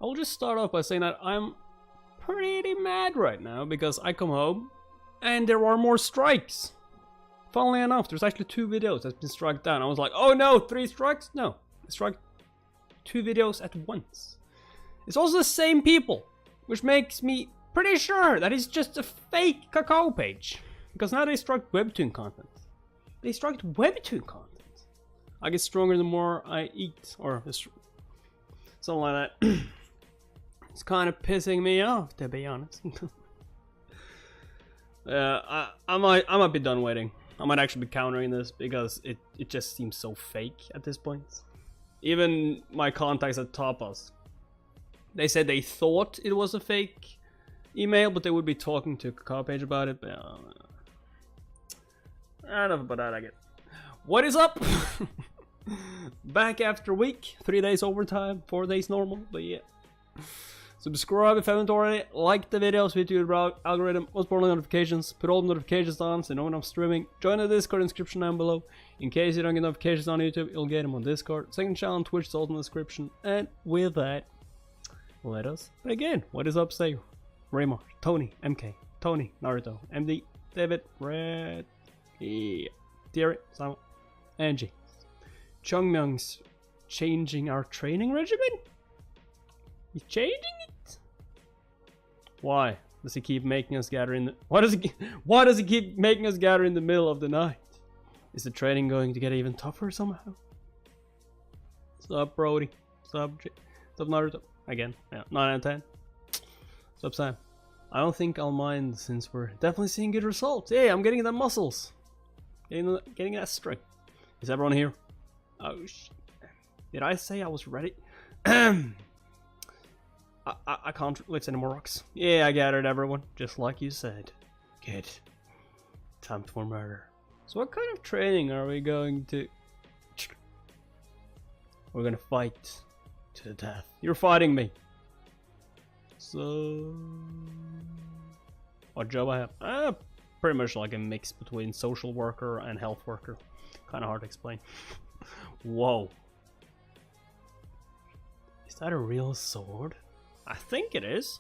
I will just start off by saying that I'm pretty mad right now because I come home and there are more strikes. Funnily enough, there's actually 2 videos that's been struck down. I was like, oh no, 3 strikes? No, I struck 2 videos at once. It's also the same people, which makes me pretty sure that it's just a fake Kakao page. Because now they struck Webtoon content. They struck Webtoon content. I get stronger the more I eat, or something like that. It's kind of pissing me off, to be honest. I might be done waiting. I might actually be countering this because it just seems so fake at this point. Even my contacts at Tapas, they said they thought it was a fake email, but they would be talking to Kakao page about it. But enough about that, I guess. What is up? Back after a week, 3 days overtime, 4 days normal, but yeah. Subscribe if you haven't already, like the videos with your algorithm, most important notifications, put all the notifications on so you know when I'm streaming, join the Discord description down below, in case you don't get notifications on YouTube, you'll get them on Discord, second channel on Twitch is also in the description, and with that, let us begin. What is up, say? Raymar, Tony, MK, Tony, Naruto, MD, David, Red, yeah, Thierry, Simon, Angie, Chungmyung's changing our training regimen? He's changing it? Why does he keep making us gather in the... Why does he keep making us gather in the middle of the night? Is the training going to get even tougher somehow? Sup, Brody? Sup, Naruto? Again, yeah, 9 out of 10. Sup, Sam? I don't think I'll mind since we're definitely seeing good results. Yeah, I'm getting the muscles. Getting that strength. Is everyone here? Oh, shit. Did I say I was ready? I can't lift any more rocks. Yeah, I gathered everyone, just like you said. Good. Time for murder. So what kind of training are we going to... We're gonna fight to the death. You're fighting me. So... What job I have? Pretty much like a mix between social worker and health worker. Kinda hard to explain. Whoa. Is that a real sword? I think it is.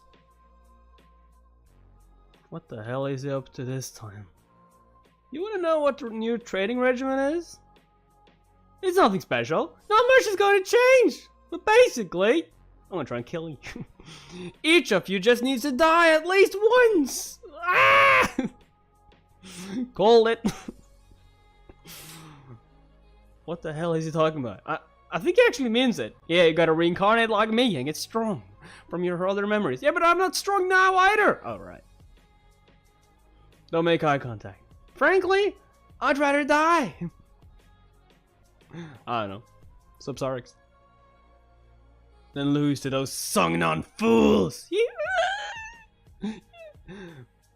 What the hell is he up to this time? You wanna know what the new training regimen is? It's nothing special. Not much is going to change. But basically, I'm gonna try and kill you. Each of you just needs to die at least once. Ah! Called it. What the hell is he talking about? I think he actually means it. Yeah, you gotta reincarnate like me and get strong from your other memories. Yeah, but I'm not strong now either. Alright. Don't make eye contact. Frankly, I'd rather die. I don't know. Subsarix. Then lose to those Songnon fools. Yeah.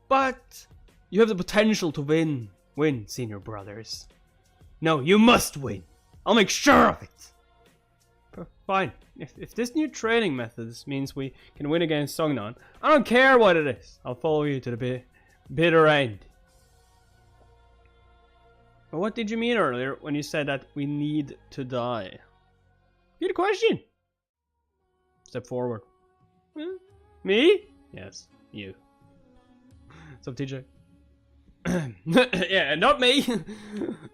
But you have the potential to win. Win, senior brothers. No, you must win. I'll make sure of it. Fine. If this new training methods means we can win against Songnon, I don't care what it is. I'll follow you to the bitter end. But what did you mean earlier when you said that we need to die? Good question. Step forward. Me? Yes, you. What's up, TJ? Yeah, not me.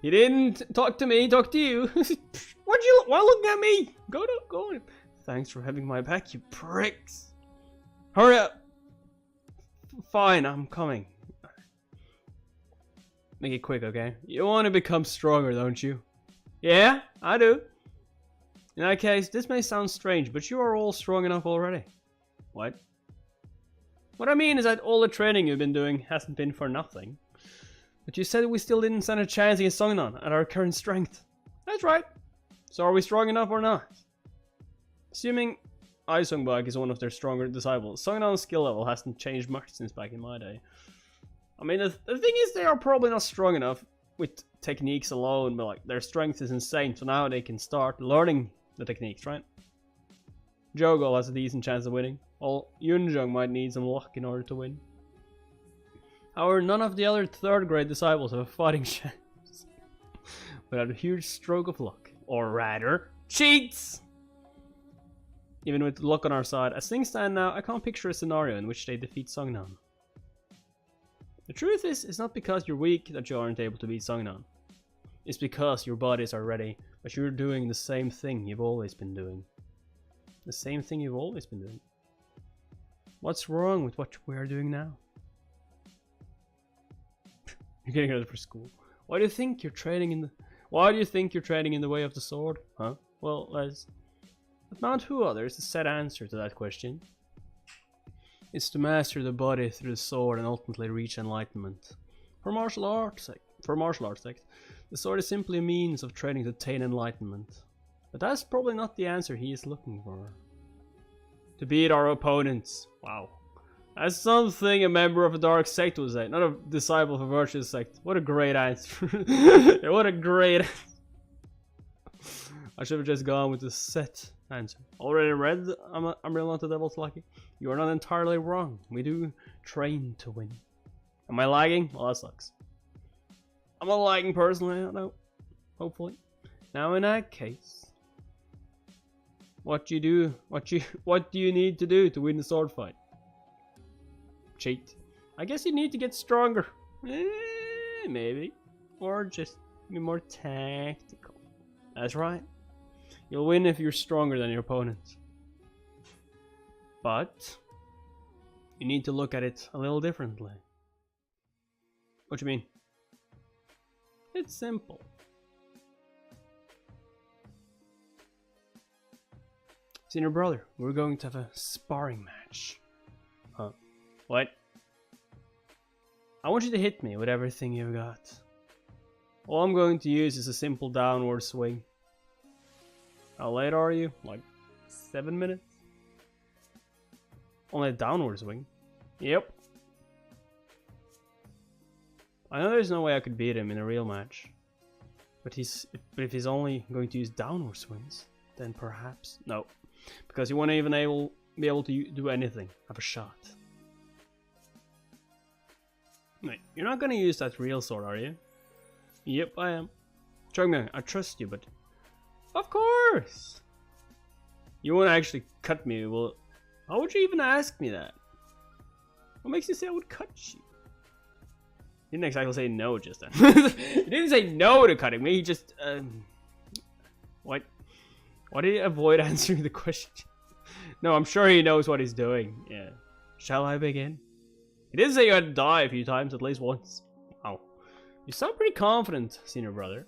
You didn't talk to me, talk to you. Why look at me? Go. Thanks for having my back, you pricks. Hurry up. Fine, I'm coming. Make it quick, okay? You want to become stronger, don't you? Yeah, I do. In that case, this may sound strange, but you are all strong enough already. What? What I mean is that all the training you've been doing hasn't been for nothing. But you said we still didn't stand a chance against Songnon at our current strength. That's right. So are we strong enough or not? Assuming Aisongbak is one of their stronger disciples, Songnon's skill level hasn't changed much since back in my day. I mean, the thing is they are probably not strong enough with techniques alone, but like their strength is insane, so now they can start learning the techniques, right? Jogol has a decent chance of winning, while Yunjong might need some luck in order to win. However, none of the other 3rd grade disciples have a fighting chance without a huge stroke of luck. Or rather, cheats! Even with luck on our side, as things stand now, I can't picture a scenario in which they defeat Songnan. The truth is, it's not because you're weak that you aren't able to beat Songnan. It's because your bodies are ready, but you're doing the same thing you've always been doing. The same thing you've always been doing. What's wrong with what we're doing now? You're getting ready for school. Why do you think you're training in the... Why do you think you're training in the way of the sword? Huh? Well, Les... But Mount Hua, there's a set answer to that question. It's to master the body through the sword and ultimately reach enlightenment. For martial arts sects, the sword is simply a means of training to attain enlightenment. But that's probably not the answer he is looking for. To beat our opponents. Wow. That's something a member of a dark sect would say, not a disciple of a virtuous sect. What a great answer. What a great answer. I should have just gone with the set answer. Already read Unreal Not the Devil's Lucky? You are not entirely wrong. We do train to win. Am I lagging? Well, that sucks. I'm not lagging personally, I don't know. Hopefully. Now in that case, what do you need to do to win the sword fight? Cheat. I guess you need to get stronger. Maybe. Or just be more tactical. That's right. You'll win if you're stronger than your opponent. But you need to look at it a little differently. What do you mean? It's simple. Senior brother, we're going to have a sparring match. Huh? What? I want you to hit me with everything you've got. All I'm going to use is a simple downward swing. How late are you? Like 7 minutes? Only a downward swing? Yep. I know there's no way I could beat him in a real match. But if he's only going to use downward swings, then perhaps... No. Because you won't even be able to do anything. Have a shot. Wait, you're not gonna use that real sword, are you? Yep, I am. Chongmyung, I trust you, but... Of course! You won't actually cut me, well... How would you even ask me that? What makes you say I would cut you? He didn't exactly say no just then. He didn't say no to cutting me, he just... What? Why did he avoid answering the question? No, I'm sure he knows what he's doing. Yeah. Shall I begin? He did say you had to die a few times, at least once. Wow. You sound pretty confident, senior brother.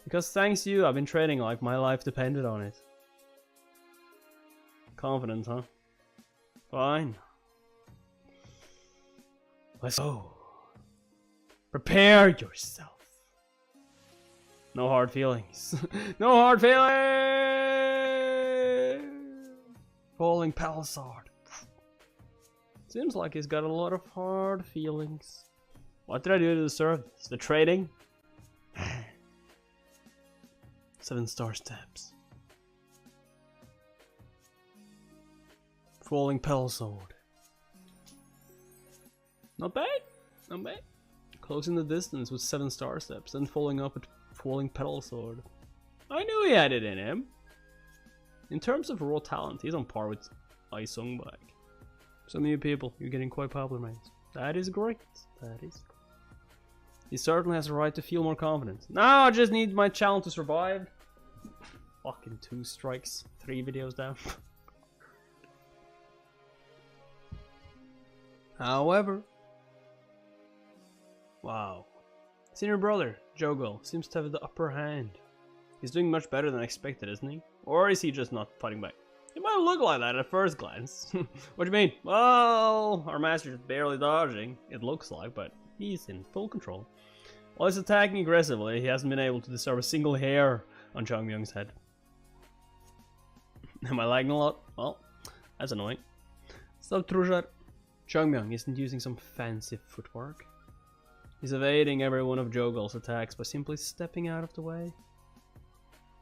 Because thanks to you, I've been training like my life depended on it. Confident, huh? Fine. Let's go. Prepare yourself. No hard feelings. No hard feelings! Falling Palisade. Seems like he's got a lot of hard feelings. What did I do to deserve this? The trading? 7-star steps. Falling Palisade. Not bad. Not bad. Closing the distance with 7-star steps, then following up with Falling Palisade. I knew he had it in him. In terms of raw talent, he's on par with Ai Songbak. Some new people, you're getting quite popular, mates. That is great. That is great. He certainly has a right to feel more confident. Now I just need my challenge to survive. Fucking 2 strikes, 3 videos down. However, wow. Senior brother, Jogol, seems to have the upper hand. He's doing much better than expected, isn't he? Or is he just not fighting back? It might look like that at first glance. What do you mean? Well, our master is barely dodging, it looks like, but he's in full control. While he's attacking aggressively, he hasn't been able to disturb a single hair on Chongmyung's head. Am I lagging a lot? Well, that's annoying. Stop Trujar. Chongmyung isn't using some fancy footwork. He's evading every one of Jogol's attacks by simply stepping out of the way.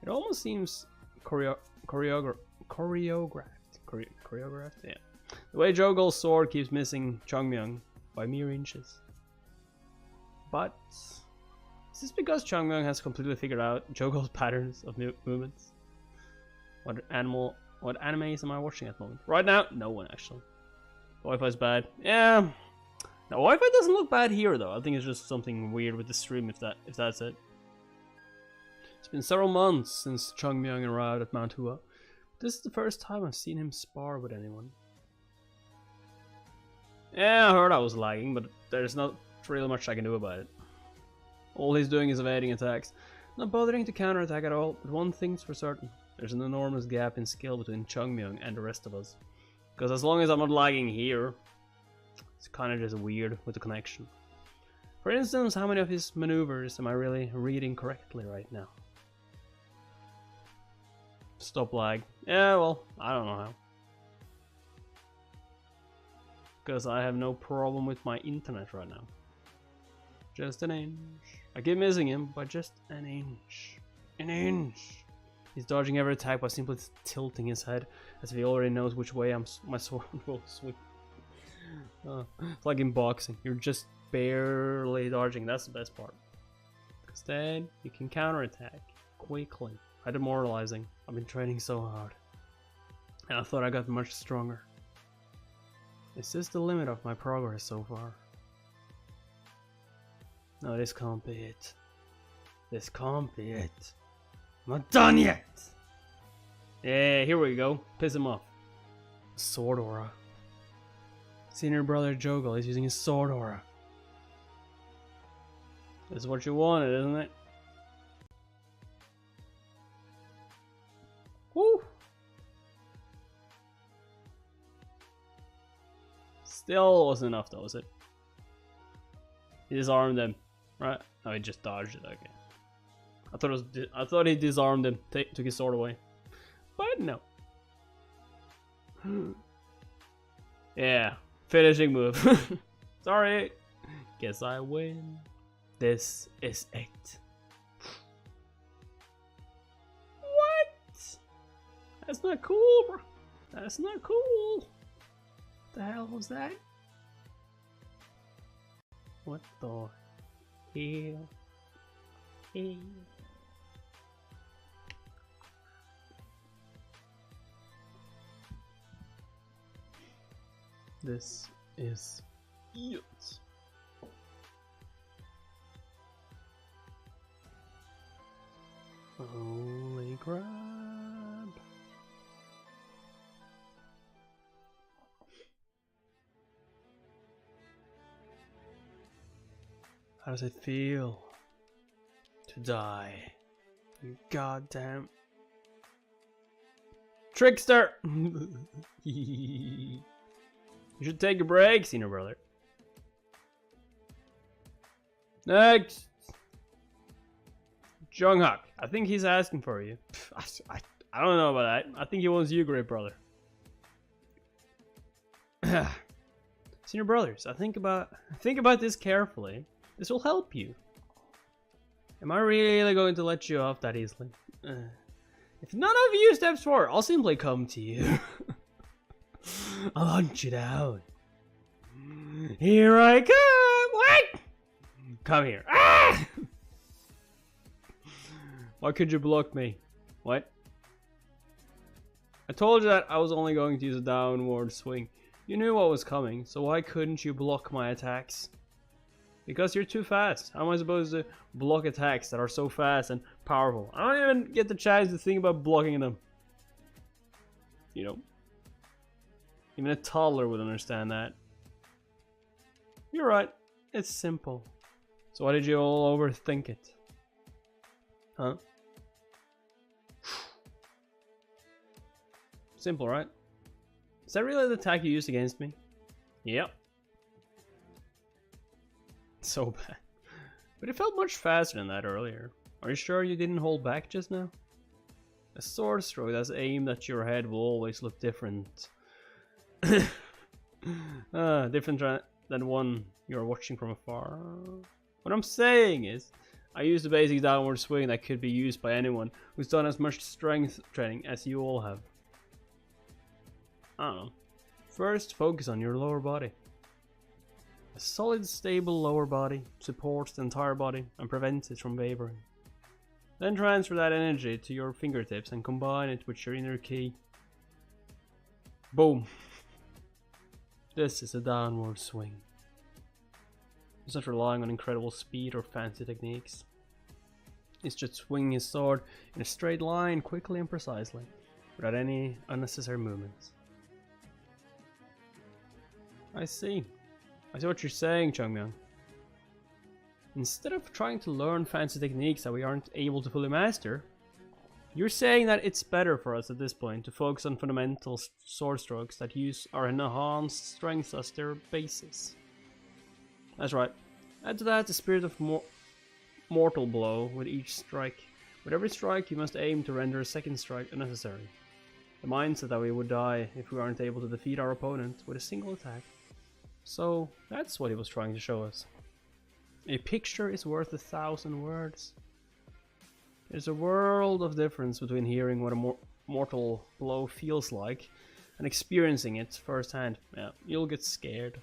It almost seems choreographed. Yeah. The way Jogol's sword keeps missing Chongmyung by mere inches. But is this because Chongmyung has completely figured out Jogol's patterns of movements? What animal What animes am I watching at the moment? Right now, no one actually. Wi-Fi's bad. Yeah. No, Wi-Fi doesn't look bad here though. I think it's just something weird with the stream if that's it. It's been several months since Chungmyung arrived at Mount Hua. This is the first time I've seen him spar with anyone. Yeah, I heard I was lagging, but there's not really much I can do about it. All he's doing is evading attacks. Not bothering to counterattack at all, but one thing's for certain. There's an enormous gap in skill between Chungmyung and the rest of us. Because as long as I'm not lagging here, it's kind of just weird with the connection. For instance, how many of his maneuvers am I really reading correctly right now? Stop lag. Yeah, well, I don't know how. Because I have no problem with my internet right now. Just an inch. I keep missing him by just an inch. An inch. He's dodging every attack by simply tilting his head, as if he already knows which way my sword will swing. It's like in boxing. You're just barely dodging. That's the best part. Because then you can counterattack quickly. Demoralizing. I've been training so hard. And I thought I got much stronger. Is this the limit of my progress so far? No, this can't be it. This can't be it. I'm not done yet! Yeah, here we go. Piss him off. Sword aura. Senior brother Jogal is using his sword aura. This is what you wanted, isn't it? Woo! Still wasn't enough though, was it? He disarmed him, right? No, he just dodged it. Okay. I thought he disarmed him, took his sword away, but no. Yeah, finishing move. Sorry. Guess I win. This is it. That's not cool, bro. That's not cool. The hell was that? What the hell? Hey. This is it. Holy crap. How does it feel to die? You goddamn trickster! You should take a break, senior brother. Next! Jungkook. I think he's asking for you. I don't know about that. I think he wants you, great brother. Senior brothers, think about this carefully. This will help you. Am I really going to let you off that easily? If none of you steps forward, I'll simply come to you. I'll hunt you down. Here I come! What? Come here. Ah! Why could you block me? What? I told you that I was only going to use a downward swing. You knew what was coming, so why couldn't you block my attacks? Because you're too fast. How am I supposed to block attacks that are so fast and powerful? I don't even get the chance to think about blocking them. You know? Even a toddler would understand that. You're right. It's simple. So why did you all overthink it? Huh? Simple, right? Is that really the attack you used against me? Yep. So bad. But it felt much faster than that earlier. Are you sure you didn't hold back just now? A sword stroke that's aimed at your head will always look different. Different than one you're watching from afar. What I'm saying is, I used a basic downward swing that could be used by anyone who's done as much strength training as you all have. I don't know. First, focus on your lower body. A solid, stable lower body supports the entire body and prevents it from wavering. Then transfer that energy to your fingertips and combine it with your inner ki. Boom. This is a downward swing. He's not relying on incredible speed or fancy techniques. He's just swinging his sword in a straight line, quickly and precisely, without any unnecessary movements. I see what you're saying, Changmyang. Instead of trying to learn fancy techniques that we aren't able to fully master, you're saying that it's better for us at this point to focus on fundamental sword strokes that use our enhanced strength as their basis. That's right. Add to that the spirit of mortal blow with each strike. With every strike you must aim to render a second strike unnecessary. The mindset that we would die if we aren't able to defeat our opponent with a single attack. So that's what he was trying to show us. A picture is worth 1,000 words. There's a world of difference between hearing what a mortal blow feels like and experiencing it firsthand. Yeah, you'll get scared.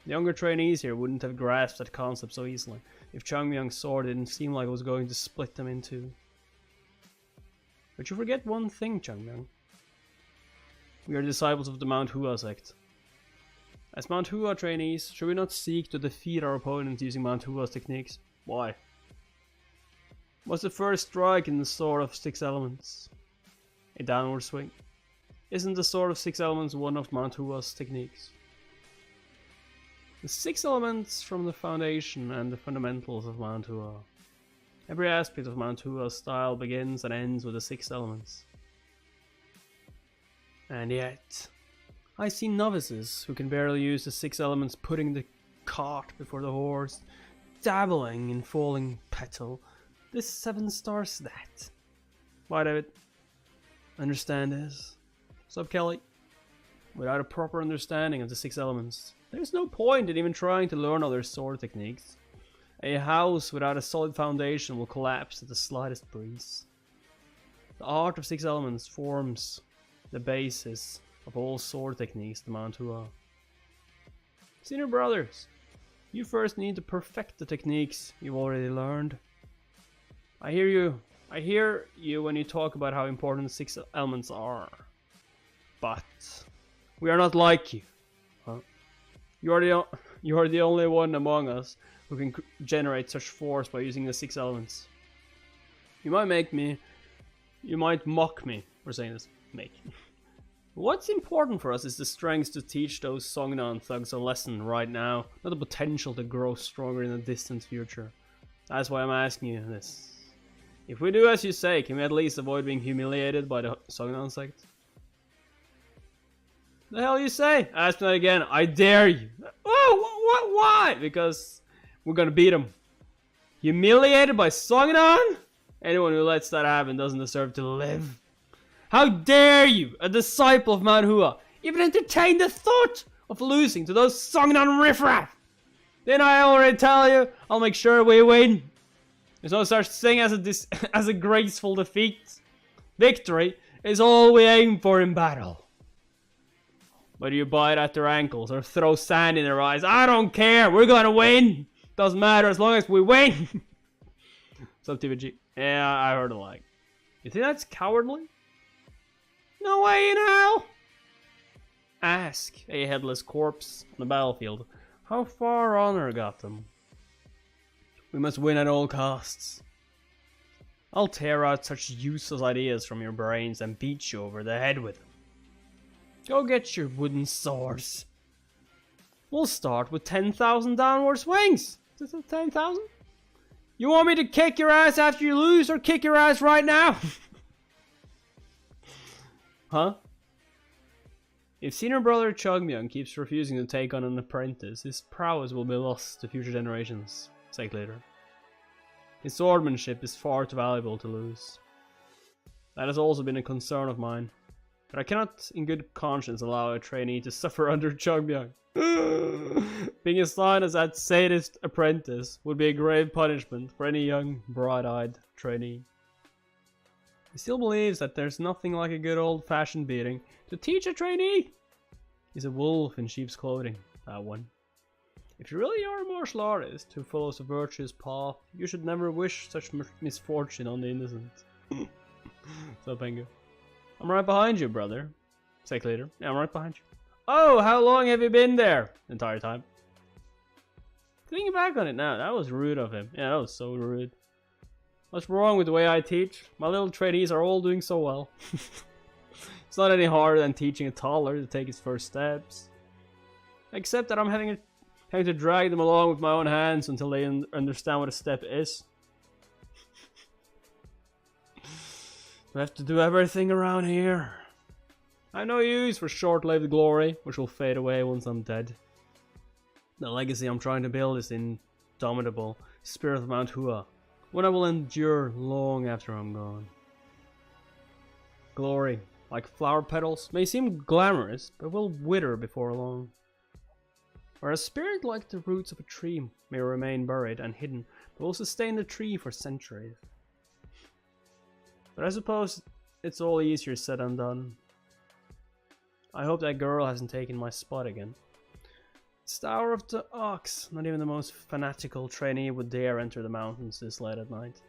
The younger trainees here wouldn't have grasped that concept so easily if Changmyang's sword didn't seem like it was going to split them in two. But you forget one thing, Changmyang. We are disciples of the Mount Hua sect. As Mount Hua trainees, should we not seek to defeat our opponents using Mount Hua's techniques? Why? What's the first strike in the Sword of Six Elements? A downward swing. Isn't the Sword of Six Elements one of Mount Hua's techniques? The 6 elements from the foundation and the fundamentals of Mount Hua. Every aspect of Mount Hua's style begins and ends with the 6 elements. And yet, I see novices who can barely use the 6 elements putting the cart before the horse, dabbling in falling petal. This 7 stars that. Why, David? Understand this. What's up, Kelly? Without a proper understanding of the 6 elements, there's no point in even trying to learn other sword techniques. A house without a solid foundation will collapse at the slightest breeze. The art of 6 elements forms the basis of all sword techniques to Mount Hua. Senior brothers, you first need to perfect the techniques you've already learned. I hear you when you talk about how important the 6 elements are. But we are not like you. Huh? You are the only one among us who can generate such force by using the 6 elements. You might mock me for saying this. What's important for us is the strength to teach those Songnan thugs a lesson right now, not the potential to grow stronger in the distant future. That's why I'm asking you this. If we do as you say, can we at least avoid being humiliated by the Songnan sect? The hell you say? Ask me that again. I dare you. Oh, why? Because we're gonna beat them. Humiliated by Songnan? Anyone who lets that happen doesn't deserve to live. How dare you, a disciple of Mount Hua, even entertain the thought of losing to those Songnan riffraff? Then I already tell you, I'll make sure we win. There's no such thing as a graceful defeat. Victory is all we aim for in battle. Whether you bite at their ankles or throw sand in their eyes, I don't care. We're gonna win. Doesn't matter as long as we win. What's up, TVG? Yeah, I heard a lie. You think that's cowardly? No way in hell. Ask a headless corpse on the battlefield how far honor got them. We must win at all costs. I'll tear out such useless ideas from your brains and beat you over the head with them. Go get your wooden swords. We'll start with 10,000 downward swings. Is it 10,000? You want me to kick your ass after you lose or kick your ass right now? Huh? If senior brother Changmyang keeps refusing to take on an apprentice, his prowess will be lost to future generations, said later. His swordmanship is far too valuable to lose. That has also been a concern of mine. But I cannot in good conscience allow a trainee to suffer under Changmyang. Being assigned as that sadist apprentice would be a grave punishment for any young, bright-eyed trainee. He still believes that there's nothing like a good old-fashioned beating to teach a trainee. He's a wolf in sheep's clothing, that one. If you really are a martial artist who follows a virtuous path, you should never wish such misfortune on the innocent. So, Pengu. I'm right behind you, brother. Sec leader. Yeah, I'm right behind you. Oh, how long have you been there? The entire time. Thinking back on it now, that was rude of him. Yeah, that was so rude. What's wrong with the way I teach? My little trainees are all doing so well. It's not any harder than teaching a toddler to take his first steps. Except that I'm having to drag them along with my own hands until they understand what a step is. I have to do everything around here. I have no use for short-lived glory, which will fade away once I'm dead. The legacy I'm trying to build is indomitable, spirit of Mount Hua, one I will endure long after I'm gone. Glory, like flower petals, may seem glamorous, but will wither before long. Whereas spirit, like the roots of a tree, may remain buried and hidden, but will sustain the tree for centuries. But I suppose it's all easier said than done. I hope that girl hasn't taken my spot again. It's the hour of the ox. Not even the most fanatical trainee would dare enter the mountains this late at night.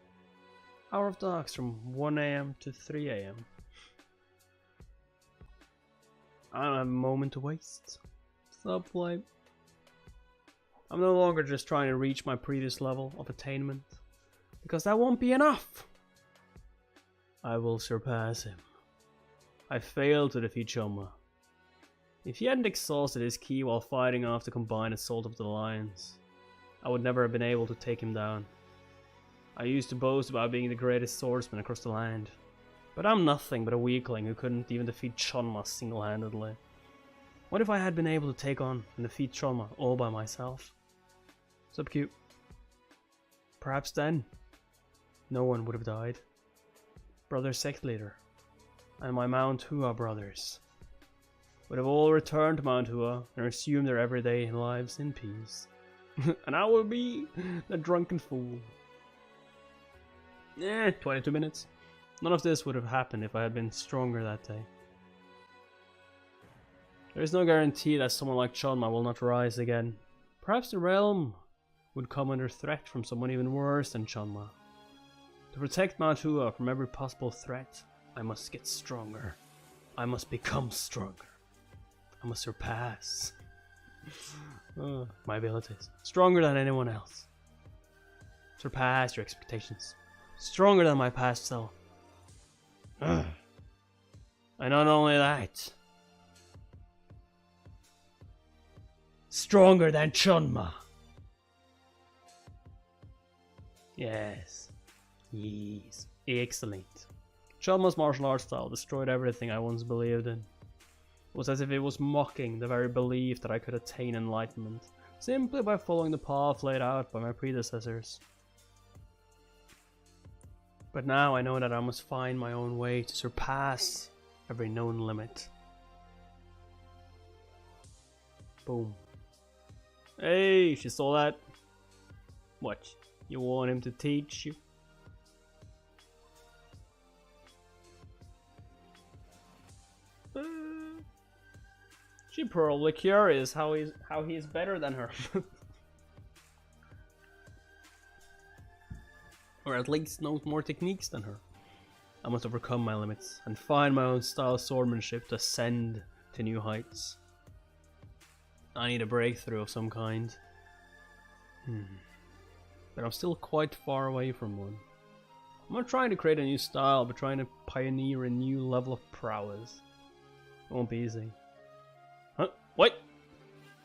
Hour of the ox from 1 AM to 3 AM. I don't have a moment to waste. Stop flame. I'm no longer just trying to reach my previous level of attainment, because that won't be enough. I will surpass him. I failed to defeat Choma. If he hadn't exhausted his ki while fighting off the combined assault of the lions, I would never have been able to take him down. I used to boast about being the greatest swordsman across the land, but I'm nothing but a weakling who couldn't even defeat Chonma single-handedly. What if I had been able to take on and defeat Chonma all by myself? Sup, cute? Perhaps then, no one would have died. Brother Sect Leader, and my Mount Hua brothers would have all returned to Mount Hua and resumed their everyday lives in peace. And I will be the drunken fool. 22 minutes. None of this would have happened if I had been stronger that day. There is no guarantee that someone like Chonma will not rise again. Perhaps the realm would come under threat from someone even worse than Chonma. To protect Mount Hua from every possible threat, I must get stronger. I must become stronger. I must surpass my abilities. Stronger than anyone else. Surpass your expectations. Stronger than my past self. And not only that, stronger than Chonma. Yes. Yes. Excellent. Chonma's martial arts style destroyed everything I once believed in. It was as if it was mocking the very belief that I could attain enlightenment, simply by following the path laid out by my predecessors. But now I know that I must find my own way to surpass every known limit. Boom. Hey, she saw that. What? You want him to teach you? She's probably curious how he's better than her. Or at least knows more techniques than her. I must overcome my limits and find my own style of swordsmanship to ascend to new heights. I need a breakthrough of some kind. But I'm still quite far away from one. I'm not trying to create a new style, but trying to pioneer a new level of prowess. It won't be easy. Huh? What?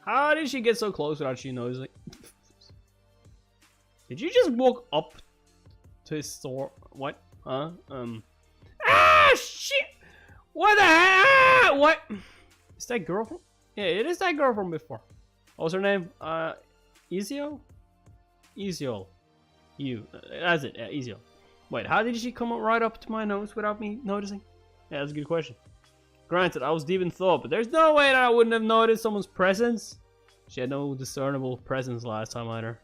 How did she get so close without she noticing? Did you just walk up to his sword? What? Huh? Ah, shit! What the hell? What? Is that girl from? Yeah, it is that girl from before. What was her name? Ezio? Ezio. That's it, yeah, Ezio. Wait, how did she come right up to my nose without me noticing? Yeah, that's a good question. Granted, I was deep in thought, but there's no way that I wouldn't have noticed someone's presence. She had no discernible presence last time either.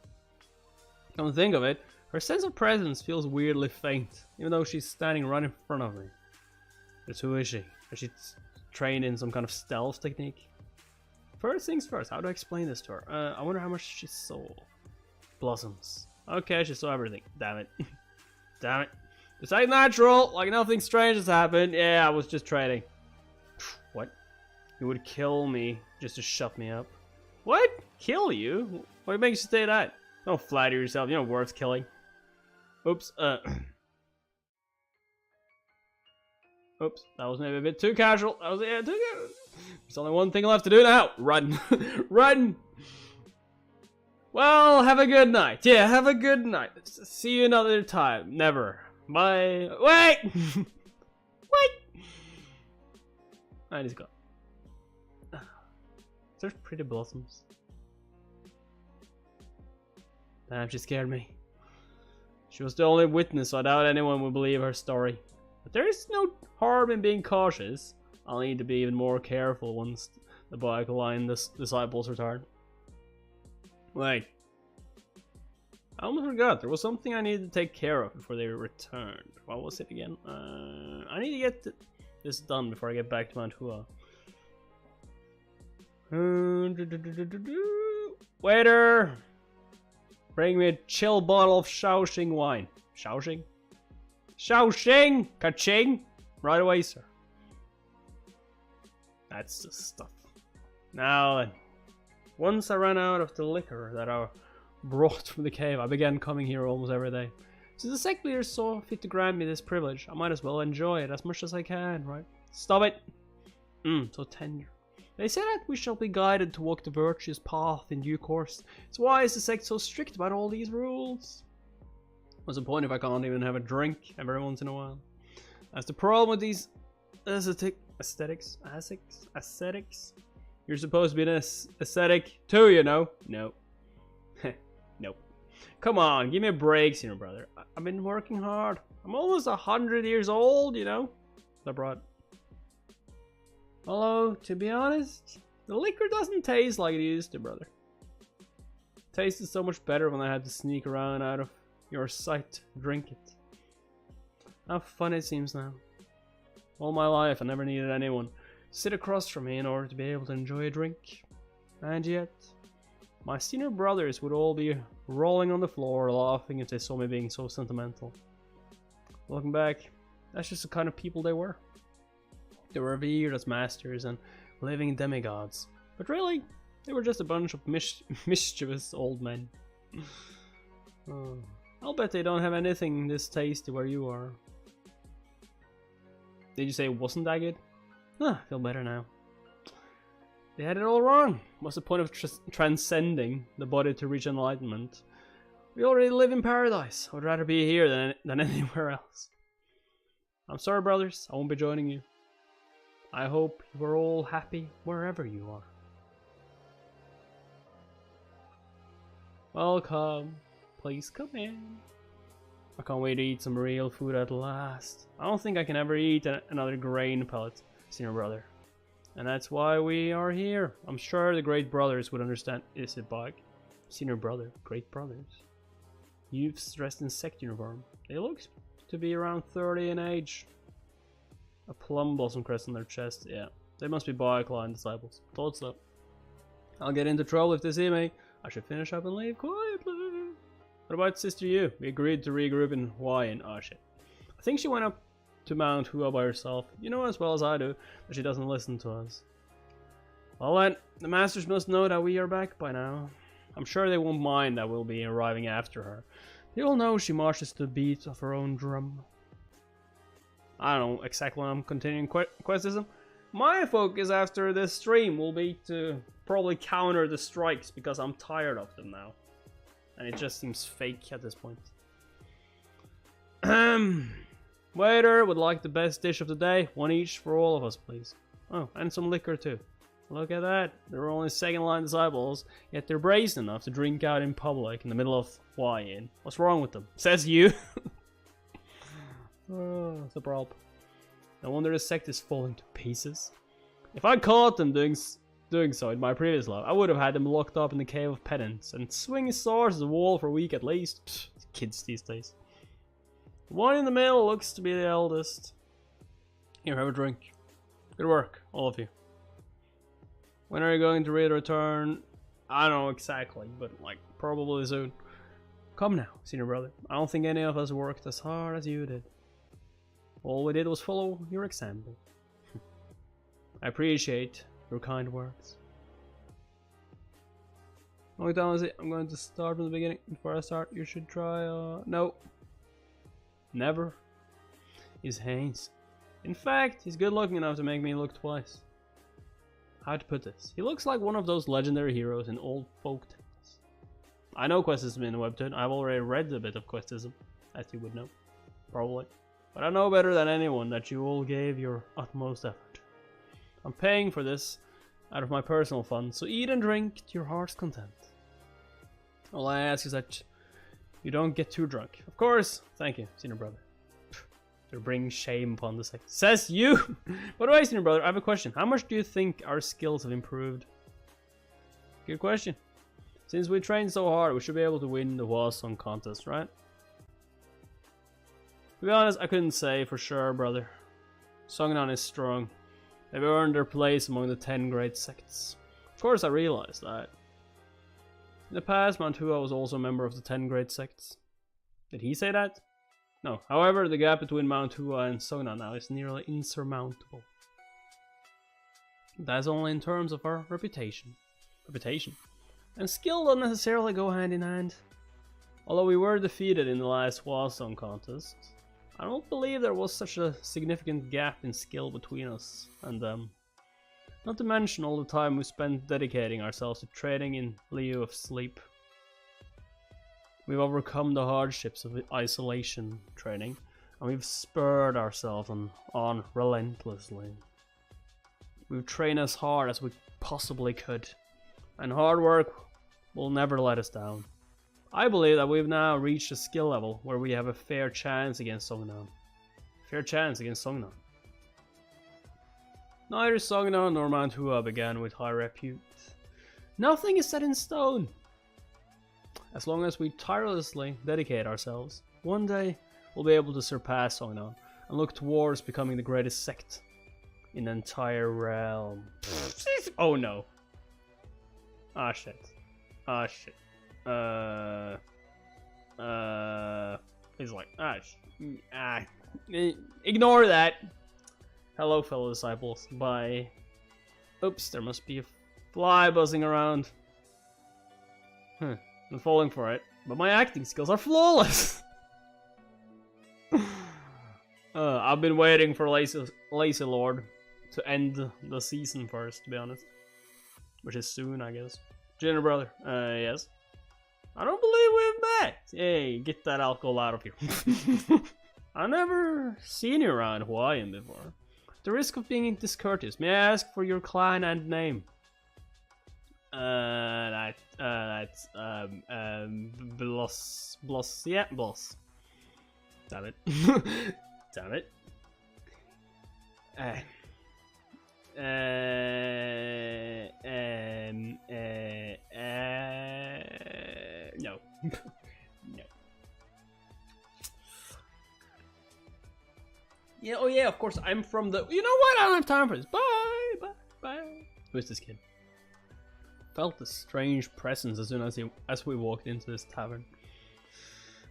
Come to think of it, her sense of presence feels weirdly faint, even though she's standing right in front of me. But who is she? Is she trained in some kind of stealth technique? First things first, how do I explain this to her? I wonder how much she saw. Blossoms. Okay, she saw everything. Damn it. Damn it. This ain't natural, like nothing strange has happened. Yeah, I was just trading. What? You would kill me just to shut me up. What? Kill you? What makes you say that? Don't flatter yourself. You're not worth killing. Oops. Oops. That was maybe a bit too casual. That was too casual. There's only one thing left to do now. Run. Run. Well, have a good night. Yeah, have a good night. See you another time. Never. Bye. Wait! Wait! I need to go. There's pretty blossoms. Damn, she scared me. She was the only witness, so I doubt anyone would believe her story. But there is no harm in being cautious. I'll need to be even more careful once the Biocoline disciples return. Wait. I almost forgot. There was something I needed to take care of before they returned. What was it again? I need to get this done before I get back to Mount Hua. Waiter! Bring me a chill bottle of Shaoxing wine. Shaoxing? Shaoxing! Ka-ching! Right away, sir. That's the stuff. Now then. Once I ran out of the liquor that I brought from the cave, I began coming here almost every day. Since the sect leader saw fit to grant me this privilege, I might as well enjoy it as much as I can, right? Stop it! So tender. They say that we shall be guided to walk the virtuous path in due course. So why is the sect so strict about all these rules? What's the point if I can't even have a drink every once in a while? That's the problem with these aesthetics. You're supposed to be an aesthetic too, you know? No. Nope. Come on, give me a break, senior brother. I've been working hard. I'm almost 100 years old, you know? I brought. Although, to be honest, the liquor doesn't taste like it used to, brother. It tasted so much better when I had to sneak around out of your sight to drink it. How fun it seems now. All my life I never needed anyone to sit across from me in order to be able to enjoy a drink. And yet, my senior brothers would all be rolling on the floor laughing if they saw me being so sentimental. Looking back, that's just the kind of people they were. They were revered as masters and living demigods. But really, they were just a bunch of mischievous old men. I'll bet they don't have anything this tasty where you are. Did you say it wasn't that good? I feel better now. They had it all wrong. What's the point of transcending the body to reach enlightenment? We already live in paradise. I would rather be here than anywhere else. I'm sorry, brothers. I won't be joining you. I hope you are all happy wherever you are. Welcome. Please come in. I can't wait to eat some real food at last. I don't think I can ever eat another grain pellet, senior brother. And that's why we are here. I'm sure the great brothers would understand. Is it bug? Senior brother, great brothers. Youths dressed in sect uniform. They look to be around 30 in age. A plum blossom crest on their chest. Yeah, they must be Biocoline disciples. Thought so. I'll get into trouble if they see me. I should finish up and leave quietly. What about Sister Yu? We agreed to regroup in Hawaiian. Oh shit. I think she went up to Mount Hua by herself. You know as well as I do that she doesn't listen to us. Well then, the masters must know that we are back by now. I'm sure they won't mind that we'll be arriving after her. They all know she marches to the beat of her own drum. I don't know exactly when I'm continuing questism. My focus after this stream will be to probably counter the strikes because I'm tired of them now. And it just seems fake at this point. Waiter would like the best dish of the day. One each for all of us, please. Oh, and some liquor too. Look at that. They're only second-line disciples, yet they're brazen enough to drink out in public in the middle of Hawaiian. What's wrong with them? Says you. Oh, it's a problem. No wonder the sect is falling to pieces. If I caught them doing so in my previous life, I would have had them locked up in the Cave of Penance and swing his swords at the wall for a week at least. Pfft, kids these days. The one in the middle looks to be the eldest. Here, have a drink. Good work, all of you. When are you going to return? I don't know exactly, but like probably soon. Come now, senior brother. I don't think any of us worked as hard as you did. All we did was follow your example. I appreciate your kind words. Long time is it? I'm going to start from the beginning. Before I start, you should try. No. Never. Is Haynes. In fact, he's good looking enough to make me look twice. How to put this? He looks like one of those legendary heroes in old folk tales. I know questism in the webtoon. I've already read a bit of questism, as you would know. Probably. But I know better than anyone that you all gave your utmost effort. I'm paying for this out of my personal funds, so eat and drink to your heart's content. All I ask is that you don't get too drunk. Of course. Thank you, senior brother. To bring shame upon the sect. Says you! By the way, senior brother, I have a question. How much do you think our skills have improved? Good question. Since we trained so hard, we should be able to win the Hwasong contest, right? To be honest, I couldn't say for sure, brother. Songnan is strong. They've earned their place among the 10 great sects. Of course, I realized that. In the past, Mount Hua was also a member of the 10 great sects. Did he say that? No. However, the gap between Mount Hua and Sognan now is nearly insurmountable. That's only in terms of our reputation. And skill don't necessarily go hand in hand. Although we were defeated in the last Hwasong contest, I don't believe there was such a significant gap in skill between us and them. Not to mention all the time we spent dedicating ourselves to training in lieu of sleep. We've overcome the hardships of isolation training, and we've spurred ourselves on relentlessly. We've trained as hard as we possibly could, and hard work will never let us down. I believe that we've now reached a skill level where we have a fair chance against Songnan. Neither Songnan nor Mount Hua began with high repute. Nothing is set in stone. As long as we tirelessly dedicate ourselves, one day we'll be able to surpass Songnan and look towards becoming the greatest sect in the entire realm. Oh no. Ah shit. He's like, ignore that. Hello, fellow disciples. Bye. Oops, there must be a fly buzzing around. I'm falling for it, but my acting skills are flawless. I've been waiting for Lazy Lord to end the season first, to be honest. Which is soon, I guess. Junior brother, yes. I don't believe we've met. Hey, get that alcohol out of here. I've never seen you around Hawaiian before. At the risk of being discourteous, may I ask for your clan and name? That's Bloss. Yeah, Bloss. Damn it. Damn it. No. No. Yeah, oh yeah, of course, I'm from the... You know what? I don't have time for this. Bye. Who's this kid? Felt a strange presence as soon as we walked into this tavern.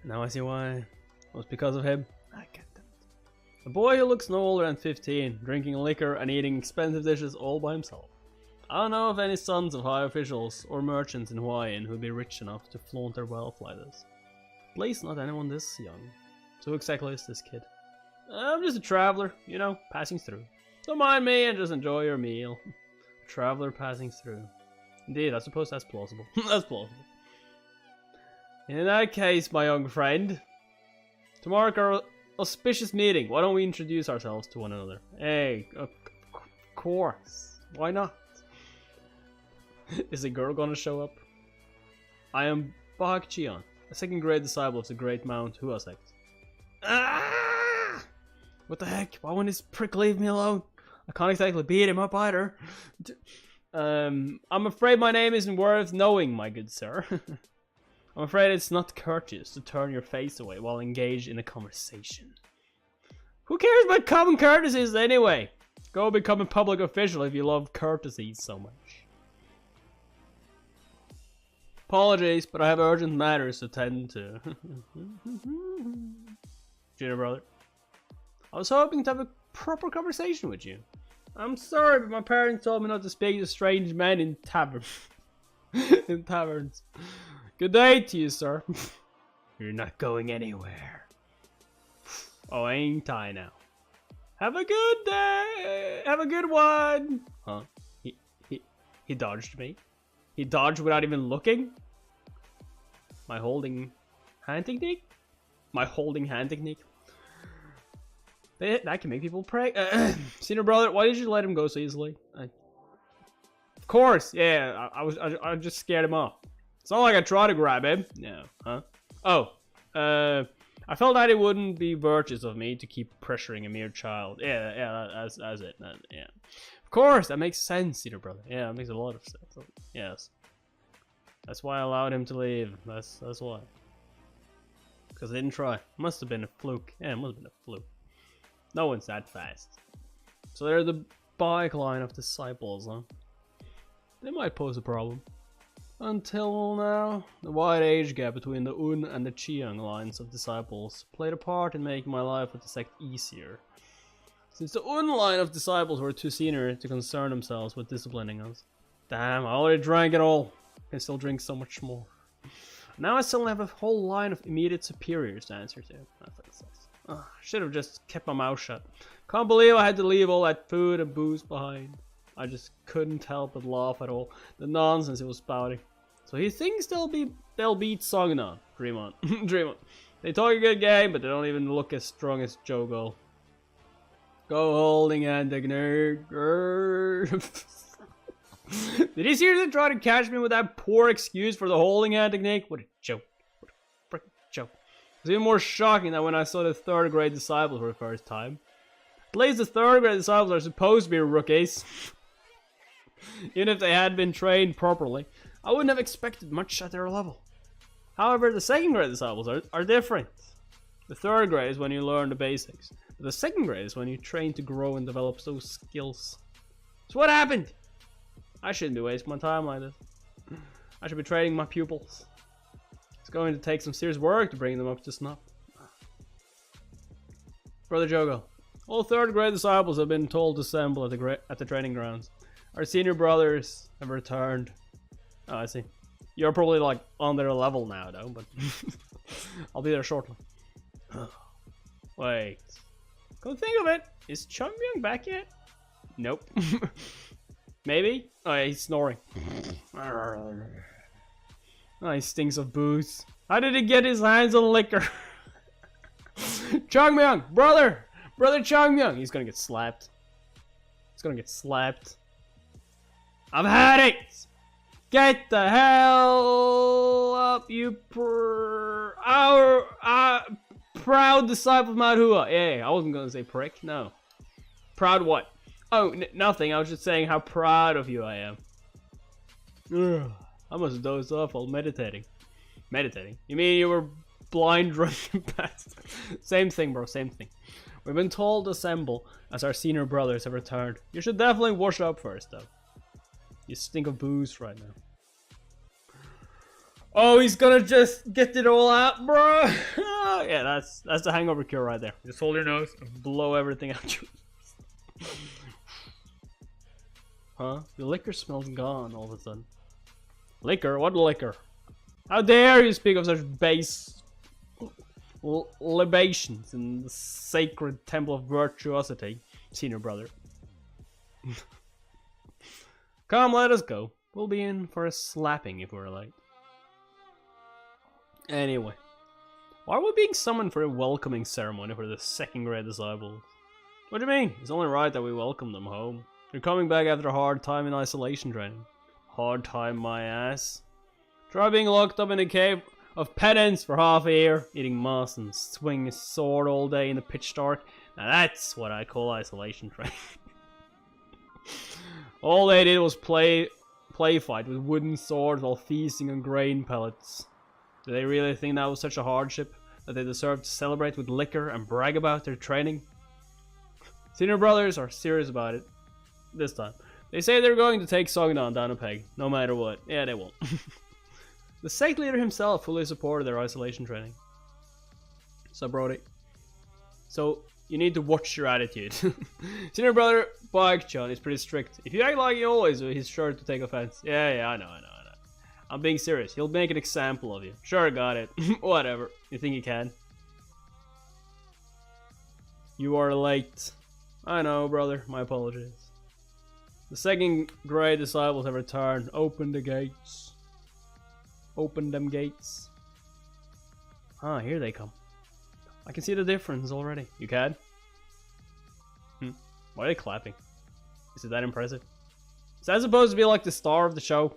Now I see why. It was because of him. I get that. A boy who looks no older than 15, drinking liquor and eating expensive dishes all by himself. I don't know of any sons of high officials or merchants in Hawaiian who'd be rich enough to flaunt their wealth like this. At least not anyone this young. So who exactly is this kid? I'm just a traveler, you know, passing through. Don't mind me and just enjoy your meal. A traveler passing through. Indeed, I suppose that's plausible. That's plausible. In that case, my young friend, to mark our auspicious meeting, why don't we introduce ourselves to one another? Hey, of course. Why not? Is a girl gonna show up? I am Bahak Chion, a second grade disciple of the Great Mount Hua sect. Ah! What the heck? Why won't this prick leave me alone? I can't exactly beat him up either. I'm afraid my name isn't worth knowing, my good sir. I'm afraid it's not courteous to turn your face away while engaged in a conversation. Who cares about common courtesies anyway? Go become a public official if you love courtesies so much. Apologies, but I have urgent matters to tend to. Junior brother. I was hoping to have a proper conversation with you. I'm sorry, but my parents told me not to speak to strange men in taverns. In taverns. Good day to you, sir. You're not going anywhere. Oh, ain't I now? Have a good day. Have a good one. Huh? He dodged me. He dodged without even looking. My holding hand technique? My holding hand technique. That can make people pray. Senior brother, why did you let him go so easily? Of course, yeah. I just scared him off. It's not like I tried to grab him. No, huh? Oh, I felt that it wouldn't be virtuous of me to keep pressuring a mere child. Yeah, that's it. Yeah, of course, that makes sense, Senior brother. Yeah, that makes a lot of sense. Yes, that's why I allowed him to leave. That's why. Because I didn't try. Must have been a fluke. Yeah, it must have been a fluke. No one's that fast. So they're the bike line of disciples, huh? They might pose a problem. Until now, the wide age gap between the Un and the Chiang lines of disciples played a part in making my life with the sect easier. Since the Un line of disciples were too senior to concern themselves with disciplining us. Damn, I already drank it all. I can still drink so much more. Now I suddenly have a whole line of immediate superiors to answer to. That sucks. I should have just kept my mouth shut. Can't believe I had to leave all that food and booze behind. I just couldn't help but laugh at all the nonsense it was spouting. So he thinks they'll beat Sognon. Dream on. Dream on. They talk a good game, but they don't even look as strong as Jogo. Go holding and technique. Did he seriously try to catch me with that poor excuse for the holding hand technique? What a joke. What a freaking joke. It's even more shocking than when I saw the third grade disciples for the first time. At least the third grade disciples are supposed to be rookies. Even if they had been trained properly, I wouldn't have expected much at their level. However, the second grade disciples are different. The third grade is when you learn the basics. But the second grade is when you train to grow and develop those skills. So what happened? I shouldn't be wasting my time like this. I should be training my pupils. It's going to take some serious work to bring them up to snuff. Brother Jogo, all third grade disciples have been told to assemble at the training grounds. Our senior brothers have returned. Oh, I see. You're probably like on their level now, though, but I'll be there shortly. Wait. Come think of it, is Changmyung back yet? Nope. Maybe? Oh yeah, he's snoring. Oh, he stinks of booze. How did he get his hands on liquor? Changmyung, brother Changmyung. He's gonna get slapped. He's gonna get slapped. I've had it. Get the hell up, you proud disciple of Mount Hua. Yeah, I wasn't gonna say prick. No. Proud what? Oh, nothing. I was just saying how proud of you I am. Ugh, I must have dozed off while meditating. Meditating? You mean you were blind running past? Same thing, bro. Same thing. We've been told to assemble as our senior brothers have returned. You should definitely wash up first, though. You stink of booze right now. Oh, he's gonna just get it all out, bro. Yeah, that's the hangover cure right there. Just hold your nose and blow everything out. Huh? The liquor smell's gone all of a sudden. Liquor? What liquor? How dare you speak of such base libations in the sacred temple of virtuosity, senior brother. Come, let us go. We'll be in for a slapping if we're late. Anyway, why are we being summoned for a welcoming ceremony for the second grade disciples? What do you mean? It's only right that we welcome them home. They're coming back after a hard time in isolation training. Hard time, my ass. Try being locked up in a cave of penance for half a year, eating moss and swinging a sword all day in the pitch dark. Now that's what I call isolation training. All they did was play fight with wooden swords while feasting on grain pellets. Do they really think that was such a hardship that they deserve to celebrate with liquor and brag about their training? Senior brothers are serious about it. This time. They say they're going to take Sognon down a peg, no matter what. Yeah, they won't. The sect leader himself fully supported their isolation training. So, Brody. So, You need to watch your attitude. Senior brother Bak-chan is pretty strict. If you act like you always do, he's sure to take offense. Yeah, I know. I'm being serious. He'll make an example of you. Sure, got it. Whatever. You think you can? You are late. I know, brother. My apologies. The second grade disciples have returned. Open the gates. Open them gates. Ah, here they come. I can see the difference already. You can? Why are they clapping? Is it that impressive? Is that supposed to be like the star of the show?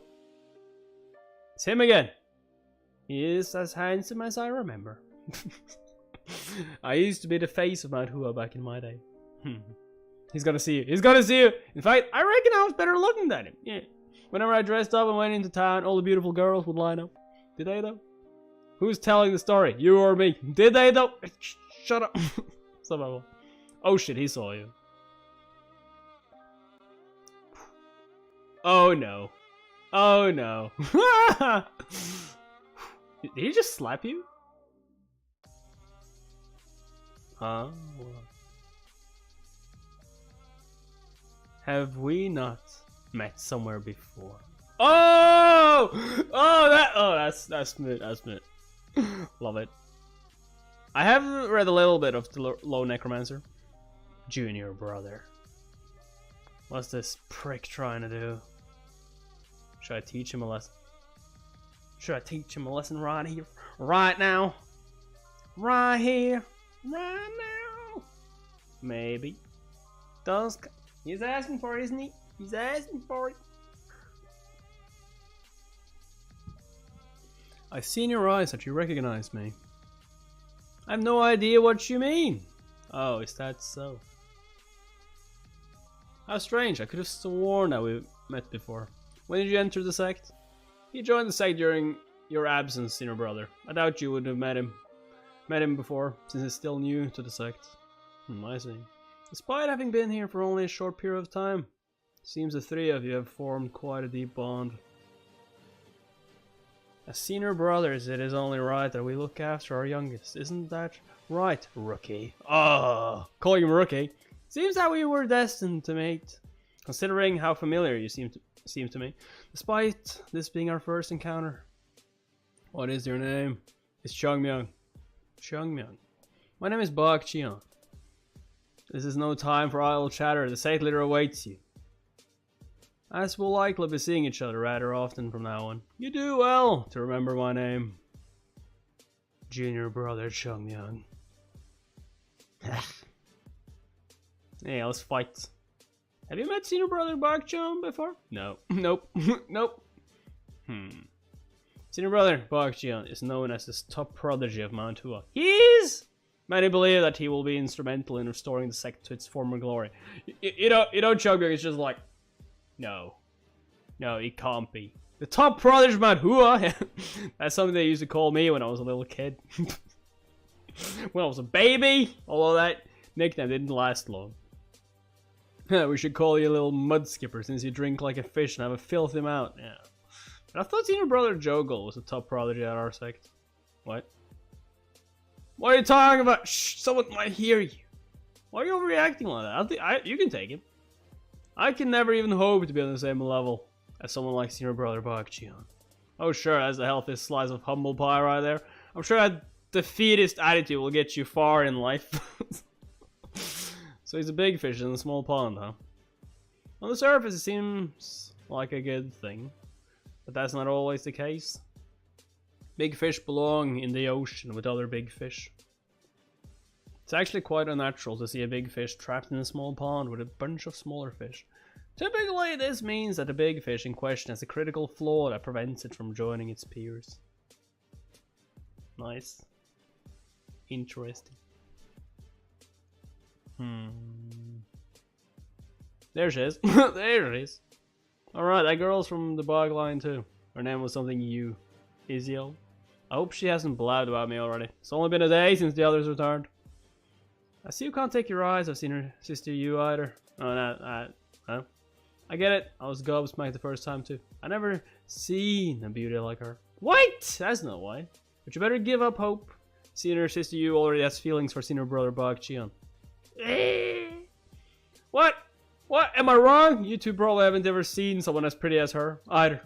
It's him again. He is as handsome as I remember. I used to be the face of Mount Hua back in my day. He's gonna see you. He's gonna see you. In fact, I reckon I was better looking than him. Yeah. Whenever I dressed up and went into town, all the beautiful girls would line up. Did they though? Who's telling the story? You or me? Did they though? Shut up. Somehow. Oh shit, he saw you. Oh no. Oh no. Did he just slap you? Huh? Have we not met somewhere before? Oh! That's me. Love it. I have read a little bit of the Low Necromancer. Junior brother. What's this prick trying to do? Should I teach him a lesson? Should I teach him a lesson right here? Right now? Right here? Right now? Maybe. He's asking for it, isn't he? He's asking for it. I see in your eyes that you recognize me. I have no idea what you mean. Oh, is that so? How strange, I could have sworn that we met before. When did you enter the sect? You joined the sect during your absence, senior brother. I doubt you would have met him before, since he's still new to the sect. I see. Despite having been here for only a short period of time, seems the three of you have formed quite a deep bond. As senior brothers, it is only right that we look after our youngest. Isn't that right, rookie? Oh, calling him rookie. Seems that we were destined to mate, considering how familiar you seem to me, despite this being our first encounter. What is your name? It's Changmyang. Changmyang. My name is Bak-chan. This is no time for idle chatter. The sect leader awaits you. As we'll likely be seeing each other rather often from now on. You do well to remember my name. Junior brother Changmyang. Yeah, let's fight. Have you met senior brother Bak-chan before? No. Nope. Nope. Senior brother Bak-chan is known as the top prodigy of Mount Hua. He is! Many believe that he will be instrumental in restoring the sect to its former glory. You know, Changmyang is just like, no, it can't be. The top prodigy of Mount Hua? That's something they used to call me when I was a little kid. When I was a baby, although that nickname didn't last long. We should call you a little mud skipper since you drink like a fish and have a filthy mouth. Yeah. But I thought senior brother Jogel was the top prodigy at our sect. What? What are you talking about? Shh, someone might hear you. Why are you overreacting like that? You can take him. I can never even hope to be on the same level as someone like senior brother Bak-chan. Oh sure, that's a healthy slice of humble pie right there. I'm sure that defeatist attitude will get you far in life. So he's a big fish in a small pond, huh? On the surface it seems like a good thing, but that's not always the case. Big fish belong in the ocean with other big fish. It's actually quite unnatural to see a big fish trapped in a small pond with a bunch of smaller fish. Typically, this means that the big fish in question has a critical flaw that prevents it from joining its peers. Nice. Interesting. There she is. There it is. Alright, that girl's from the bog line too. Her name was something you. Izio. I hope she hasn't blabbed about me already. It's only been a day since the others returned. I see you can't take your eyes. I've seen her sister you either. Oh, no. I get it. I was gobsmacked the first time too. I never seen a beauty like her. What? That's not why. But you better give up hope. Seeing her sister you already has feelings for senior brother Bak-chan. What? What? Am I wrong? You two probably haven't ever seen someone as pretty as her, either.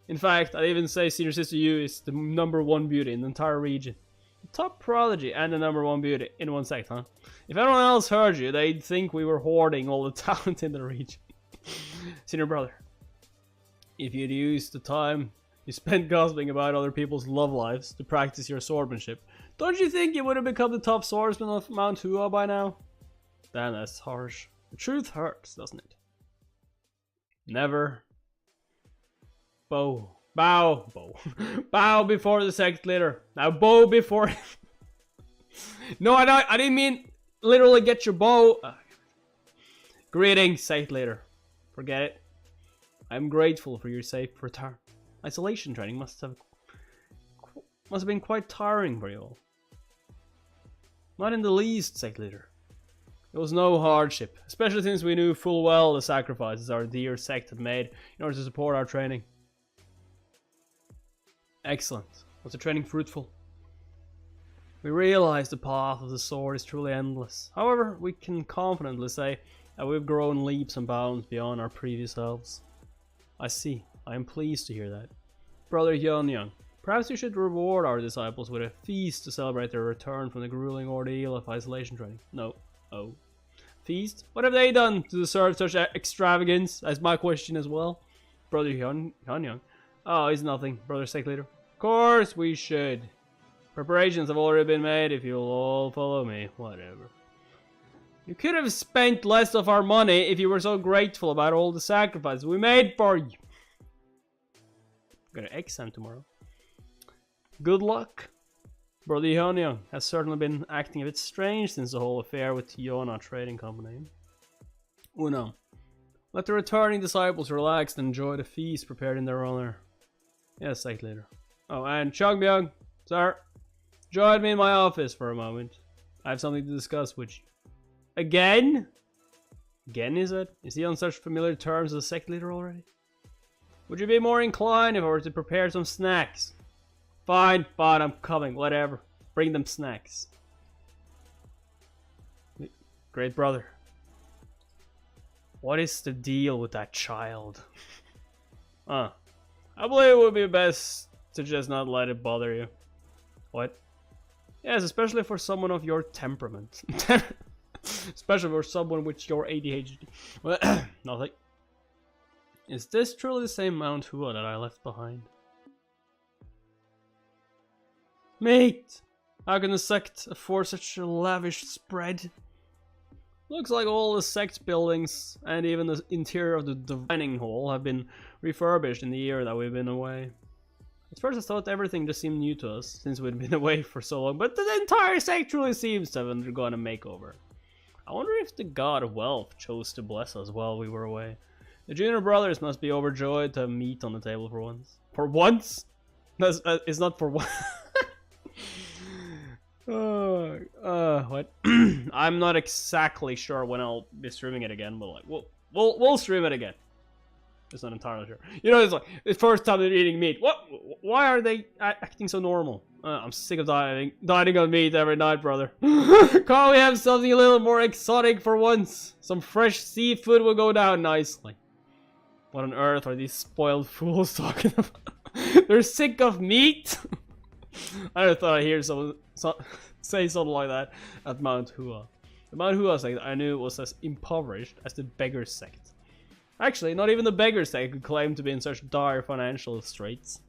In fact, I'd even say Senior Sister Yu is the #1 beauty in the entire region. The top prodigy and the #1 beauty in one sect, huh? If anyone else heard you, they'd think we were hoarding all the talent in the region. Senior brother, if you'd used the time you spent gossiping about other people's love lives to practice your swordsmanship, don't you think you would have become the top swordsman of Mount Hua by now? Damn, that's harsh. The truth hurts, doesn't it? Never. Bow. Bow. Bow. Bow before the sect leader. Now bow before... No, I didn't mean literally get your bow. Greetings, sect leader. Forget it. I'm grateful for your safe return. Isolation training must have been quite tiring for you all. Not in the least, sect leader. It was no hardship, especially since we knew full well the sacrifices our dear sect had made in order to support our training. Excellent. Was the training fruitful? We realize the path of the sword is truly endless. However, we can confidently say that we've grown leaps and bounds beyond our previous selves. I see. I am pleased to hear that. Brother Hyun-young, perhaps you should reward our disciples with a feast to celebrate their return from the grueling ordeal of isolation training. No. Oh. Feast? What have they done to deserve such extravagance? That's my question as well. Brother Hyun-young. Oh, it's nothing, brother sect leader. Of course we should. Preparations have already been made if you'll all follow me. Whatever. You could have spent less of our money if you were so grateful about all the sacrifices we made for you. Got an exam tomorrow. Good luck. Brother Hyun-young has certainly been acting a bit strange since the whole affair with Yona Trading Company. Uno. Let the returning disciples relax and enjoy the feast prepared in their honor. Yes, sect leader. Oh, and Chongbyung, sir, join me in my office for a moment. I have something to discuss with you. Again? Again, is it? Is he on such familiar terms as a sect leader already? Would you be more inclined if I were to prepare some snacks? Fine, fine, I'm coming, whatever. Bring them snacks. Great brother. What is the deal with that child? I believe it would be best to just not let it bother you. What? Yes, especially for someone of your temperament. Especially for someone with your ADHD. Well, nothing. Is this truly the same Mount Hua that I left behind? Mate! How can the sect afford such a lavish spread? Looks like all the sect buildings and even the interior of the dining hall have been refurbished in the year that we've been away. At first I thought everything just seemed new to us, since we'd been away for so long, but the entire sect truly seems to have undergone a makeover. I wonder if the god of wealth chose to bless us while we were away. The junior brothers must be overjoyed to have meat on the table for once. For once? It's not for once. What? I'm not exactly sure when I'll be streaming it again, but like, we'll stream it again. It's not entirely sure. You know, it's like the first time they're eating meat. What? Why are they acting so normal? I'm sick of dining on meat every night, brother. Can't we have something a little more exotic for once? Some fresh seafood will go down nicely. What on earth are these spoiled fools talking about? They're sick of meat. I never thought I'd hear someone say something like that at Mount Hua. The Mount Hua sect I knew was as impoverished as the beggar sect. Actually, not even the beggar sect could claim to be in such dire financial straits.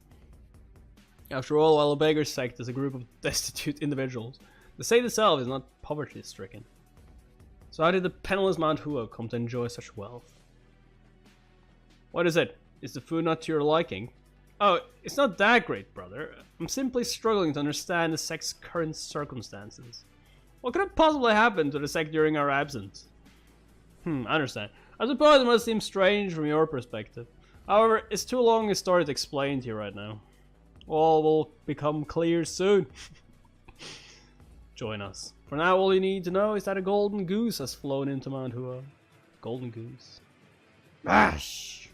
After all, while the beggar sect is a group of destitute individuals, the sect itself is not poverty-stricken. So how did the penniless Mount Hua come to enjoy such wealth? What is it? Is the food not to your liking? Oh, it's not that great, brother. I'm simply struggling to understand the sect's current circumstances. What could have possibly happened to the sect during our absence? I understand. I suppose it must seem strange from your perspective. However, it's too long a story to explain to you right now. All will become clear soon. Join us. For now, all you need to know is that a golden goose has flown into Mount Hua. Golden goose. Bash!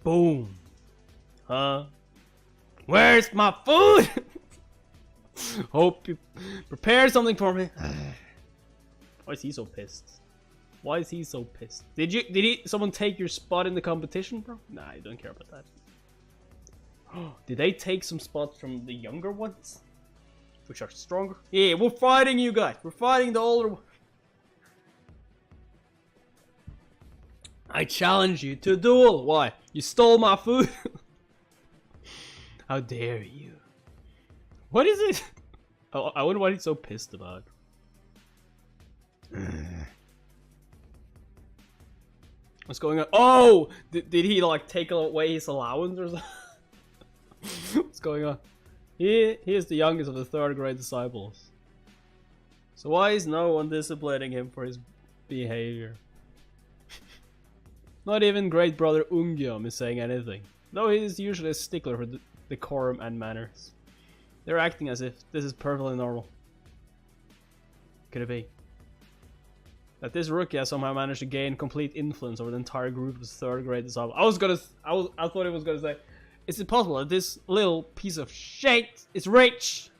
Boom. Huh? Where's my food? Hope you prepare something for me. Why is he so pissed? Why is he so pissed? Did someone take your spot in the competition, bro? Nah, I don't care about that. Did they take some spots from the younger ones? Which are stronger? Yeah, we're fighting you guys. We're fighting the older one. I challenge you to a duel. Why? You stole my food? How dare you? What is it? Oh, I wonder what he's so pissed about. What's going on? Oh! Did he like take away his allowance or something? What's going on? He is the youngest of the 3rd grade disciples. So why is no one disciplining him for his behavior? Not even great brother Ungyom is saying anything, though he is usually a stickler for decorum and manners. They're acting as if this is perfectly normal. Could it be that this rookie has somehow managed to gain complete influence over the entire group of 3rd grade disciples? I thought it was gonna say, is it possible that this little piece of shit is rich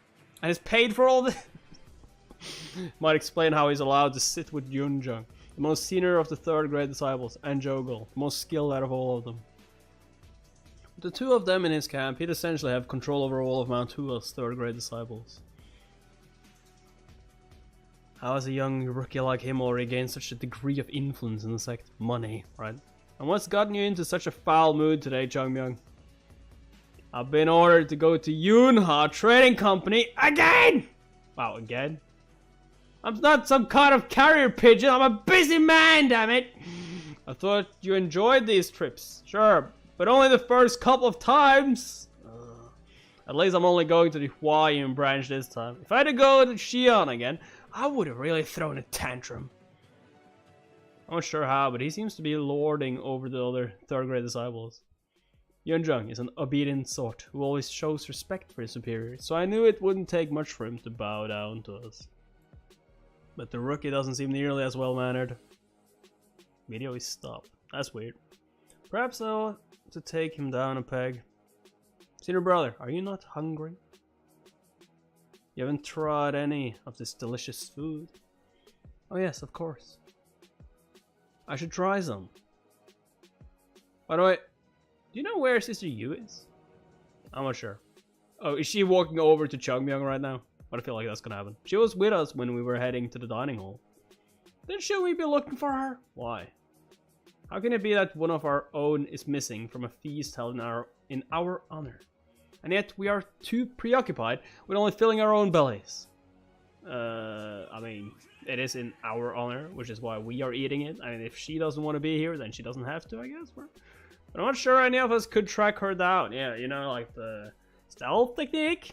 and is paid for all this? Might explain how he's allowed to sit with Yunjung, the most senior of the 3rd grade disciples, and Jogol, the most skilled out of all of them. With the 2 of them in his camp, he'd essentially have control over all of Mount Hua's 3rd grade disciples. How has a young rookie like him already gained such a degree of influence in the sect? Money, right? And what's gotten you into such a foul mood today, Changmyung? I've been ordered to go to Yunha Trading Company again! Wow, again? I'm not some kind of carrier pigeon, I'm a busy man, damn it! I thought you enjoyed these trips. Sure, but only the first couple of times. At least I'm only going to the Huayan branch this time. If I had to go to Xi'an again, I would have really thrown a tantrum. I'm not sure how, but he seems to be lording over the other 3rd grade disciples. Yunjung is an obedient sort who always shows respect for his superiors, so I knew it wouldn't take much for him to bow down to us. But the rookie doesn't seem nearly as well-mannered. Video is stopped. That's weird. Perhaps I ought to take him down a peg. Senior brother, are you not hungry? You haven't tried any of this delicious food? Oh yes, of course. I should try some. By the way, do you know where Sister Yu is? I'm not sure. Oh, is she walking over to Changmyung right now? But I feel like that's gonna happen. She was with us when we were heading to the dining hall. Then should we be looking for her? Why? How can it be that one of our own is missing from a feast held in our honor? And yet we are too preoccupied with only filling our own bellies. I mean, it is in our honor, which is why we are eating it. I mean, if she doesn't want to be here, then she doesn't have to, I guess. But I'm not sure any of us could track her down. Yeah, you know, like the stealth technique.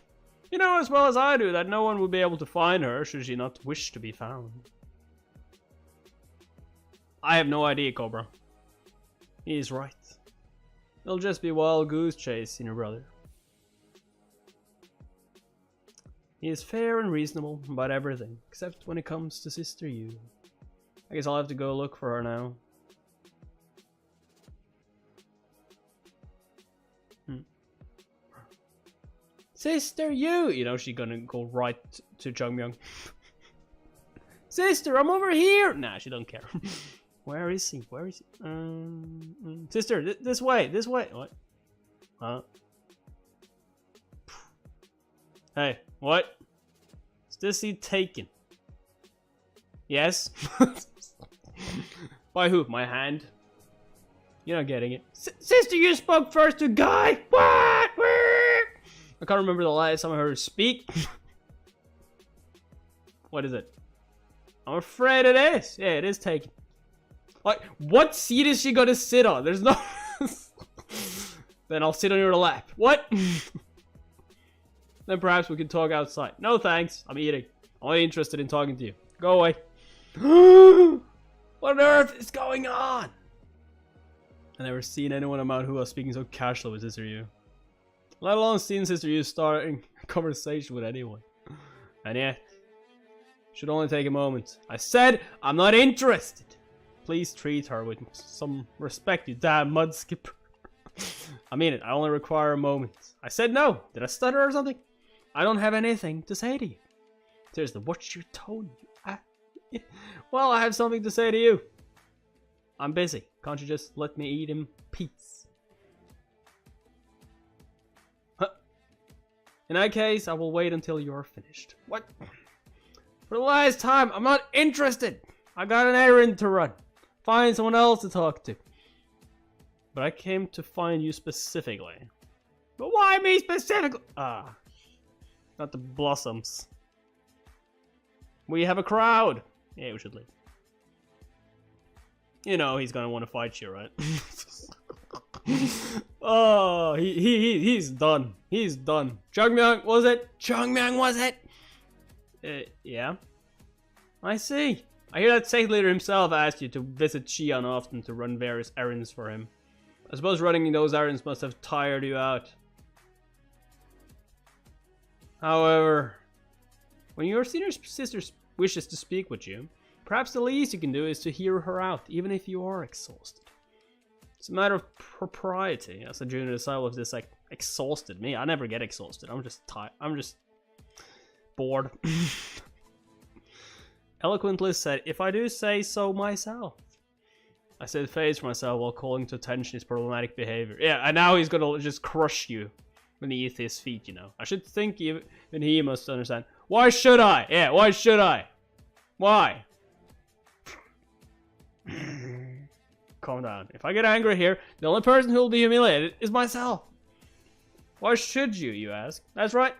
You know as well as I do that no one would be able to find her should she not wish to be found. I have no idea, Cobra. He is right. It'll just be wild goose chase, senior brother. He is fair and reasonable about everything, except when it comes to Sister Yu. I guess I'll have to go look for her now. Sister Yu! You know she's gonna go right to Changmyung. Sister, I'm over here! Nah, she don't care. Where is he? Where is he? Sister, this way, this way. What? Huh? Hey, what? Is this seat taken? Yes? By who? My hand? You're not getting it. Sister, you spoke first to Guy! What? I can't remember the last time I heard her speak. What is it? I'm afraid it is. Yeah, it is taken. Like, what seat is she gonna sit on? There's no... Then I'll sit on your lap. What? Then perhaps we can talk outside. No thanks, I'm eating. I'm only interested in talking to you. Go away. What on earth is going on? I've never seen anyone on Mount Hua speaking so casually with Sister Yu. Let alone seeing Sister Yu starting a conversation with anyone. And yet, should only take a moment. I said I'm not interested. Please treat her with some respect, you damn mud skipper. I mean it, I only require a moment. I said no. Did I stutter or something? I don't have anything to say to you. Seriously, what's your tone? Well, I have something to say to you. I'm busy. Can't you just let me eat in peace? Huh. In that case, I will wait until you're finished. What? For the last time, I'm not interested. I got an errand to run. Find someone else to talk to. But I came to find you specifically. But why me specifically? Ah. Not the blossoms. We have a crowd. Yeah, we should leave. You know he's gonna want to fight you, right? Oh, he's done. He's done. Chungmyung, was it? Chungmyung, was it? Yeah. I see. I hear that sect leader himself asked you to visit Xi'an often to run various errands for him. I suppose running those errands must have tired you out. However, when your senior sister wishes to speak with you, perhaps the least you can do is to hear her out, even if you are exhausted. It's a matter of propriety. As a junior disciple of this like exhausted me. I never get exhausted. I'm just tired. I'm just bored. Eloquently said, if I do say so myself. I said face for myself while calling to attention his problematic behavior. Yeah, and now he's gonna just crush you beneath his feet, you know. I should think even he must understand. Why should I? Yeah, why should I? Why? Calm down. If I get angry here, the only person who will be humiliated is myself. Why should you, you ask? That's right.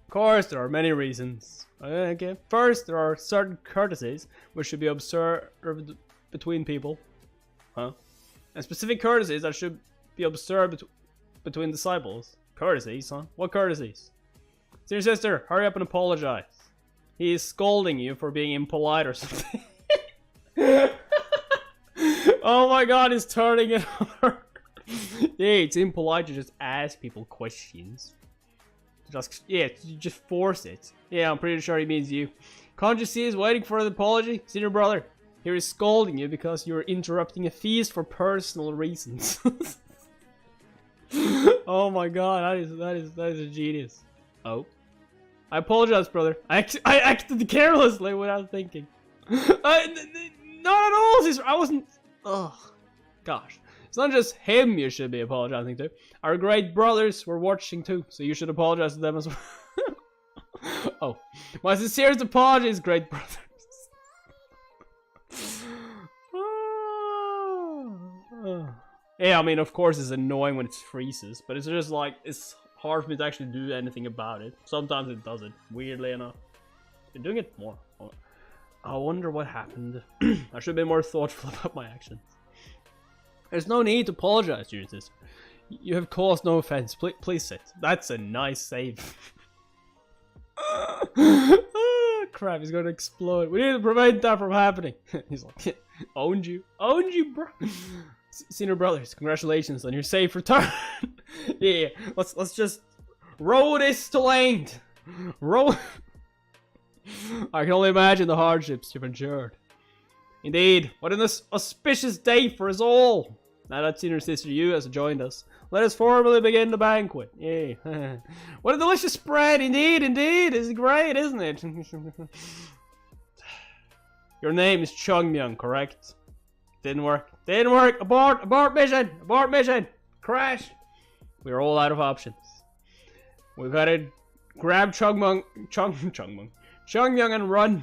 Of course, there are many reasons. Okay. First, there are certain courtesies which should be observed between people. Huh? And specific courtesies that should be observed between disciples. Courtesies, huh? What courtesies? Dear sister, hurry up and apologize. He is scolding you for being impolite or something. Oh my god, he's turning it over. Yeah, it's impolite to just ask people questions. Just, yeah, you just force it. Yeah, I'm pretty sure he means you. Can't you see he's waiting for an apology? Senior brother, here is scolding you because you're interrupting a feast for personal reasons. Oh my god, that is a genius. Oh. I apologize, brother. I acted carelessly without thinking. Not at all, sister. I wasn't... Ugh. Gosh. It's not just him you should be apologizing to. Our great brothers were watching too, so you should apologize to them as well. Oh. My sincerest apologies, great brothers. Yeah, I mean, of course it's annoying when it freezes, but it's just like, it's hard for me to actually do anything about it. Sometimes it does it, weirdly enough. Been doing it more. I wonder what happened. I should have been more thoughtful about my actions. There's no need to apologize, dear sister. You have caused no offense. Please sit. That's a nice save. Oh, crap, he's going to explode. We need to prevent that from happening. He's like, owned you, bro. Senior brothers, congratulations on your safe return. Yeah, let's just row this to land. Row. I can only imagine the hardships you've endured. Indeed, what an auspicious day for us all. Now that senior sister Yu has joined us, let us formally begin the banquet. Yay. What a delicious spread, indeed. It's great, isn't it? Your name is Chungmyung, correct? Didn't work. Abort mission. Crash. We're all out of options. We've got to grab Chungmyung and run.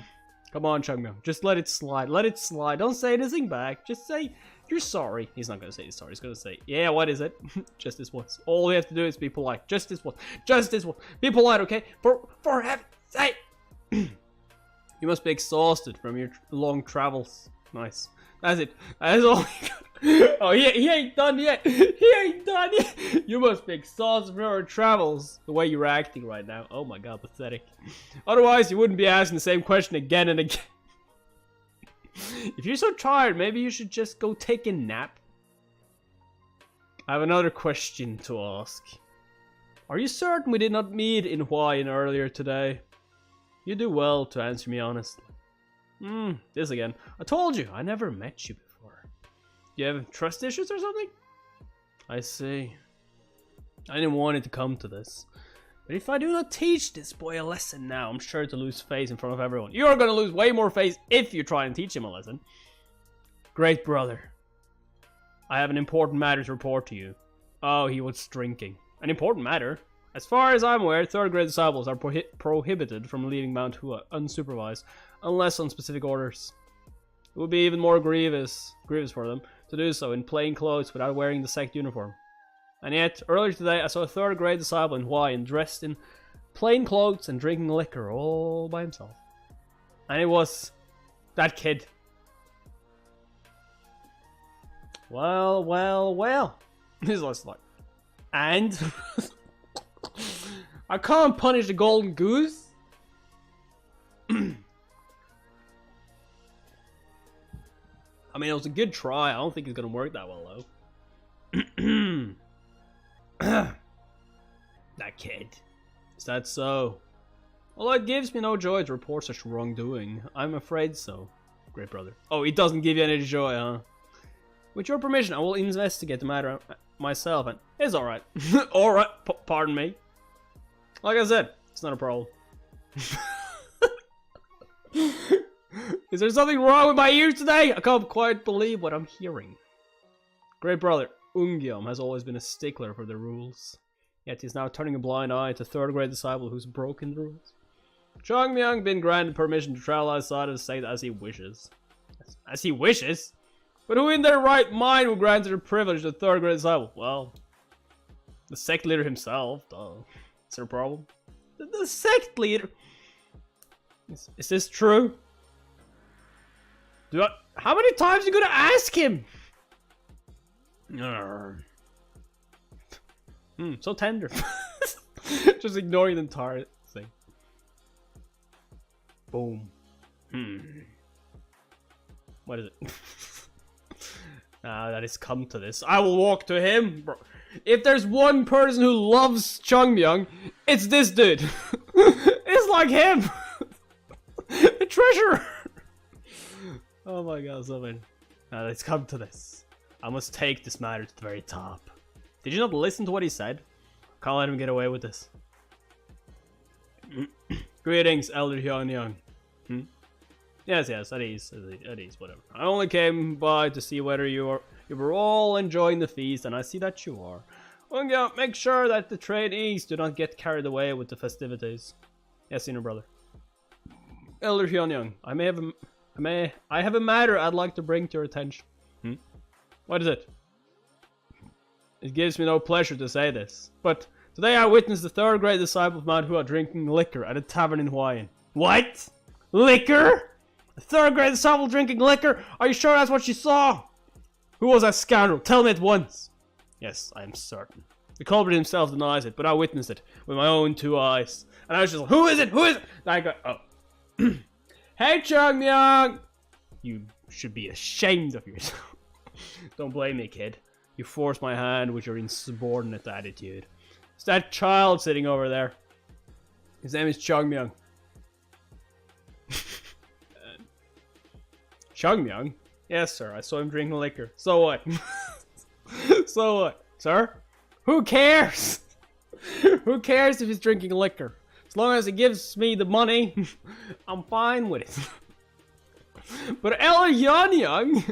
Come on, Chungmyung. Just let it slide. Don't say anything back. Just say you're sorry. He's not going to say he's sorry. He's going to say, yeah, what is it? Just this once. All we have to do is be polite. Just this once. Be polite, okay? For heaven's sake. You must be exhausted from your long travels. Nice. That's it. That's all. Oh, he ain't done yet. You must be exhausted from your travels. The way you're acting right now. Oh my god, pathetic. Otherwise, you wouldn't be asking the same question again and again. If you're so tired, maybe you should just go take a nap. I have another question to ask. Are you certain we did not meet in Hawaiian earlier today? You do well to answer me honestly. This again. I told you, I never met you before. You have trust issues or something? I see. I didn't want it to come to this. But if I do not teach this boy a lesson now, I'm sure to lose face in front of everyone. You're gonna lose way more face if you try and teach him a lesson. Great brother, I have an important matter to report to you. Oh, he was drinking. An important matter? As far as I'm aware, third grade disciples are prohibited from leaving Mount Hua unsupervised, unless on specific orders. It would be even more grievous for them to do so in plain clothes without wearing the sect uniform. And yet, earlier today, I saw a third grade disciple in Hawaiian dressed in plain clothes and drinking liquor all by himself. And it was that kid. Well. He's just like, and I can't punish the golden goose. I mean, it was a good try. I don't think it's gonna work that well though. That kid. Is that so? Although it gives me no joy to report such wrongdoing, I'm afraid so. Great brother. Oh, it doesn't give you any joy, huh? With your permission, I will investigate the matter myself, and it's alright. Alright, pardon me. Like I said, it's not a problem. Is there something wrong with my ears today? I can't quite believe what I'm hearing. Great brother, Ungyom has always been a stickler for the rules. Yet he's now turning a blind eye to third grade disciple who's broken the rules. Chongmyang been granted permission to travel outside of the sect as he wishes. As he wishes? But who in their right mind would grant the privilege to third grade disciple? Well, the sect leader himself, duh. Is there a problem? The sect leader? Is this true? How many times are you gonna ask him? So tender. Just ignoring the entire thing. Boom. What is it? That has come to this. I will walk to him. Bro. If there's one person who loves Chongmyang, it's this dude. It's like him. The treasurer. Oh my god, something. It's come to this. I must take this matter to the very top. Did you not listen to what he said? Can't let him get away with this. Greetings, Elder Hyun-young. Yes, at ease, whatever. I only came by to see whether you were all enjoying the feast, and I see that you are. Ungyom, make sure that the trainees do not get carried away with the festivities. Yes, senior brother. Elder Hyun-young, I have a matter I'd like to bring to your attention. What is it? It gives me no pleasure to say this, but today I witnessed the third grade disciple of Mount Hua drinking liquor at a tavern in Hawaiian. What? Liquor? A third grade disciple drinking liquor? Are you sure that's what you saw? Who was that scoundrel? Tell me at once. Yes, I am certain. The culprit himself denies it, but I witnessed it with my own 2 eyes. And I was just like, who is it? Who is it? And I go, oh. Hey, Chongmyang! You should be ashamed of yourself. Don't blame me, kid. You forced my hand with your insubordinate attitude. It's that child sitting over there. His name is Chongmyang. Chongmyang? Yes, sir. I saw him drinking liquor. So what? So what, sir? Who cares? Who cares if he's drinking liquor? As long as he gives me the money, I'm fine with it. But Elder Hyun-young,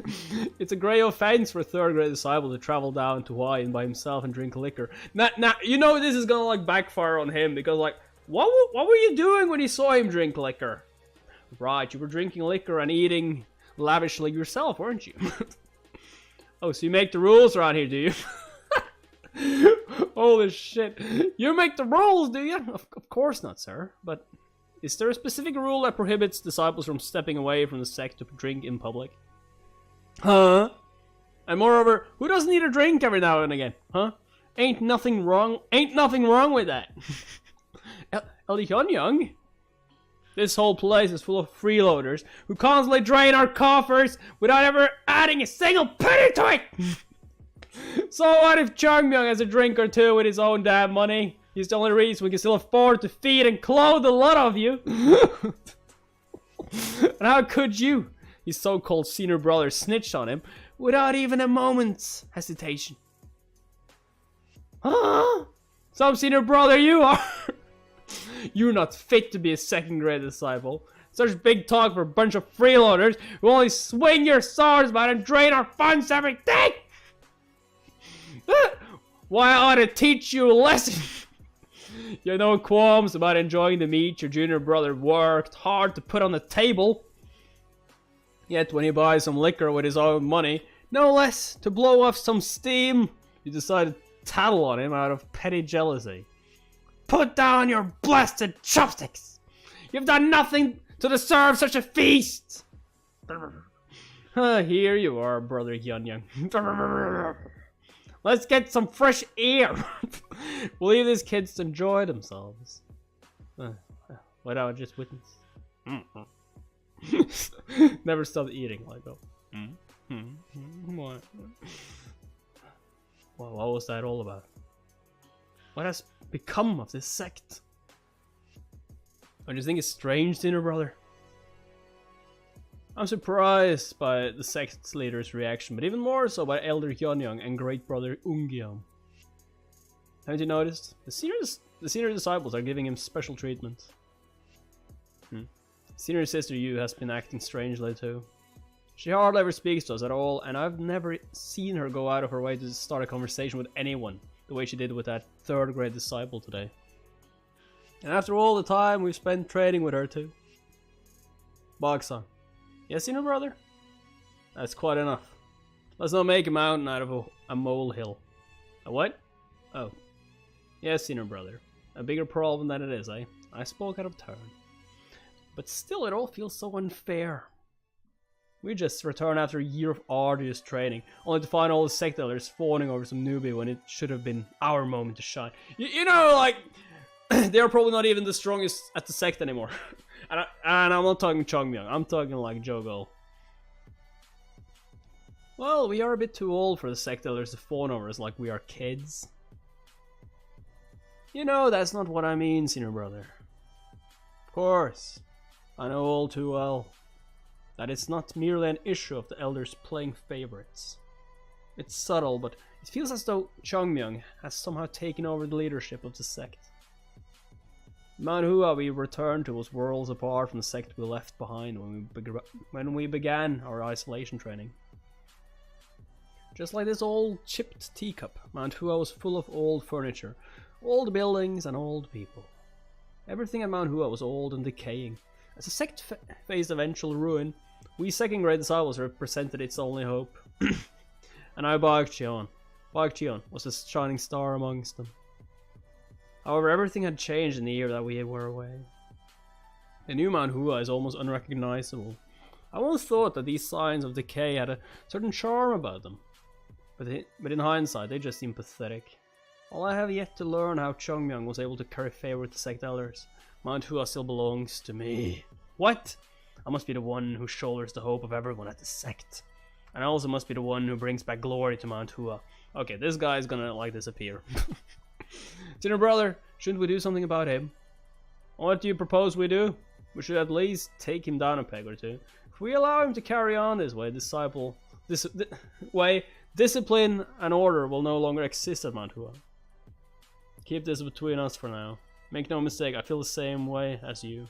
it's a grave offense for a third grade disciple to travel down to Hawaii by himself and drink liquor. Now, you know this is gonna like backfire on him because like, what were you doing when you saw him drink liquor? Right, you were drinking liquor and eating lavishly yourself, weren't you? Oh, so you make the rules around here, do you? Holy shit. You make the rules, do you? Of course not, sir. But is there a specific rule that prohibits disciples from stepping away from the sect to drink in public? Huh? And moreover, who doesn't need a drink every now and again? Huh? Ain't nothing wrong with that. Elder Hyun-young? This whole place is full of freeloaders who constantly drain our coffers without ever adding a single penny to it! So what if Chongmyang has a drink or two with his own damn money? He's the only reason we can still afford to feed and clothe a lot of you. And how could you, his so-called senior brother, snitch on him without even a moment's hesitation? Huh? Some senior brother you are. You're not fit to be a second grade disciple. Such big talk for a bunch of freeloaders who only swing your swords about and drain our funds every day! Why, I ought to teach you a lesson! You have no qualms about enjoying the meat your junior brother worked hard to put on the table. Yet when he buys some liquor with his own money, no less to blow off some steam, you decide to tattle on him out of petty jealousy. Put down your blasted chopsticks! You've done nothing to deserve such a feast! Here you are, Brother Yunyang. Let's get some fresh air! We'll leave these kids to enjoy themselves. What I just witnessed. Never stopped eating, like what? Well, what was that all about? What has become of this sect? Don't you think it's strange, Senior Brother? I'm surprised by the sect's leader's reaction, but even more so by Elder Hyonyang and Great Brother Ungyeom. Haven't you noticed? The senior disciples are giving him special treatment. Senior sister Yu has been acting strangely too. She hardly ever speaks to us at all, and I've never seen her go out of her way to start a conversation with anyone, the way she did with that third grade disciple today. And after all the time we've spent trading with her too. Bog-san. Yes, Senior Brother? That's quite enough. Let's not make a mountain out of a molehill. A what? Oh. Yes, Senior Brother. A bigger problem than it is, eh? I spoke out of turn. But still, it all feels so unfair. We just returned after a year of arduous training, only to find all the sect elders fawning over some newbie when it should have been our moment to shine. You know, like, they're probably not even the strongest at the sect anymore. And I'm not talking Chongmyung, I'm talking like Jogo. Well, we are a bit too old for the sect elders to fawn over us like we are kids. You know, that's not what I mean, Senior Brother. Of course, I know all too well that it's not merely an issue of the elders playing favorites. It's subtle, but it feels as though Chongmyung has somehow taken over the leadership of the sect. Mount Hua we returned to was worlds apart from the sect we left behind when we began our isolation training. Just like this old chipped teacup, Mount Hua was full of old furniture, old buildings and old people. Everything at Mount Hua was old and decaying. As the sect faced eventual ruin, we second grade disciples represented its only hope. And now Bak-cheon was a shining star amongst them. However, everything had changed in the year that we were away. The new Mount Hua is almost unrecognizable. I once thought that these signs of decay had a certain charm about them. But in hindsight, they just seem pathetic. While I have yet to learn how Chongmyung was able to curry favor with the sect elders, Mount Hua still belongs to me. What? I must be the one who shoulders the hope of everyone at the sect. And I also must be the one who brings back glory to Mount Hua. Okay, this guy is gonna like disappear. Senior Brother, shouldn't we do something about him? What do you propose we do? We should at least take him down a peg or two. If we allow him to carry on this way, discipline and order will no longer exist at Mount Hua. Keep this between us for now. Make no mistake, I feel the same way as you.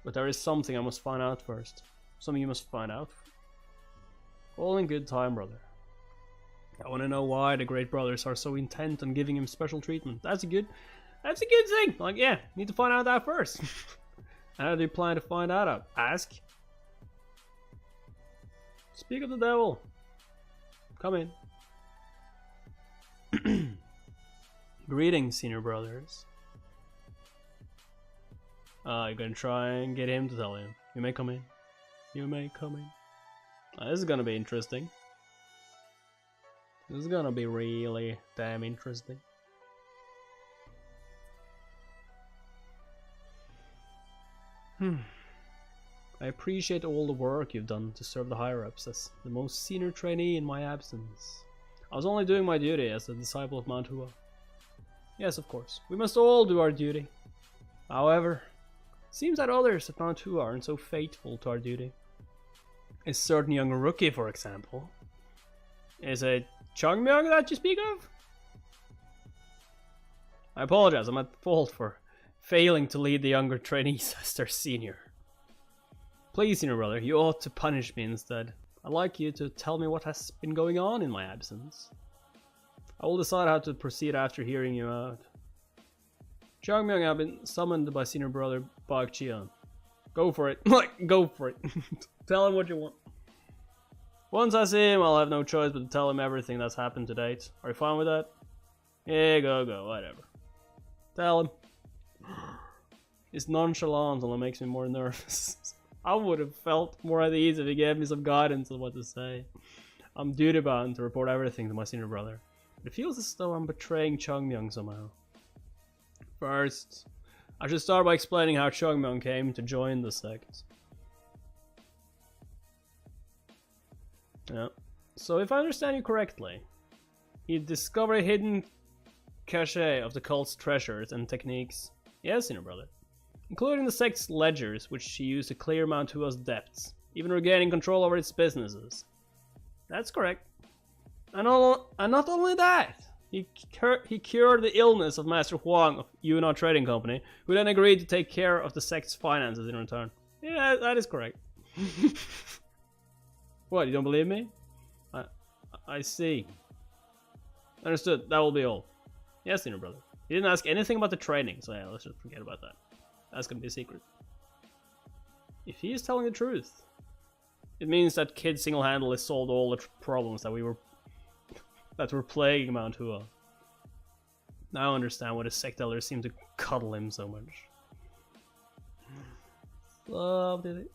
But there is something I must find out first. Something you must find out. All in good time, brother. I want to know why the Great Brothers are so intent on giving him special treatment. That's a good thing. Like, yeah, need to find out that first. How do you plan to find that out? Ask. Speak of the devil. Come in. Greetings, Senior Brothers. You're gonna try and get him to tell him. You may come in. You may come in. This is gonna be interesting. This is gonna be really damn interesting. I appreciate all the work you've done to serve the higher-ups as the most senior trainee in my absence. I was only doing my duty as a disciple of Mount Hua. Yes, of course, we must all do our duty. However, it seems that others at Mount Hua aren't so faithful to our duty. A certain young rookie, for example. Is it Chongmyung that you speak of? I apologize, I'm at fault for failing to lead the younger trainees as their senior. Please, senior brother, you ought to punish me instead. I'd like you to tell me what has been going on in my absence. I will decide how to proceed after hearing you out. Changmyung have been summoned by senior brother Bak Chian. Go for it. Go for it. Tell him what you want. Once I see him, I'll have no choice but to tell him everything that's happened to date. Are you fine with that? Yeah, go, whatever. Tell him. His nonchalance only makes me more nervous. I would have felt more at ease if he gave me some guidance on what to say. I'm duty bound to report everything to my senior brother. But it feels as though I'm betraying Changmyung somehow. First, I should start by explaining how Changmyung came to join the sect. Yeah. So if I understand you correctly, he discovered a hidden cache of the cult's treasures and techniques. Yes, senior brother. Including the sect's ledgers, which he used to clear Mount Hua's debts, even regaining control over its businesses. That's correct. And not only that, he cured the illness of Master Huang of Yunnan Trading Company, who then agreed to take care of the sect's finances in return. Yeah, that is correct. What, you don't believe me? I see. Understood, that will be all. Yes, senior brother. He didn't ask anything about the training, so yeah, let's just forget about that. That's gonna be a secret. If he is telling the truth, it means that Kid single-handedly solved all the problems that were plaguing Mount Hua. Now I understand why the sect elders seem to cuddle him so much. Loved it.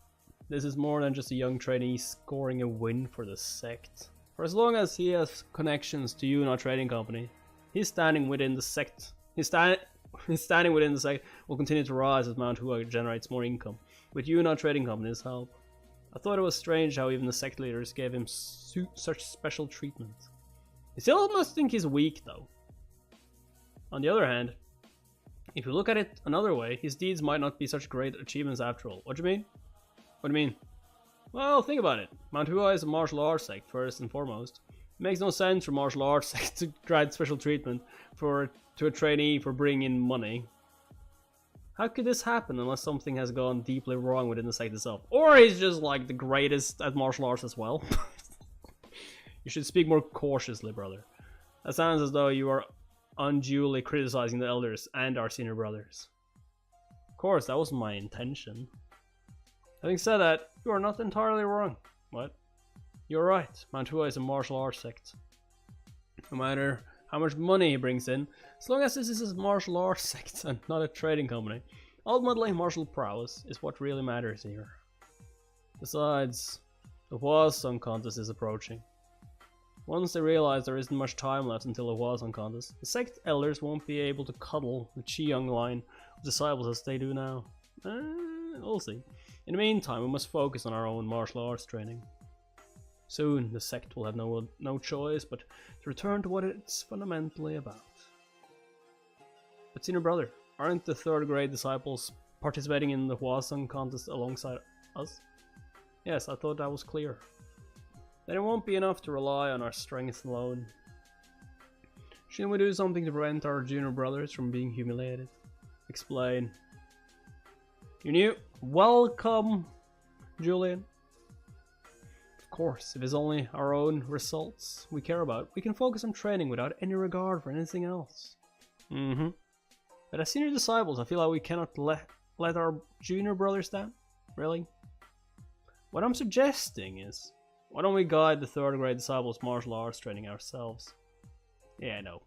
This is more than just a young trainee scoring a win for the sect. For as long as he has connections to Yunnan Trading Company, his standing within the sect will continue to rise as Mount Hua generates more income, with Yunnan Trading Company's help. I thought it was strange how even the sect leaders gave him such special treatment. He still must think he's weak, though. On the other hand, if you look at it another way, his deeds might not be such great achievements after all. What do you mean? What do you mean? Well, think about it. Mount Hua is a martial arts sect, first and foremost. It makes no sense for martial arts sect to grant special treatment to a trainee for bringing in money. How could this happen unless something has gone deeply wrong within the sect itself? Or he's just like the greatest at martial arts as well? You should speak more cautiously, brother. That sounds as though you are unduly criticizing the elders and our senior brothers. Of course, that wasn't my intention. Having said that, you are not entirely wrong. What? You're right, Mount Hua is a martial arts sect. No matter how much money he brings in, as long as this is a martial arts sect and not a trading company, ultimately martial prowess is what really matters here. Besides, the Hua Song contest is approaching. Once they realize there isn't much time left until the Hua Song contest, the sect elders won't be able to cuddle the Qiyang line of disciples as they do now. We'll see. In the meantime, we must focus on our own martial arts training. Soon, the sect will have no choice but to return to what it's fundamentally about. But senior brother, aren't the third grade disciples participating in the Hua Song contest alongside us? Yes, I thought that was clear. Then it won't be enough to rely on our strength alone. Shouldn't we do something to prevent our junior brothers from being humiliated? Explain. You new? Welcome, Julian. Of course, if it's only our own results we care about, we can focus on training without any regard for anything else. But as senior disciples, I feel like we cannot let our junior brothers down. Really? What I'm suggesting is, why don't we guide the third grade disciples' martial arts training ourselves? Yeah, I know.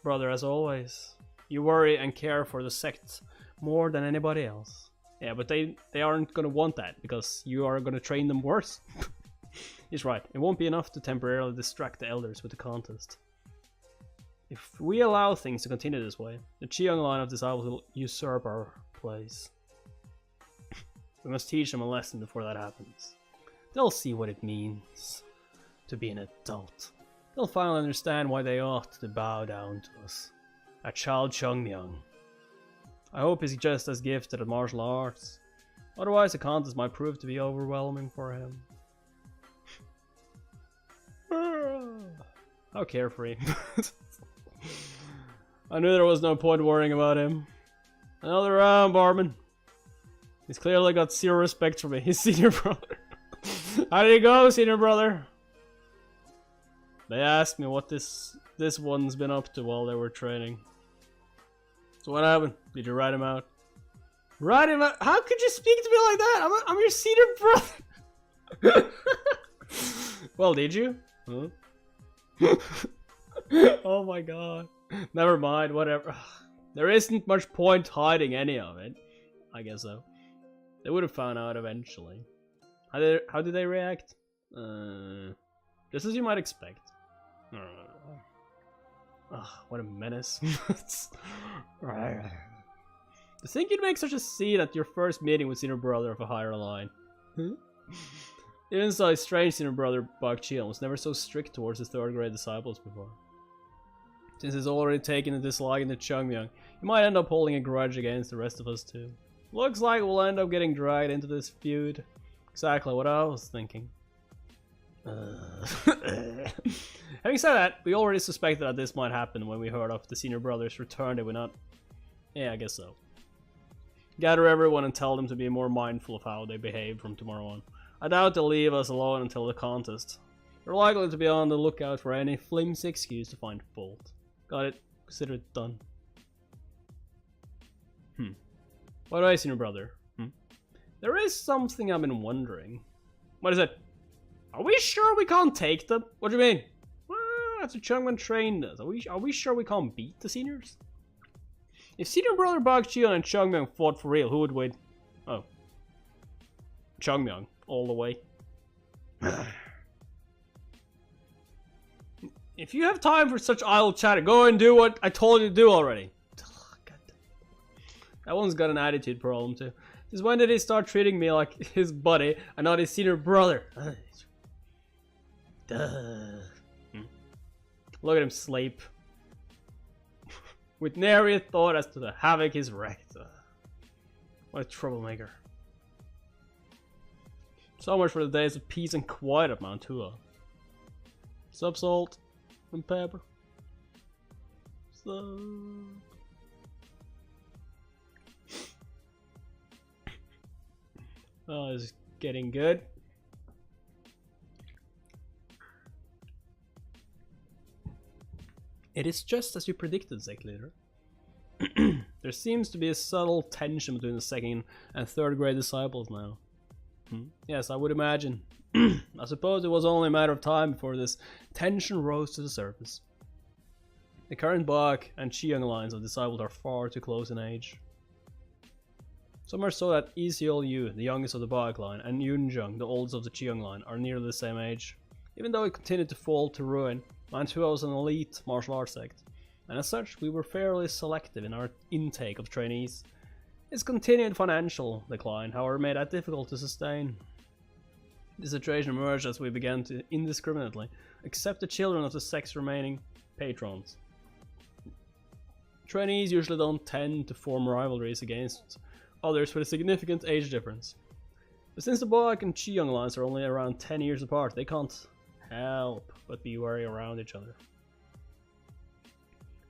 Brother, as always, you worry and care for the sect more than anybody else. Yeah, but they aren't gonna want that, because you are gonna train them worse. He's right, it won't be enough to temporarily distract the elders with the contest. If we allow things to continue this way, the Qiyang line of disciples will usurp our place. We must teach them a lesson before that happens. They'll see what it means to be an adult. They'll finally understand why they ought to bow down to us. A child Changmyung. I hope he's just as gifted at martial arts. Otherwise the contest might prove to be overwhelming for him. How carefree. I knew there was no point worrying about him. Another round, barman. He's clearly got zero respect for me, his senior brother. How did it go, senior brother? They asked me what this one's been up to while they were training. So what happened? Did you write him out? Write him out? How could you speak to me like that? I'm your senior brother. Well, did you? Huh? Oh my god. Never mind, whatever. There isn't much point hiding any of it. I guess so. They would have found out eventually. How did they react? Just as you might expect. What a menace. To think you'd make such a scene at your first meeting with senior brother of a higher line. Even so, his strange senior brother Bak Cheon was never so strict towards his third grade disciples before. Since he's already taken a dislike into Chungmyung, he might end up holding a grudge against the rest of us too. Looks like we'll end up getting dragged into this feud. Exactly what I was thinking. Having said that, we already suspected that this might happen when we heard of the senior brother's return, did we not? Yeah, I guess so. Gather everyone and tell them to be more mindful of how they behave from tomorrow on. I doubt they'll leave us alone until the contest. They're likely to be on the lookout for any flimsy excuse to find fault. Got it. Consider it done. By the way, senior brother. There is something I've been wondering. What is it? Are we sure we can't take them? What do you mean? Well, that's what Chungmyung trained us. Are we sure we can't beat the seniors? If senior brother Bak Cheon and Chungmyung fought for real, who would win? Oh. Chungmyung, all the way. If you have time for such idle chatter, go and do what I told you to do already. That one's got an attitude problem too. Since when did he start treating me like his buddy and not his senior brother? Look at him sleep. With nary a thought as to the havoc he's wreaked. What a troublemaker. So much for the days of peace and quiet at Mount Hua. Sup, salt and pepper. So... Oh, this is getting good. It is just as you predicted, Sect Leader. There seems to be a subtle tension between the second and third grade disciples now. Yes, I would imagine. I suppose it was only a matter of time before this tension rose to the surface. The current Bak and Cheon lines of disciples are far too close in age. So much so that Eseol Yu, the youngest of the Bak line, and Yunjung, the oldest of the Cheon line, are nearly the same age. Even though it continued to fall to ruin, Mount Hua was an elite martial arts sect, and as such we were fairly selective in our intake of trainees. Its continued financial decline, however, made that difficult to sustain. The situation emerged as we began to indiscriminately accept the children of the sect's remaining patrons. Trainees usually don't tend to form rivalries against others with a significant age difference. But since the Bak and Cheon lines are only around 10 years apart, they can't help but be wary around each other.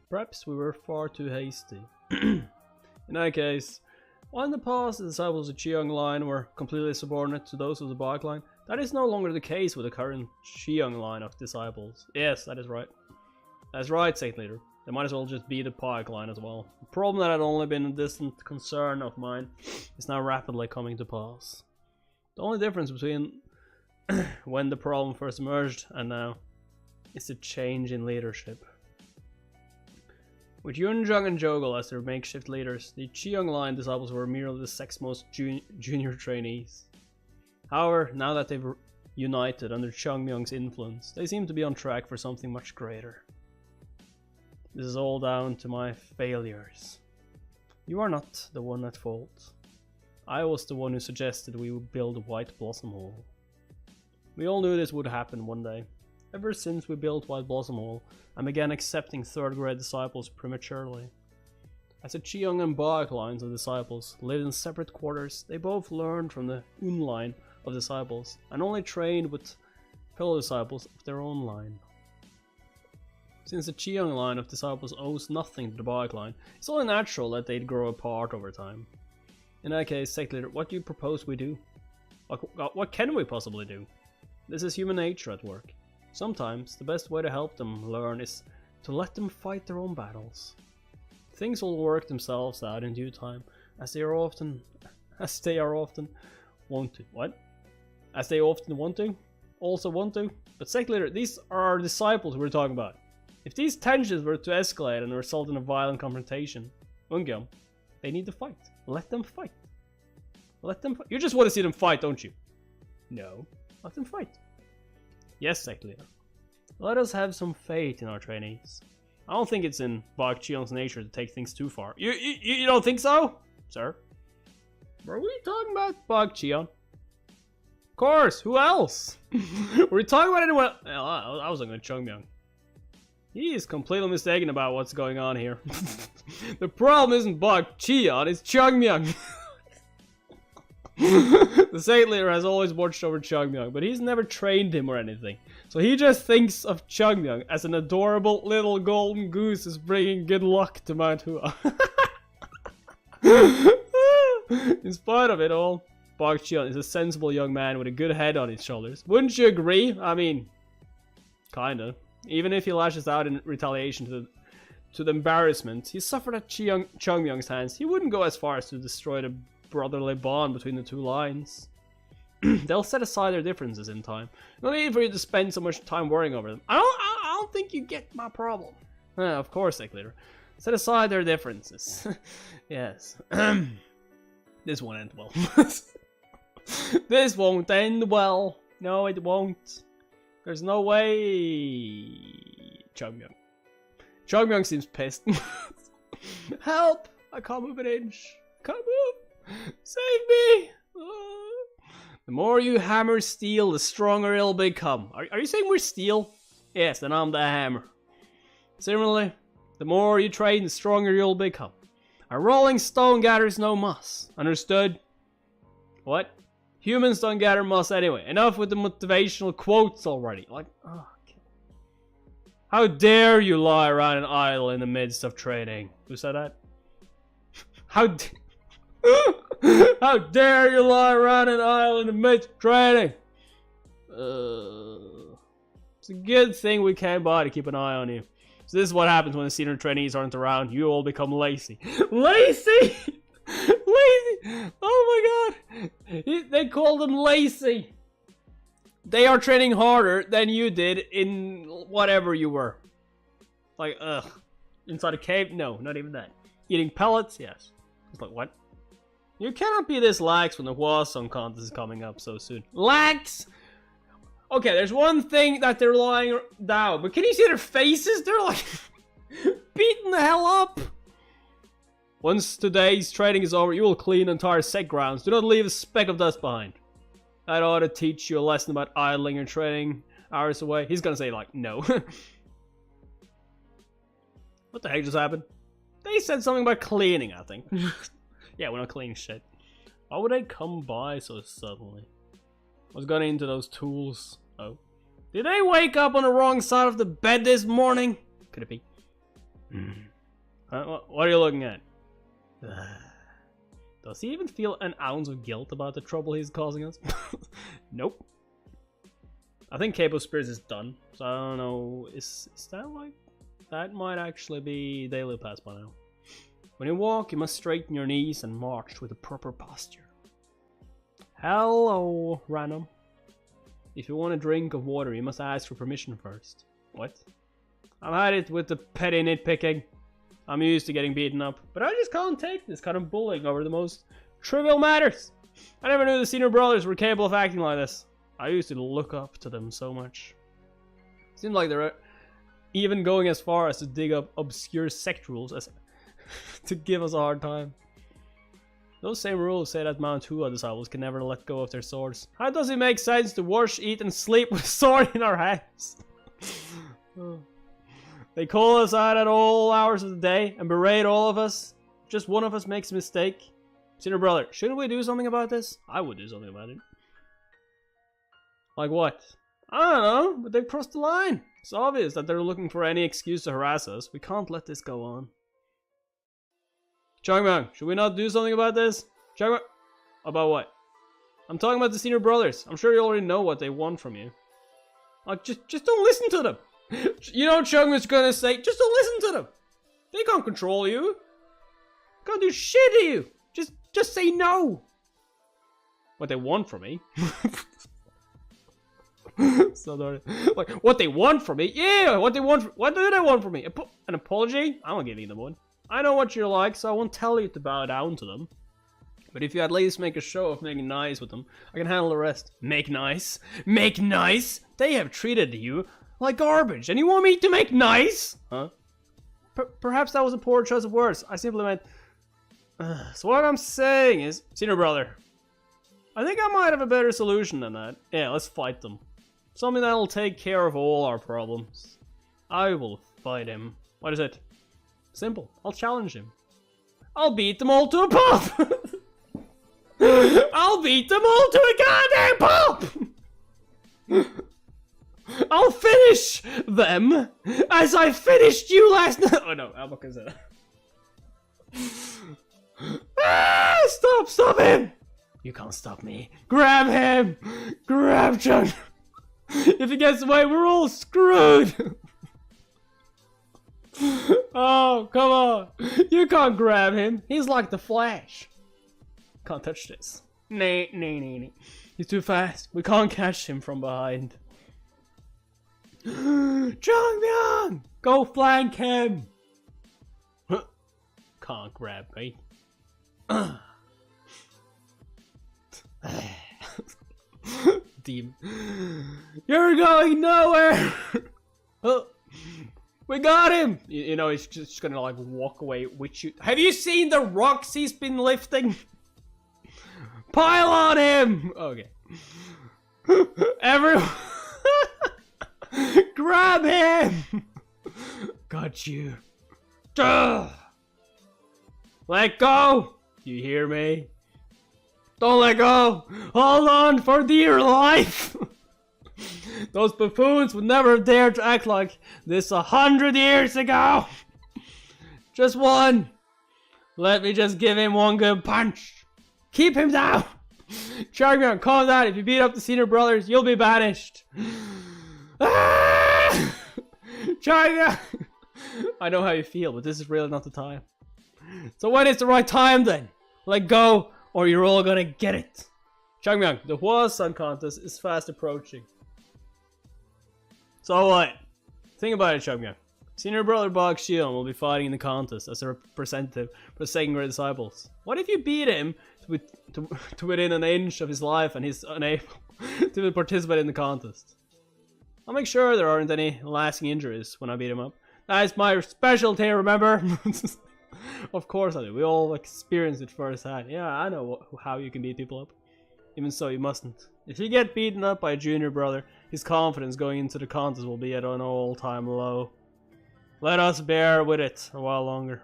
Perhaps we were far too hasty. In that case, while in the past the disciples of the Cheon line were completely subordinate to those of the Bak line, that is no longer the case with the current Cheon line of disciples. Yes, that is right. That's right, Sect Leader. They might as well just be the Bak line as well. The problem that had only been a distant concern of mine is now rapidly coming to pass. The only difference between when the problem first emerged and now is the change in leadership. With Yunjung and Jogel as their makeshift leaders, the Cheon line disciples were merely the sect's most junior trainees. However, now that they've united under Chungmyung's influence, they seem to be on track for something much greater. This is all down to my failures. You are not the one at fault. I was the one who suggested we would build White Blossom Hall. We all knew this would happen one day. Ever since we built White Blossom Hall, I began accepting third grade disciples prematurely. As the Cheon and Bak lines of disciples lived in separate quarters, they both learned from the Un line of disciples and only trained with fellow disciples of their own line. Since the Qiang line of disciples owes nothing to the Bak line, it's only natural that they'd grow apart over time. In that case, sect leader, what do you propose we do? What can we possibly do? This is human nature at work. Sometimes, the best way to help them learn is to let them fight their own battles. Things will work themselves out in due time, as they are often want to. What? As they often want to? Also want to? But sect leader, these are our disciples we're talking about. If these tensions were to escalate and result in a violent confrontation, Ungam, they need to fight. Let them fight. Let them fight. You just want to see them fight, don't you? No. Let them fight. Yes, sect leader. Let us have some faith in our trainees. I don't think it's in Bak Qiang's nature to take things too far. You don't think so, sir? Were we talking about Bak Qiang? Of course, who else? Were we talking about anyone? I was looking at Chungmyung. He is completely mistaken about what's going on here. The problem isn't Bak Qiang, it's Chungmyung. The sect leader has always watched over Chungmyung, but he's never trained him or anything. So he just thinks of Chungmyung as an adorable little golden goose is bringing good luck to Mount Hua. In spite of it all, Bak Qiang is a sensible young man with a good head on his shoulders. Wouldn't you agree? I mean, kinda. Even if he lashes out in retaliation to the embarrassment he suffered at Chungmyung's hands, he wouldn't go as far as to destroy the brotherly bond between the two lines. They'll set aside their differences in time. No need for you to spend so much time worrying over them. I don't think you get my problem. Of course, sect leader. Set aside their differences. Yes. This won't end well. This won't end well. No, it won't. There's no way. Chungmyung. Chungmyung seems pissed. Help! I can't move an inch. Can't move. Save me! The more you hammer steel, the stronger it'll become. Are you saying we're steel? Yes, then I'm the hammer. Similarly, the more you train, the stronger you'll become. A rolling stone gathers no moss. Understood? What? Humans don't gather moss anyway. Enough with the motivational quotes already. Like, oh, okay. How dare you lie around and idle in the midst of training? Who said that? How dare you lie around and idle in the midst of training? It's a good thing we came by to keep an eye on you. So this is what happens when the senior trainees aren't around. You all become lazy. Lazy! Lazy! Oh my god! They call them lazy. They are training harder than you did in whatever you were. Like, inside a cave? No, not even that. Eating pellets? Yes. It's like, what? You cannot be this lax when the Hua Song contest is coming up so soon. Lax? Okay, there's one thing that they're lying down, but can you see their faces? They're like beating the hell up. Once today's training is over, you will clean entire sect grounds. Do not leave a speck of dust behind. That ought to teach you a lesson about idling your training hours away. He's gonna say like, no. What the heck just happened? They said something about cleaning, I think. Yeah, we're not cleaning shit. Why would they come by so suddenly? I was going into those tools. Oh. Did they wake up on the wrong side of the bed this morning? Could it be? What are you looking at? Does he even feel an ounce of guilt about the trouble he's causing us? Nope. I think Capo Spirits is done. So I don't know. Is that like... That might actually be daily pass by now. When you walk, you must straighten your knees and march with a proper posture. Hello, random. If you want a drink of water, you must ask for permission first. What? I've had it with the petty nitpicking. I'm used to getting beaten up, but I just can't take this kind of bullying over the most trivial matters. I never knew the senior brothers were capable of acting like this. I used to look up to them so much. Seems like they're even going as far as to dig up obscure sect rules as to give us a hard time. Those same rules say that Mount Hua disciples can never let go of their swords. How does it make sense to wash, eat, and sleep with a sword in our hands? They call us out at all hours of the day and berate all of us. Just one of us makes a mistake. Senior brother, shouldn't we do something about this? I would do something about it. Like what? I don't know, but they've crossed the line. It's obvious that they're looking for any excuse to harass us. We can't let this go on. Changmyang, should we not do something about this? Changmyang, about what? I'm talking about the senior brothers. I'm sure you already know what they want from you. Like, just don't listen to them. You know what Changmyang's gonna say? Just don't listen to them. They can't control you. Can't do shit to you. Just say no. What they want from me? So like, what they want from me? Yeah, what they want. What do they want from me? An apology? I'm not giving them one. I know what you're like, so I won't tell you to bow down to them. But if you at least make a show of making nice with them, I can handle the rest. Make nice? Make nice? They have treated you like garbage, and you want me to make nice? Huh? Perhaps that was a poor choice of words. I simply meant... so what I'm saying is... Senior brother, I think I might have a better solution than that. Yeah, let's fight them. Something that'll take care of all our problems. I will fight him. What is it? Simple. I'll challenge him. I'll beat them all to a pulp! I'll beat them all to a goddamn pulp! I'll finish them as I finished you last night. Oh no, I'm not gonna say that. Stop him! You can't stop me. Grab him! Grab Chung! If he gets away, we're all screwed! Oh, come on. You can't grab him. He's like the Flash. Can't touch this. Nah. He's too fast. We can't catch him from behind. Changmyang! Go flank him! Can't grab me. Demon. You're going nowhere! We got him! You know, he's just gonna like walk away with you. Have you seen the rocks he's been lifting? Pile on him! Okay. Everyone... Grab him! Got you. Duh! Let go! You hear me? Don't let go! Hold on for dear life! Those buffoons would never have dared to act like this 100 years ago! Just one! Let me just give him one good punch! Keep him down! Changmyang, calm down. If you beat up the senior brothers, you'll be banished. Ah! Changmyang! I know how you feel, but this is really not the time. So when is the right time then? Let go, or you're all gonna get it. Changmyang, the Hwasun contest is fast approaching. So what? Think about it, Changmyang. Senior brother Bak Xion will be fighting in the contest as a representative for the second grade disciples. What if you beat him to within an inch of his life and he's unable to participate in the contest? I'll make sure there aren't any lasting injuries when I beat him up. That's my specialty, remember? Of course I do. We all experienced it firsthand. Yeah, I know how you can beat people up. Even so, you mustn't. If you get beaten up by a junior brother, his confidence going into the contest will be at an all-time low. Let us bear with it a while longer.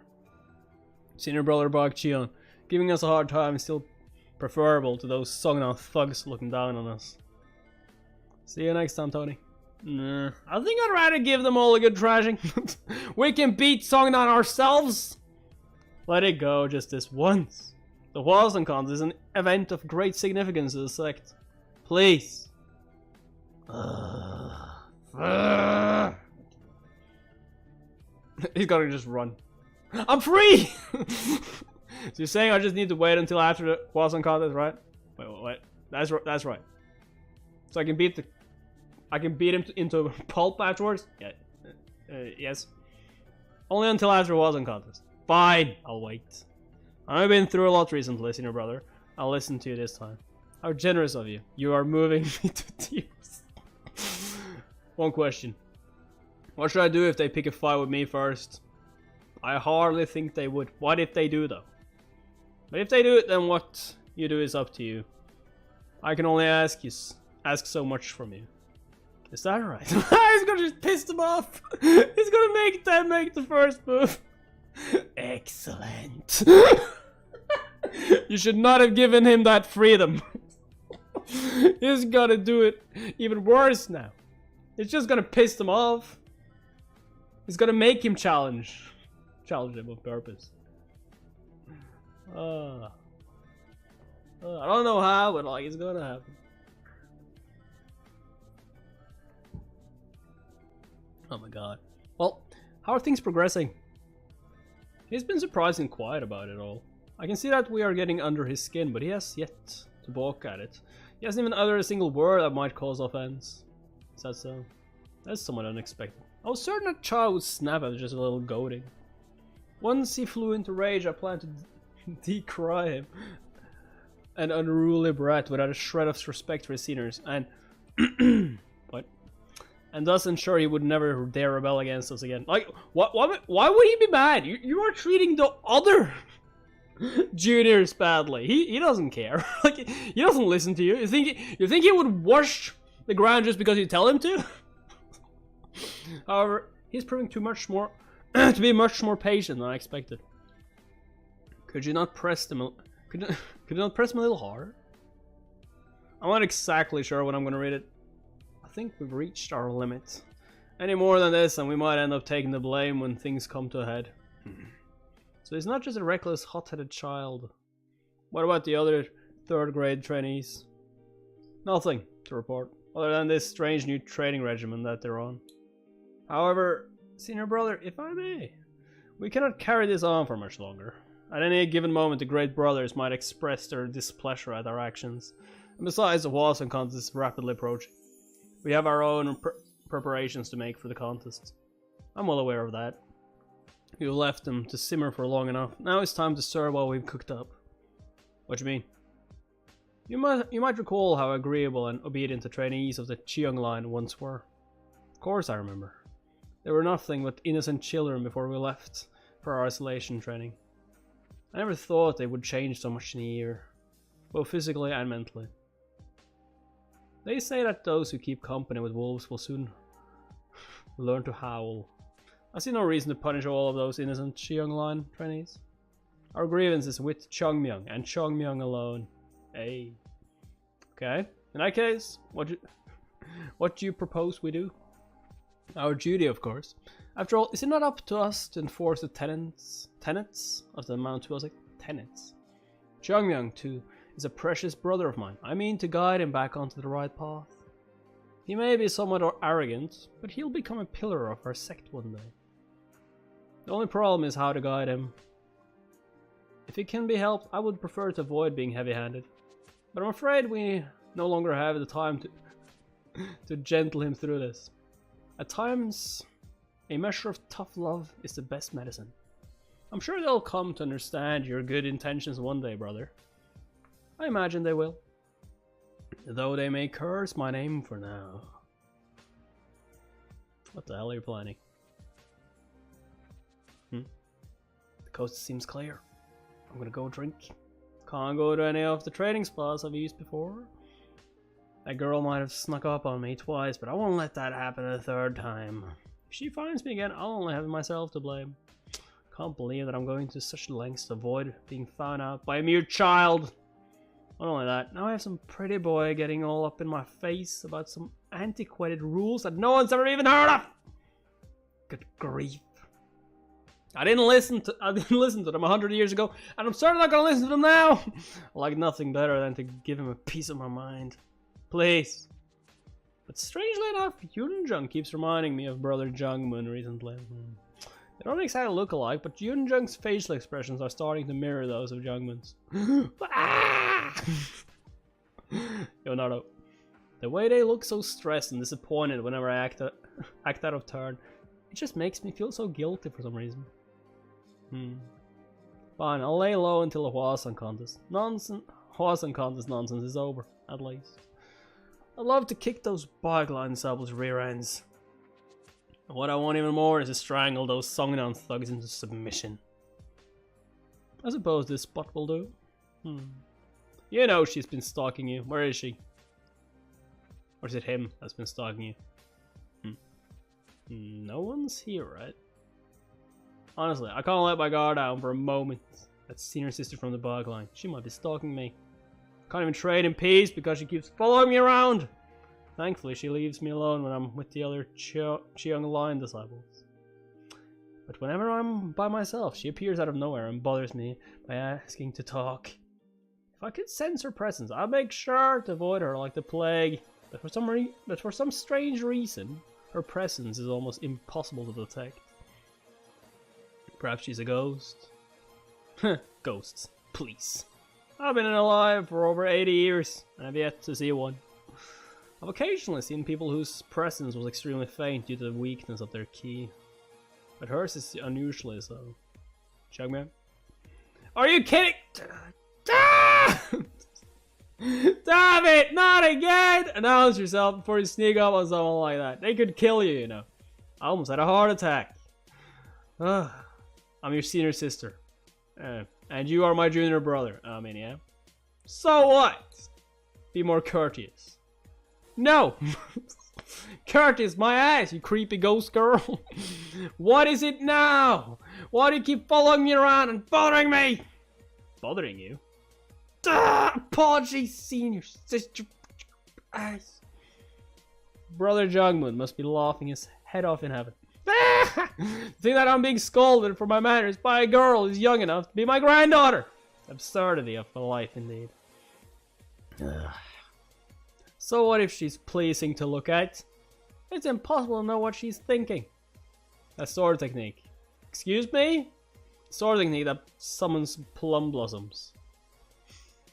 Senior brother Bak Xion, giving us a hard time is still preferable to those Sognan thugs looking down on us. See you next time, Tony. Nah, I think I'd rather give them all a good thrashing. We can beat Sognan ourselves. Let it go just this once. The Hwasun contest is an event of great significance to the sect. Please. He's gonna just run. I'm free! So you're saying I just need to wait until after the Hwasun contest, right? Wait. That's right. So I can beat him into pulp afterwards? Yeah. Yes. Only until after Hwasun contest. Fine, I'll wait. I've been through a lot recently, senior brother. I'll listen to you this time. How generous of you. You are moving me to tears. One question. What should I do if they pick a fight with me first? I hardly think they would. What if they do though? But if they do it, then what you do is up to you. I can only ask so much from you. Is that right? He's gonna just piss them off. He's gonna make them make the first move. Excellent. You should not have given him that freedom. He's gonna do it even worse now. It's just gonna piss them off. It's gonna make him challenge him on purpose. I don't know how, but like it's gonna happen. Oh my god. Well, how are things progressing? He's been surprisingly quiet about it all. I can see that we are getting under his skin, but he has yet to balk at it. He hasn't even uttered a single word that might cause offense. Is that so? That's somewhat unexpected. I was certain that child would snap at just a little goading. Once he flew into rage, I planned to decry him. An unruly brat without a shred of respect for his seniors, and what? And thus ensure he would never dare rebel against us again. Like, why would he be mad? You are treating the other juniors badly. He doesn't care. Like, he doesn't listen to you. You think he would wash the ground just because you tell him to? However, he's proving to be much more patient than I expected. Could you not press them? Could you not press him a little harder? I'm not exactly sure when I'm gonna read it. I think we've reached our limit. Any more than this, and we might end up taking the blame when things come to a head. So he's not just a reckless, hot-headed child. What about the other third grade trainees? Nothing to report, other than this strange new training regimen that they're on. However, senior brother, if I may, we cannot carry this on for much longer. At any given moment, the great brothers might express their displeasure at our actions. And besides, the Wallace contest is rapidly approaching. We have our own preparations to make for the contest. I'm well aware of that. We've left them to simmer for long enough. Now it's time to serve what we've cooked up. What do you mean? You might recall how agreeable and obedient the trainees of the Cheong line once were. Of course I remember. They were nothing but innocent children before we left for our isolation training. I never thought they would change so much in a year, both physically and mentally. They say that those who keep company with wolves will soon learn to howl. I see no reason to punish all of those innocent Cheong line trainees. Our grievance is with Chongmyung and Chongmyung alone. Hey. Okay. In that case, what do you propose we do? Our duty, of course. After all, is it not up to us to enforce the tenets of the Mount 206? Tenets. Chongmyung, too, is a precious brother of mine. I mean to guide him back onto the right path. He may be somewhat arrogant, but he'll become a pillar of our sect one day. The only problem is how to guide him. If it can be helped, I would prefer to avoid being heavy-handed. But I'm afraid we no longer have the time to gentle him through this. At times, a measure of tough love is the best medicine. I'm sure they'll come to understand your good intentions one day, brother. I imagine they will. Though they may curse my name for now. What the hell are you planning? The coast seems clear. I'm gonna go drink. Can't go to any of the trading spas I've used before. That girl might have snuck up on me twice, but I won't let that happen a third time. If she finds me again, I'll only have myself to blame. Can't believe that I'm going to such lengths to avoid being found out by a mere child. Not only that, now I have some pretty boy getting all up in my face about some antiquated rules that no one's ever even heard of. Good grief. I didn't listen to them 100 years ago, and I'm certainly not going to listen to them now. I like nothing better than to give him a piece of my mind. Please. But strangely enough, Yunjung keeps reminding me of Brother Jungmun recently. They don't exactly look alike, but Yunjung's facial expressions are starting to mirror those of Jungmun's. Yo, Naruto. The way they look so stressed and disappointed whenever I act out of turn, it just makes me feel so guilty for some reason. Fine, I'll lay low until the Hwasun contest. Hwasun contest nonsense is over, at least. I'd love to kick those Bogline Sable's rear ends. And what I want even more is to strangle those Songnam thugs into submission. I suppose this spot will do. You know she's been stalking you. Where is she? Or is it him that's been stalking you? No one's here, right? Honestly, I can't let my guard down for a moment. That senior sister from the Bogline. She might be stalking me. Can't even trade in peace because she keeps following me around. Thankfully, she leaves me alone when I'm with the other Qiang Lion disciples. But whenever I'm by myself, she appears out of nowhere and bothers me by asking to talk. If I could sense her presence, I'd make sure to avoid her like the plague. But for some strange reason, her presence is almost impossible to detect. Perhaps she's a ghost? Ghosts, please. I've been alive for over 80 years, and I've yet to see one. I've occasionally seen people whose presence was extremely faint due to the weakness of their ki. But hers is unusually so. Chugman? Are you kidding? Damn it! Not again! Announce yourself before you sneak up on someone like that. They could kill you, you know. I almost had a heart attack. I'm your senior sister. And you are my junior brother. I mean, yeah. So what? Be more courteous. No! Courteous, my ass, you creepy ghost girl. What is it now? Why do you keep following me around and bothering me? Bothering you? Apology, senior sister. Ass. Brother Jungmoon must be laughing his head off in heaven. Think that I'm being scolded for my manners by a girl who's young enough to be my granddaughter. Absurdity of a life, indeed. So what if she's pleasing to look at? It's impossible to know what she's thinking. A sword technique. Excuse me? Sword technique that summons plum blossoms.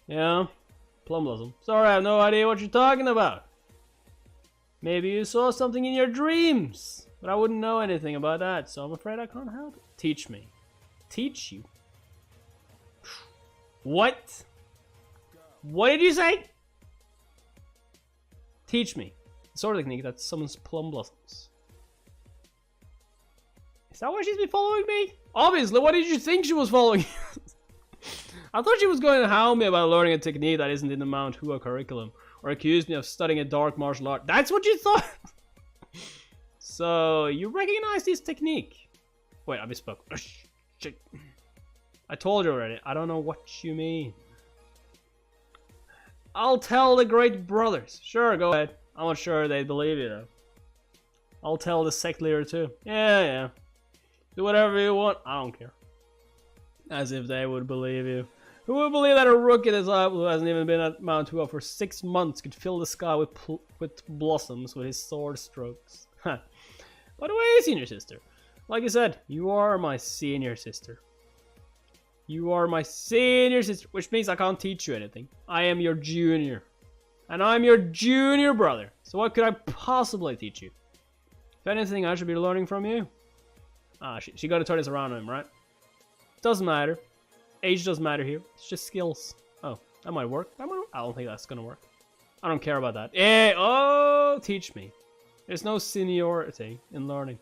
Yeah, plum blossom. Sorry, I have no idea what you're talking about. Maybe you saw something in your dreams. But I wouldn't know anything about that, so I'm afraid I can't help it. Teach me. Teach you? What? What did you say? Teach me. The sword technique that summons plum blossoms. Is that why she's been following me? Obviously, what did you think she was following? I thought she was going to hound me about learning a technique that isn't in the Mount Hua curriculum, or accuse me of studying a dark martial art. That's what you thought? So, you recognize this technique? Wait, I misspoke. Oh, shit. I told you already, I don't know what you mean. I'll tell the great brothers. Sure, go ahead. I'm not sure they'd believe you though. I'll tell the sect leader too. Yeah. Do whatever you want, I don't care. As if they would believe you. Who would believe that a rookie disciple who hasn't even been at Mount Hua for 6 months could fill the sky with blossoms with his sword strokes? By the way, senior sister, like I said, you are my senior sister. You are my senior sister, which means I can't teach you anything. I am your junior. And I'm your junior brother. So what could I possibly teach you? If anything, I should be learning from you. Ah, she got to turn this around on him, right? Doesn't matter. Age doesn't matter here. It's just skills. Oh, that might work. I don't think that's gonna work. I don't care about that. Hey, oh, teach me. There's no seniority in learning.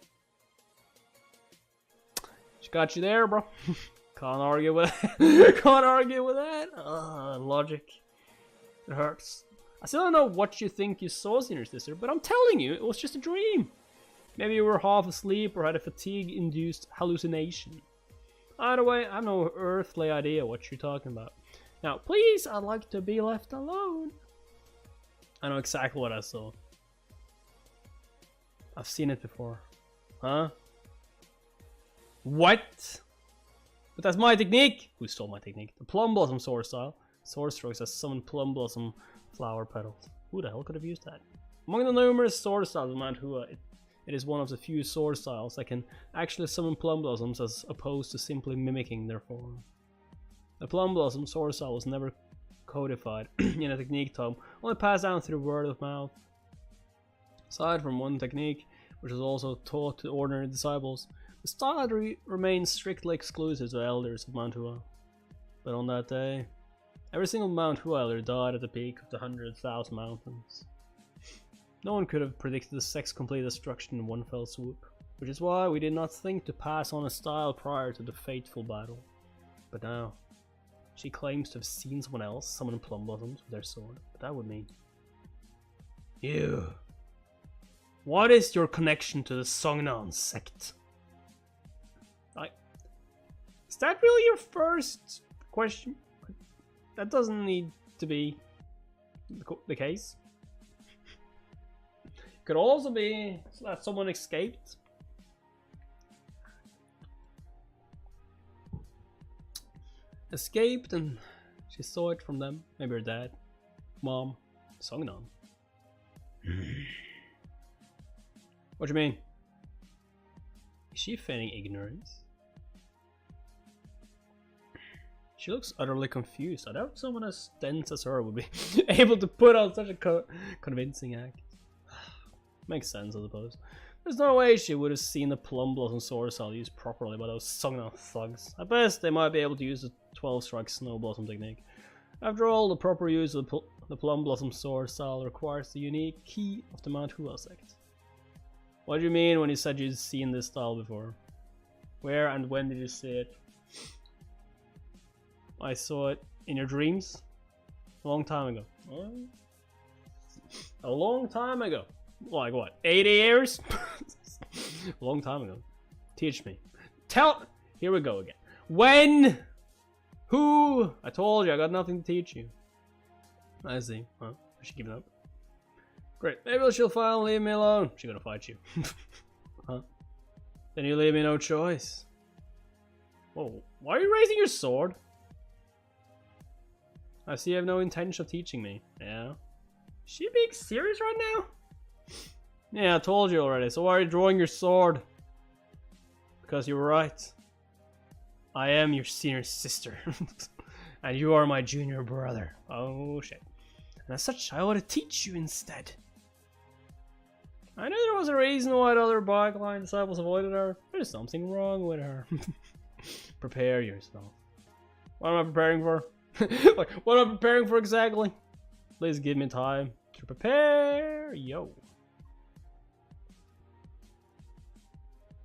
She got you there, bro. Can't argue with it. Can't argue with that. Logic. It hurts. I still don't know what you think you saw, senior sister, but I'm telling you, it was just a dream. Maybe you were half asleep or had a fatigue-induced hallucination. Either way, I have no earthly idea what you're talking about. Now, please, I'd like to be left alone. I know exactly what I saw. I've seen it before. Huh? What? But that's my technique! Who stole my technique? The Plum Blossom sword style. Sword strokes that summon Plum Blossom flower petals. Who the hell could have used that? Among the numerous sword styles of Mount Hua, it is one of the few sword styles that can actually summon Plum Blossoms as opposed to simply mimicking their form. The Plum Blossom sword style was never codified in a technique tome, only passed down through word of mouth. Aside from one technique, which was also taught to ordinary disciples, the style had remained strictly exclusive to elders of Mount Hua. But on that day, every single Mount Hua elder died at the peak of the 100,000 mountains. No one could have predicted the sex-complete destruction in one fell swoop, which is why we did not think to pass on a style prior to the fateful battle. But now, she claims to have seen someone else summon Plum Blossoms with their sword, but that would mean... Ew. What is your connection to the Songnan sect? Is that really your first question? That doesn't need to be the case. Could also be that someone escaped. Escaped and she saw it from them. Maybe her dad, mom, Songnan. What do you mean? Is she feigning ignorance? She looks utterly confused. I doubt someone as dense as her would be able to put on such a convincing act. Makes sense, I suppose. There's no way she would have seen the Plum Blossom sword style used properly by those Songnan thugs. At best, they might be able to use the 12-strike Snow Blossom technique. After all, the proper use of the Plum Blossom sword style requires the unique key of the Mount Hua sect. What do you mean when you said you'd seen this style before? Where and when did you see it? I saw it in your dreams? A long time ago. A long time ago. Like what? 80 years? A long time ago. Teach me. Here we go again. When? Who? I told you I got nothing to teach you. I see. Huh? I should give it up. Great. Maybe she'll finally leave me alone. She's gonna fight you. Huh? Then you leave me no choice. Whoa. Why are you raising your sword? I see you have no intention of teaching me. Yeah? Is she being serious right now? Yeah, I told you already. So why are you drawing your sword? Because you were right. I am your senior sister. And you are my junior brother. Oh shit. And as such, I want to teach you instead. I knew there was a reason why the other Bike-Line disciples avoided her. There's something wrong with her. Prepare yourself. What am I preparing for? Like, what am I preparing for exactly? Please give me time to prepare. Yo.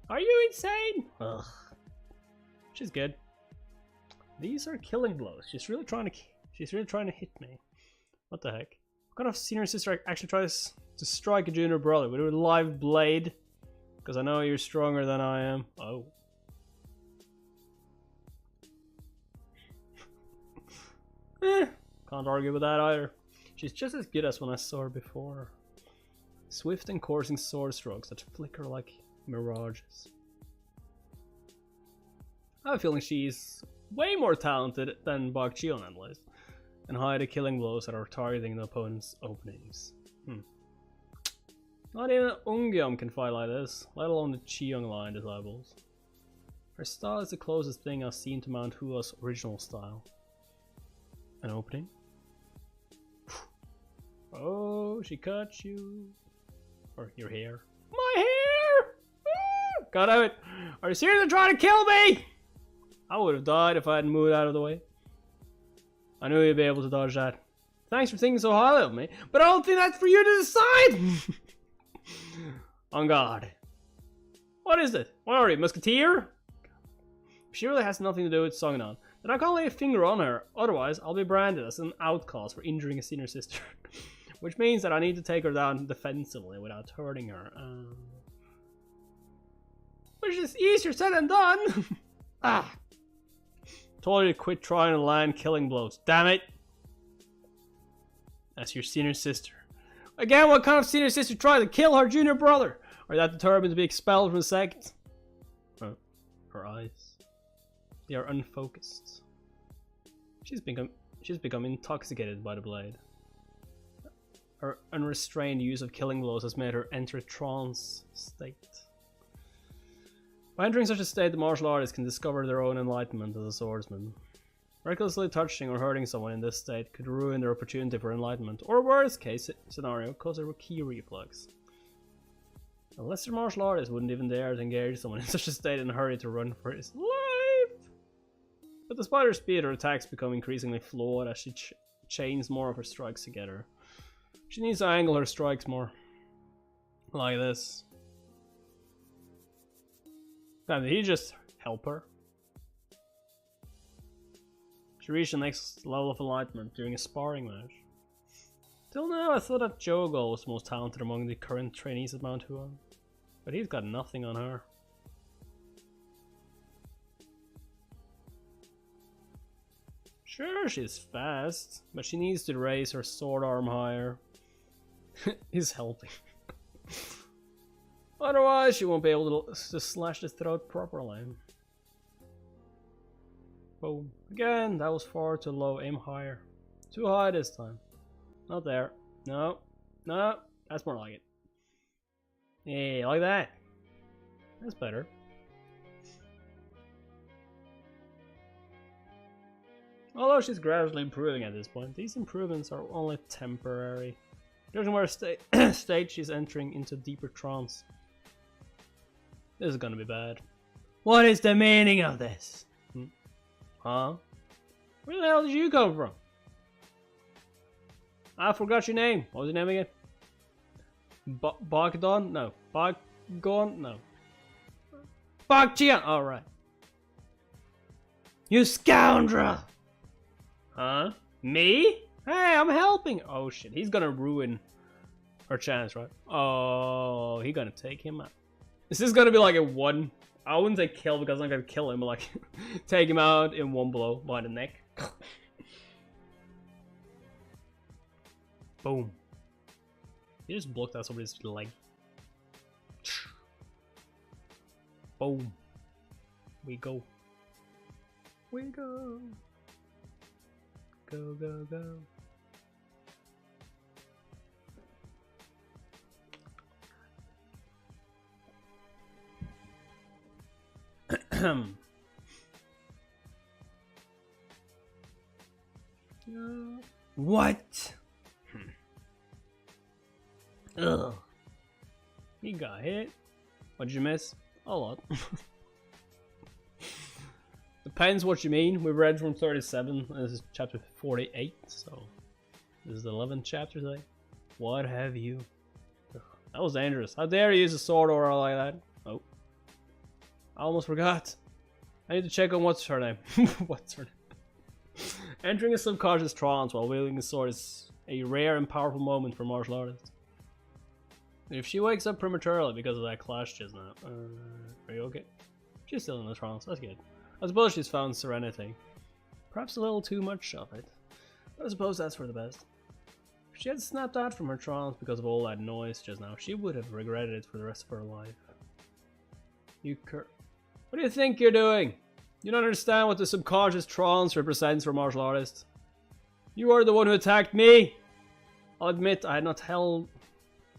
Are you insane? Ugh. She's good. These are killing blows. She's really trying to hit me. What the heck? What kind of senior sister actually tries to strike a junior brother with a live blade? Because I know you're stronger than I am. Oh. Can't argue with that either. She's just as good as when I saw her before. Swift and coursing sword strokes that flicker like mirages. I have a feeling she's way more talented than Bak Chion at least, and hide the killing blows that are targeting the opponent's openings. Not even Ungyam can fight like this, let alone the Chiong line disciples. Her style is the closest thing I've seen to Mount Hua's original style. An opening? Oh, she cut you. Or your hair. My hair! Got out! Are you seriously trying to kill me? I would have died if I hadn't moved out of the way. I knew you'd be able to dodge that. Thanks for thinking so highly of me, but I don't think that's for you to decide! On guard. What is it? What are you, Musketeer? She really has nothing to do with Songnan. Then I can't lay a finger on her, otherwise I'll be branded as an outcast for injuring a senior sister. Which means that I need to take her down defensively without hurting her. Which is easier said than done! Ah! Told you to quit trying to land killing blows, damn it! That's your senior sister. Again, what kind of senior sister tried to kill her junior brother? Or that determined to be expelled from the sect? Oh, her eyes. They are unfocused. She's become intoxicated by the blade. Her unrestrained use of killing blows has made her enter a trance state. By entering such a state, the martial artist can discover their own enlightenment as a swordsman. Recklessly touching or hurting someone in this state could ruin their opportunity for enlightenment, or worst case scenario, cause a key reflex. A lesser martial artist wouldn't even dare to engage someone in such a state in a hurry to run for his life. But despite her speed, her attacks become increasingly flawed as she chains more of her strikes together. She needs to angle her strikes more. Like this. Now, did he just help her? She reached the next level of enlightenment during a sparring match. Till now, I thought that Jogol was the most talented among the current trainees at Mount Hua. But he's got nothing on her. Sure, she's fast, but she needs to raise her sword arm higher. He's helping. Otherwise, she won't be able to slash the throat properly. Boom. Again, that was far too low. Aim higher. Too high this time. Not there. No. No. That's more like it. Yeah, like that. That's better. Although she's gradually improving at this point, these improvements are only temporary. Judging where state she's entering into deeper trance. This is gonna be bad. What is the meaning of this? Huh? Where the hell did you come from? I forgot your name. What was your name again? Bogdan? No. Bogdan? No. Bogchian! Alright. You scoundrel! Huh? Me? Hey, I'm helping! Oh shit, he's gonna ruin her chance, right? Oh, he's gonna take him out. This is gonna be like a one. I wouldn't say kill because I'm not gonna kill him, but like take him out in one blow by the neck. Boom. He just blocked out somebody's leg. Boom. We go. We go. Go, go, go. What? Ugh. He got hit. What did you miss? A lot. Depends what you mean. We've read from 37. This is chapter 48, so this is the 11th chapter today. What have you? Ugh. That was dangerous. How dare you use a sword aura like that? Oh. I almost forgot. I need to check on what's her name. What's her name? Entering a subconscious trance while wielding a sword is a rare and powerful moment for martial artists. If she wakes up prematurely because of that clash just now, are you okay? She's still in the trance, that's good. I suppose she's found serenity. Perhaps a little too much of it, but I suppose that's for the best. If she had snapped out from her trance because of all that noise just now, she would have regretted it for the rest of her life. What do you think you're doing? You don't understand what the subconscious trance represents for martial artists. You are the one who attacked me! I'll admit I had not held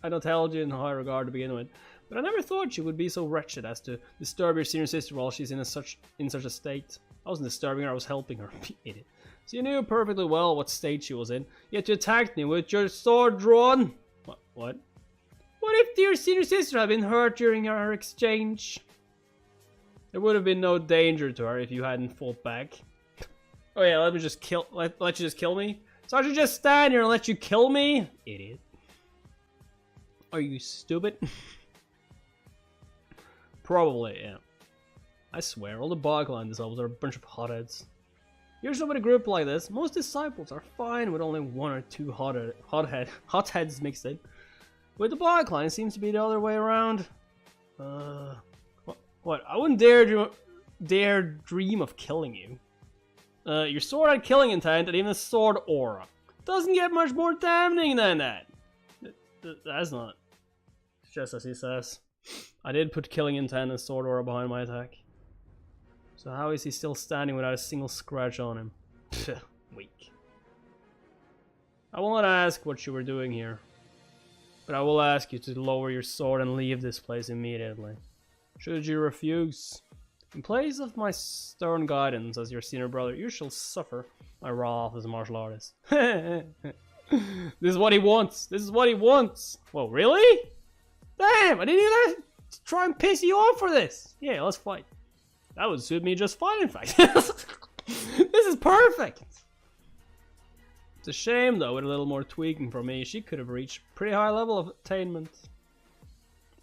you in high regard to begin with, but I never thought you would be so wretched as to disturb your senior sister while she's in such a state. I wasn't disturbing her, I was helping her. Idiot. So you knew perfectly well what state she was in, yet you attacked me with your sword drawn. What? What if your senior sister had been hurt during our exchange? There would have been no danger to her if you hadn't fought back. Oh yeah, let you just kill me? So I should just stand here and let you kill me? Idiot. Are you stupid? Probably, yeah. I swear, all the Bogland disciples are a bunch of hotheads. Usually with a group like this, most disciples are fine with only one or two hotheads mixed in. With the Bogland, it seems to be the other way around. What? I wouldn't dare dream of killing you. Your sword had killing intent and even a sword aura. Doesn't get much more damning than that. That's not. It's just as he says. I did put killing intent and sword aura behind my attack. So how is he still standing without a single scratch on him? Pfft, weak. I will not ask what you were doing here. But I will ask you to lower your sword and leave this place immediately. Should you refuse, in place of my stern guidance as your senior brother, you shall suffer my wrath as a martial artist. This is what he wants. This is what he wants. Whoa, really? Damn, I didn't even try and piss you off for this. Yeah, let's fight. That would suit me just fine, in fact. This is perfect. It's a shame, though, with a little more tweaking from me, she could have reached a pretty high level of attainment.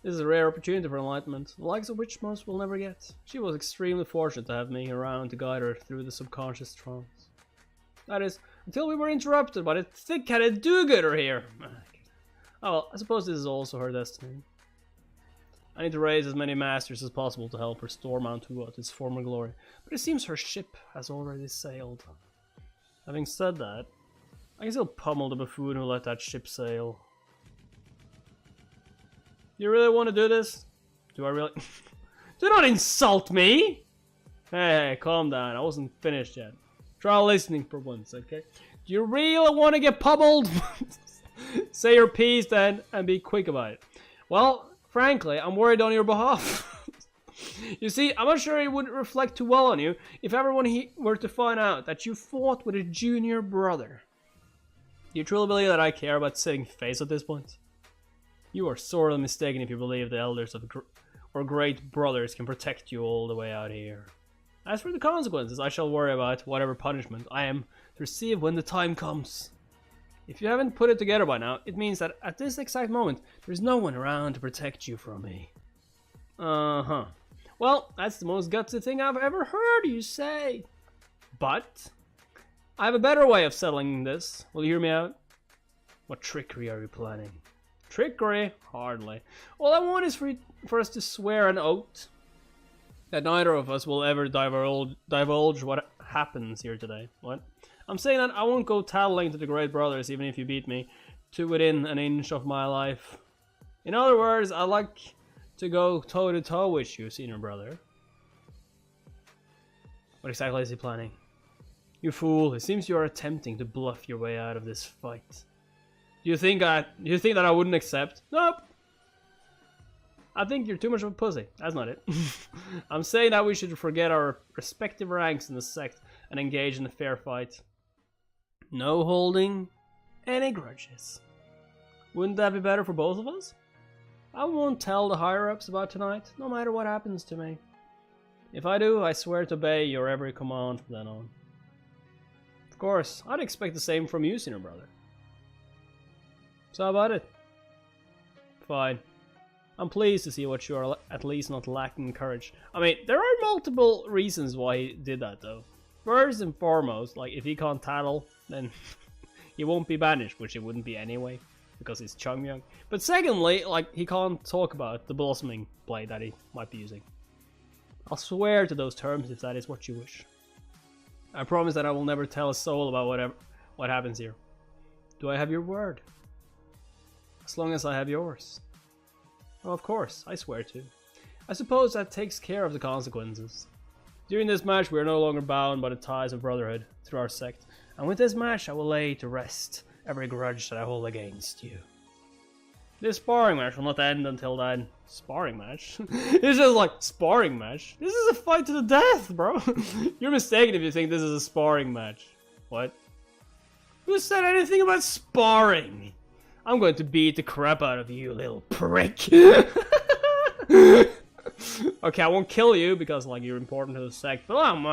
This is a rare opportunity for enlightenment, the likes of which most will never get. She was extremely fortunate to have me around to guide her through the subconscious trance. That is, until we were interrupted by the thick-headed do-gooder here. Oh well, I suppose this is also her destiny. I need to raise as many masters as possible to help restore Mount Hua to its former glory, but it seems her ship has already sailed. Having said that, I can still pummel the buffoon who let that ship sail. You really want to do this? Do I really? Do not insult me! Hey, calm down. I wasn't finished yet. Try listening for once, okay? Do you really want to get pummeled? Say your piece then, and be quick about it. Well, frankly, I'm worried on your behalf. You see, I'm not sure it would reflect too well on you if everyone were to find out that you fought with a junior brother. Do you truly believe that I care about saving face at this point? You are sorely mistaken if you believe the elders of or great brothers can protect you all the way out here. As for the consequences, I shall worry about whatever punishment I am to receive when the time comes. If you haven't put it together by now, it means that at this exact moment, there's no one around to protect you from me. Uh-huh. Well, that's the most gutsy thing I've ever heard you say. But I have a better way of settling this. Will you hear me out? What trickery are you planning? Trickery? Hardly. All I want is for us to swear an oath that neither of us will ever divulge what happens here today. What? I'm saying that I won't go tattling to the great brothers even if you beat me to within an inch of my life. In other words, I'd like to go toe to toe with you, senior brother. What exactly is he planning? You fool, it seems you are attempting to bluff your way out of this fight. Do you think that I wouldn't accept? Nope. I think you're too much of a pussy. That's not it. I'm saying that we should forget our respective ranks in the sect and engage in a fair fight. No holding any grudges. Wouldn't that be better for both of us? I won't tell the higher-ups about tonight, no matter what happens to me. If I do, I swear to obey your every command from then on. Of course, I'd expect the same from you, senior brother. So how about it? Fine. I'm pleased to see what you are at least not lacking in courage. I mean, there are multiple reasons why he did that, though. First and foremost, like, if he can't tattle, then he won't be banished, which it wouldn't be anyway, because he's Chungyang. But secondly, like, he can't talk about the blossoming blade that he might be using. I'll swear to those terms if that is what you wish. I promise that I will never tell a soul about what happens here. Do I have your word? As long as I have yours. Oh, of course, I swear to. I suppose that takes care of the consequences. During this match, we are no longer bound by the ties of brotherhood through our sect, and with this match, I will lay to rest every grudge that I hold against you. This sparring match will not end until then. Sparring match? It's just like, sparring match? This is a fight to the death, bro! You're mistaken if you think this is a sparring match. What? Who said anything about sparring? I'm going to beat the crap out of you, little prick! Okay, I won't kill you because, like, you're important to the sect, but I'm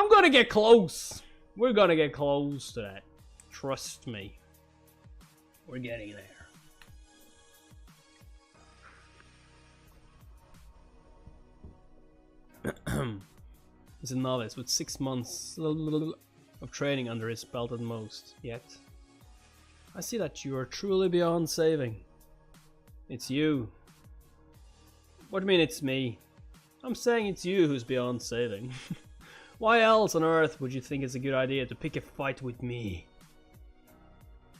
gonna get close. We're gonna get close to that. Trust me. We're getting there. He's a novice with 6 months of training under his belt at most, yet I see that you are truly beyond saving. It's you. What do you mean it's me? I'm saying it's you who's beyond saving. Why else on earth would you think it's a good idea to pick a fight with me?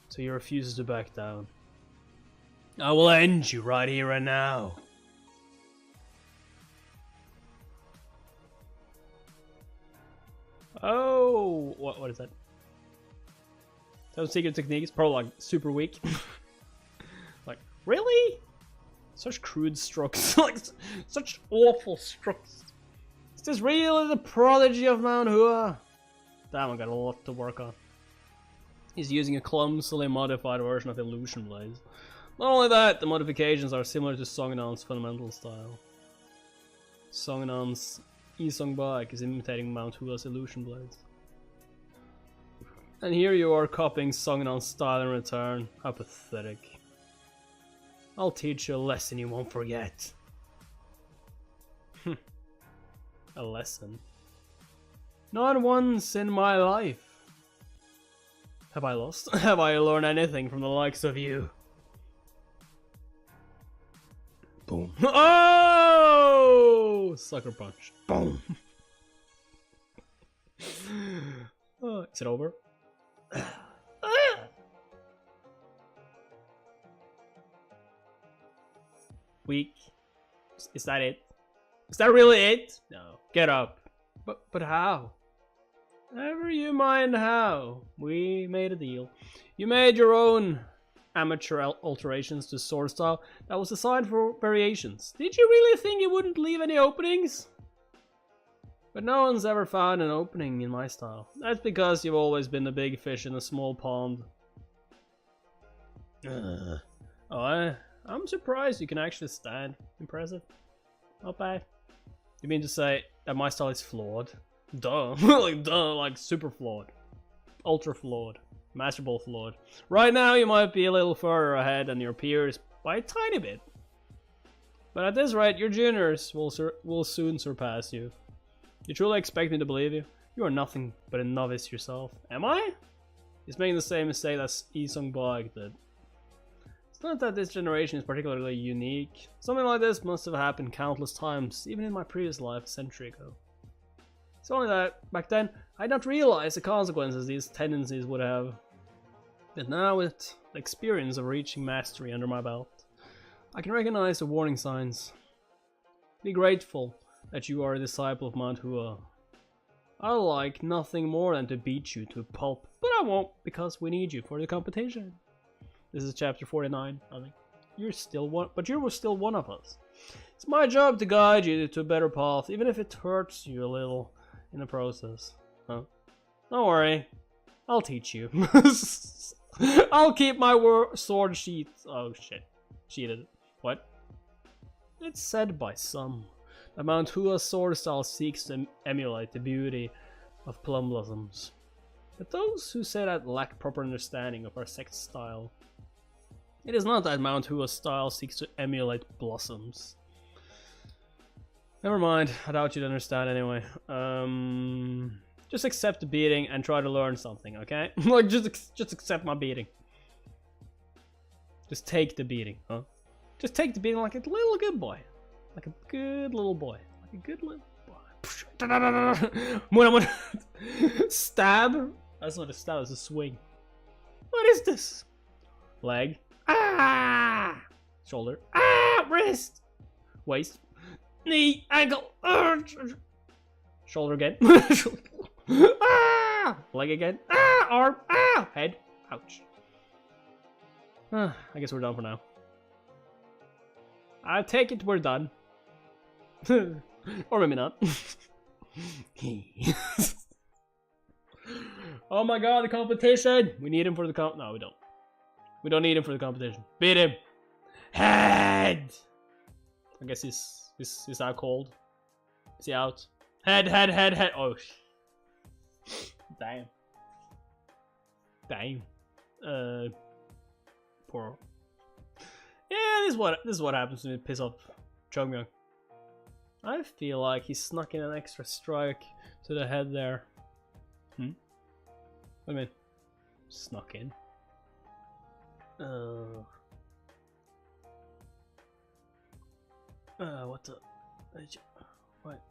So he refuses to back down. I will end you right here and now. Oh, what is that? Those secret techniques, probably like super weak. Like, really? Such crude strokes, like such awful strokes. Is this really the prodigy of Mount Hua? Damn, I got a lot to work on. He's using a clumsily modified version of Illusion Blades. Not only that, the modifications are similar to Songnan's fundamental style. Songnan's Isong Bike is imitating Mount Hua's Illusion Blades. And here you are copying Songnan's style in return. How pathetic. I'll teach you a lesson you won't forget. A lesson? Not once in my life. Have I lost? Have I learned anything from the likes of you? Boom. Oh! Sucker punch. Boom. Oh, is it over? Weak? Is that it? Is that really it? No. Get up. But how? Never you mind how. We made a deal. You made your own amateur alterations to sword style that was designed for variations. Did you really think it wouldn't leave any openings? But no one's ever found an opening in my style. That's because you've always been the big fish in a small pond. I'm surprised you can actually stand. Impressive. Not bad. You mean to say that my style is flawed? Duh. like super flawed. Ultra flawed. Masterable flawed. Right now you might be a little further ahead than your peers by a tiny bit. But at this rate, your juniors will soon surpass you. You truly expect me to believe you? You are nothing but a novice yourself. Am I? He's making the same mistake that Yi Sung-bak did. It's not that this generation is particularly unique. Something like this must have happened countless times, even in my previous life a century ago. It's only that, back then, I did not realize the consequences these tendencies would have. But now, with the experience of reaching mastery under my belt, I can recognize the warning signs. Be grateful that you are a disciple of Mount Hua. I'd like nothing more than to beat you to a pulp, but I won't, because we need you for the competition. This is chapter 49, I think. You're still one, but you were still one of us. It's my job to guide you to a better path, even if it hurts you a little in the process. Huh? Don't worry, I'll teach you. I'll keep my sword sheath. Oh shit, cheated. What? It's said by some that Mount Hua's sword style seeks to emulate the beauty of plum blossoms. But those who say that lack proper understanding of our sect's style. It is not that Mount Hua's style seeks to emulate blossoms. Never mind, I doubt you'd understand anyway. Just accept the beating and try to learn something, okay? Like, just accept my beating. Just take the beating, huh? Just take the beating like a little good boy. Like a good little boy. Like a good little boy. Stab? That's not a stab, it's a swing. What is this? Leg. Ah! Shoulder. Ah! Wrist! Waist. Knee. Ankle. Shoulder again. Ah! Leg again. Ah! Arm. Ah! Head. Ouch. I guess we're done for now. I take it we're done. Or maybe not. Oh my god, the competition! We need him for the no, we don't. We don't need him for the competition. Beat him! Head! I guess he's out cold. Is he out? Head. Oh, damn. Damn. Poor. Yeah, this is what happens when you piss off Chongmyung. I feel like he snuck in an extra strike to the head there. What do you mean? Snuck in? What the? What?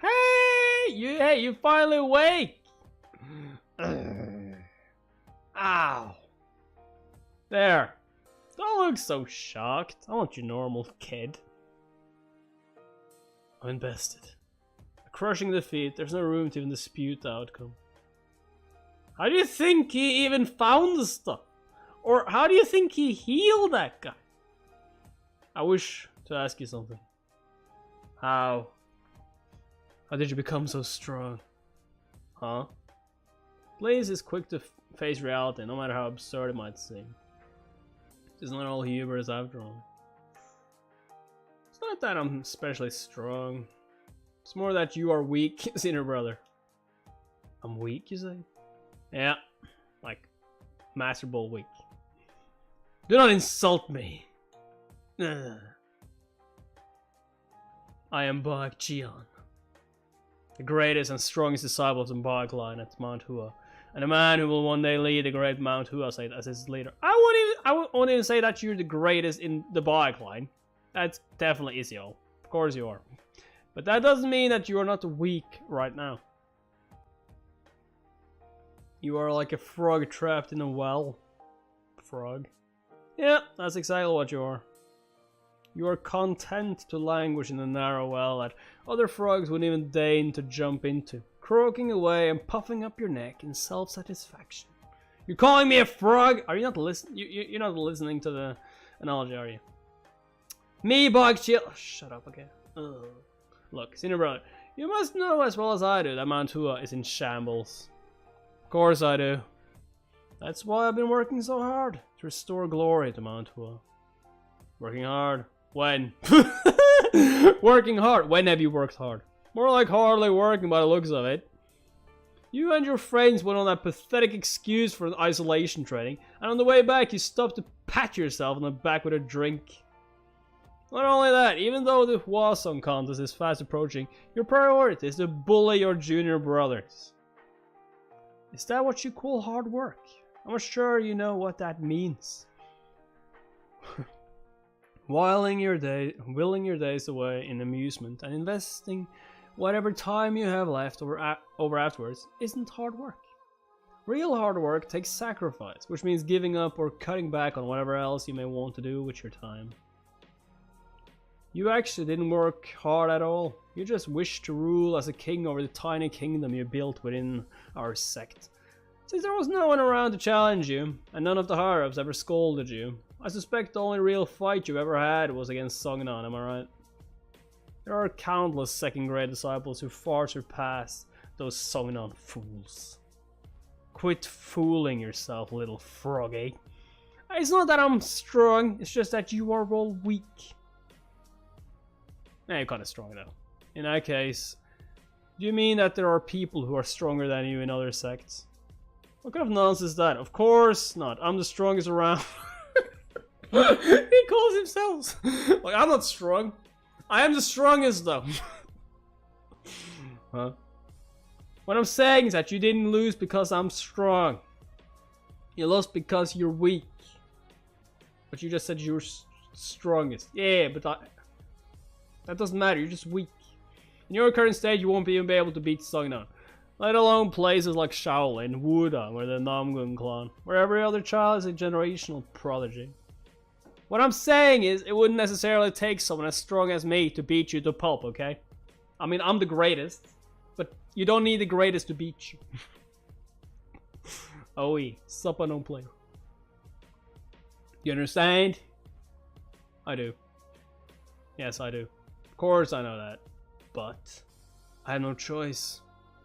Hey, you finally awake! Ow! There. Don't look so shocked. I want your normal kid. I'm invested. A crushing defeat. There's no room to even dispute the outcome. How do you think he even found the stuff? Or how do you think he healed that guy? I wish to ask you something. How? How did you become so strong? Huh? Blaze is quick to face reality, no matter how absurd it might seem. It's not all hubris after all. It's not that I'm especially strong. It's more that you are weak, senior brother. I'm weak, you say? Yeah, like Master Ball weak. Do not insult me. I am Bak Jian, the greatest and strongest disciple of the Bak line at Mount Hua, and a man who will one day lead the great Mount Hua state as his leader. I won't even say that you're the greatest in the Bak line. That's definitely Isiol. Of course you are. But that doesn't mean that you are not weak right now. You are like a frog trapped in a well. Frog. Yeah, that's exactly what you are. You are content to languish in the narrow well that other frogs wouldn't even deign to jump into, croaking away and puffing up your neck in self-satisfaction. You're calling me a frog? Are you not listening? You're not listening to the analogy, are you? Me, Bog Chill. Oh, shut up, okay. Ugh. Look, senior brother, you must know as well as I do that Mantua is in shambles. Of course I do. That's why I've been working so hard to restore glory to Mantua. Working hard? When? Working hard? When have you worked hard? More like hardly working by the looks of it. You and your friends went on that pathetic excuse for isolation training, and on the way back you stopped to pat yourself on the back with a drink. Not only that, even though the Huasong contest is fast approaching, your priority is to bully your junior brothers. Is that what you call hard work? I'm not sure you know what that means. Willing your days away in amusement and investing whatever time you have left over afterwards isn't hard work. Real hard work takes sacrifice, which means giving up or cutting back on whatever else you may want to do with your time. You actually didn't work hard at all. You just wished to rule as a king over the tiny kingdom you built within our sect. Since there was no one around to challenge you, and none of the higher-ups ever scolded you, I suspect the only real fight you ever had was against Sognon, am I right? There are countless second-grade disciples who far surpass those Sognon fools. Quit fooling yourself, little froggy. It's not that I'm strong, it's just that you are all weak. Nah, you're kinda strong though. In that case, do you mean that there are people who are stronger than you in other sects? What kind of nonsense is that? Of course not. I'm the strongest around. He calls himself. Like, I'm not strong. I am the strongest though. Huh? What I'm saying is that you didn't lose because I'm strong. You lost because you're weak. But you just said you were strongest. Yeah, but that doesn't matter. You're just weak. In your current state, you won't even be able to beat Sognon. Let alone places like Shaolin, Wudang, or the Namgun clan, where every other child is a generational prodigy. What I'm saying is, it wouldn't necessarily take someone as strong as me to beat you to pulp, okay? I mean, I'm the greatest, but you don't need the greatest to beat you. OE, supper don't play. You understand? I do. Yes, I do. Of course I know that. But I have no choice.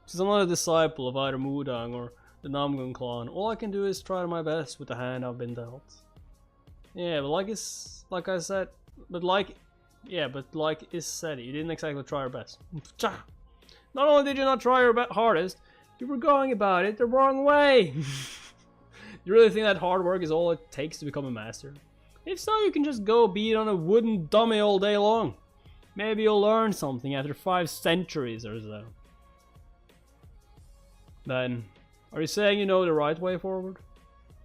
Since I'm not a disciple of either Wudang or the Namgun clan, all I can do is try my best with the hand I've been dealt. Yeah, but like is said, you didn't exactly try your best. Not only did you not try your hardest, you were going about it the wrong way. You really think that hard work is all it takes to become a master? If so, you can just go beat on a wooden dummy all day long. Maybe you'll learn something after 5 centuries or so. Then, are you saying you know the right way forward?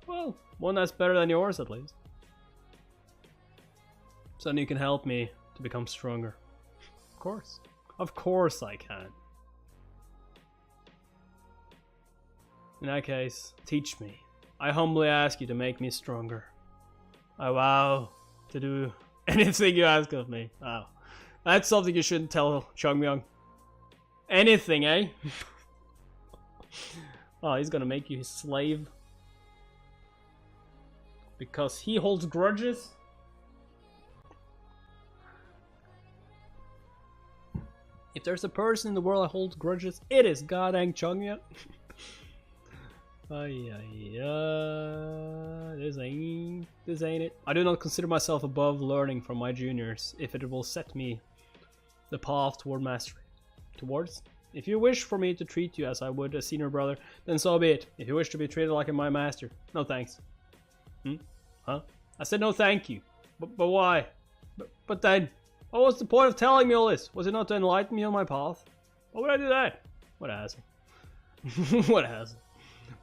Well, one that's better than yours at least. So then you can help me to become stronger. Of course. Of course I can. In that case, teach me. I humbly ask you to make me stronger. I vow to do anything you ask of me. Wow. That's something you shouldn't tell Chongmyung. Anything, eh? Oh, he's gonna make you his slave. Because he holds grudges? If there's a person in the world that holds grudges, it is goddamn Chongmyung. This ain't it. I do not consider myself above learning from my juniors if it will set me the path toward mastery. Towards? If you wish for me to treat you as I would a senior brother, then so be it. If you wish to be treated like my master, no thanks. Huh? I said no thank you. But why? But then, what was the point of telling me all this? Was it not to enlighten me on my path? Why would I do that? What a hassle. What a hassle.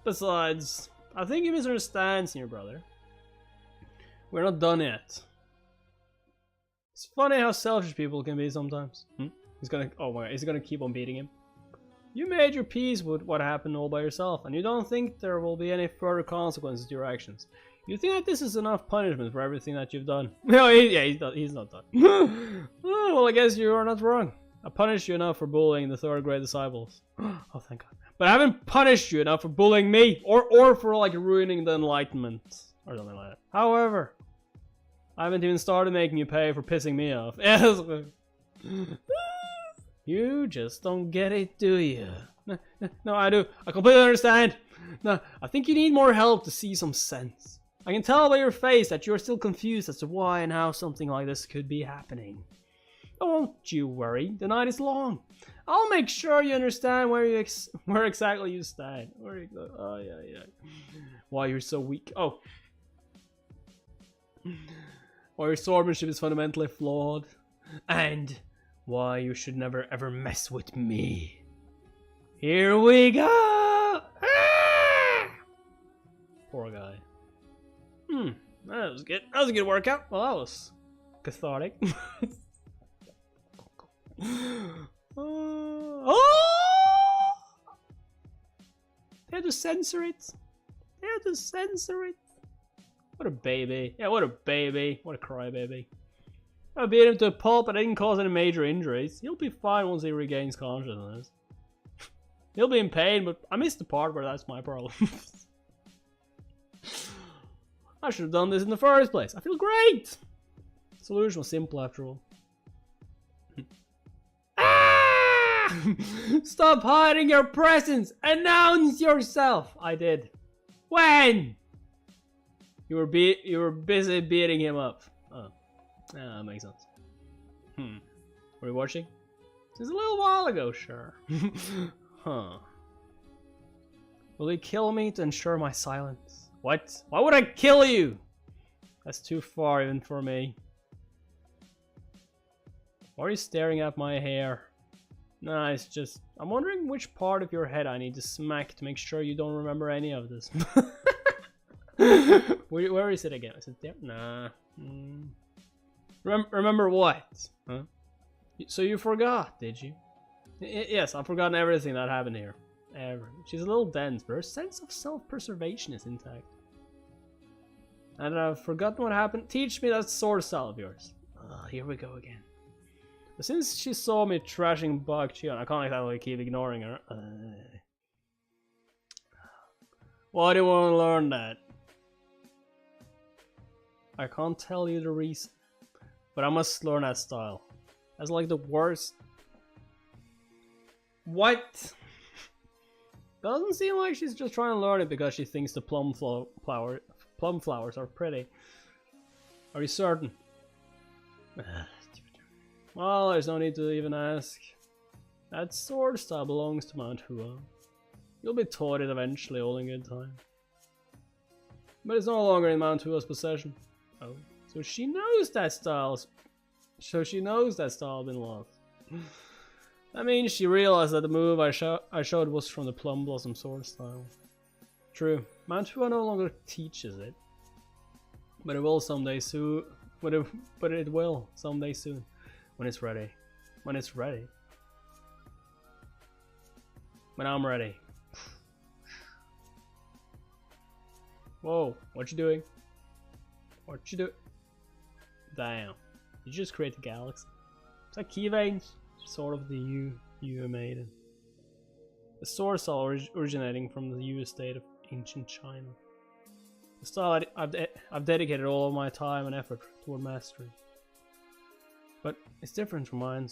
Besides, I think you misunderstand, senior brother. We're not done yet. It's funny how selfish people can be sometimes. He's gonna, oh my, is he gonna keep on beating him? You made your peace with what happened all by yourself, and you don't think there will be any further consequences to your actions. You think that this is enough punishment for everything that you've done? No, he's not done. Oh, well, I guess you are not wrong. I punished you enough for bullying the third grade disciples. Oh, thank God. But I haven't punished you enough for bullying me, or for like ruining the Enlightenment, or something like that. However, I haven't even started making you pay for pissing me off. You just don't get it, do you? No, I do. I completely understand. No, I think you need more help to see some sense. I can tell by your face that you're still confused as to why and how something like this could be happening. Don't you worry, the night is long. I'll make sure you understand where exactly you stand. Where you go? Oh, yeah. Why you're so weak. Oh. Why your swordsmanship is fundamentally flawed. And why you should never ever mess with me. Here we go! Ah! Poor guy. That was good. That was a good workout. Well, that was cathartic. They had to censor it. They had to censor it. What a baby. Yeah, what a baby. What a crybaby. I beat him to a pulp, but I didn't cause any major injuries. He'll be fine once he regains consciousness. He'll be in pain, but I missed the part where that's my problem. I should have done this in the first place. I feel great! The solution was simple after all. Ah! Stop hiding your presence! Announce yourself! I did. When? You were busy beating him up. Oh. Ah, that makes sense. Were you watching? Just a little while ago, sure. Huh. Will you kill me to ensure my silence? What? Why would I kill you? That's too far even for me. Why are you staring at my hair? Nah, it's just... I'm wondering which part of your head I need to smack to make sure you don't remember any of this. Where is it again? Is it there? Nah. Remember what? Huh? So you forgot, did you? Yes, I've forgotten everything that happened here. She's a little dense, but her sense of self-preservation is intact. And I've forgotten what happened. Teach me that sword style of yours. Here we go again. But since she saw me trashing Bak Chion, I can't exactly keep ignoring her. Why do you want to learn that? I can't tell you the reason, but I must learn that style. That's like the worst. What? Doesn't seem like she's just trying to learn it because she thinks the plum flowers are pretty. Are you certain? Well, there's no need to even ask. That sword style belongs to Mount Hua. You'll be taught it eventually, all in good time. But it's no longer in Mount Hua's possession. Oh, so she knows that style. So she knows that style has been lost. That means she realized that the move I showed was from the Plum Blossom sword style. True, Mount Hua no longer teaches it, but it will someday soon. But it will someday soon, when it's ready. When it's ready. When I'm ready. Whoa! What you doing? What you do? Damn! You just create a galaxy. Is that key veins? Sort of the U maiden. The sword style originating from the U state of ancient China. The style I've dedicated all of my time and effort toward mastery. But it's different from mine.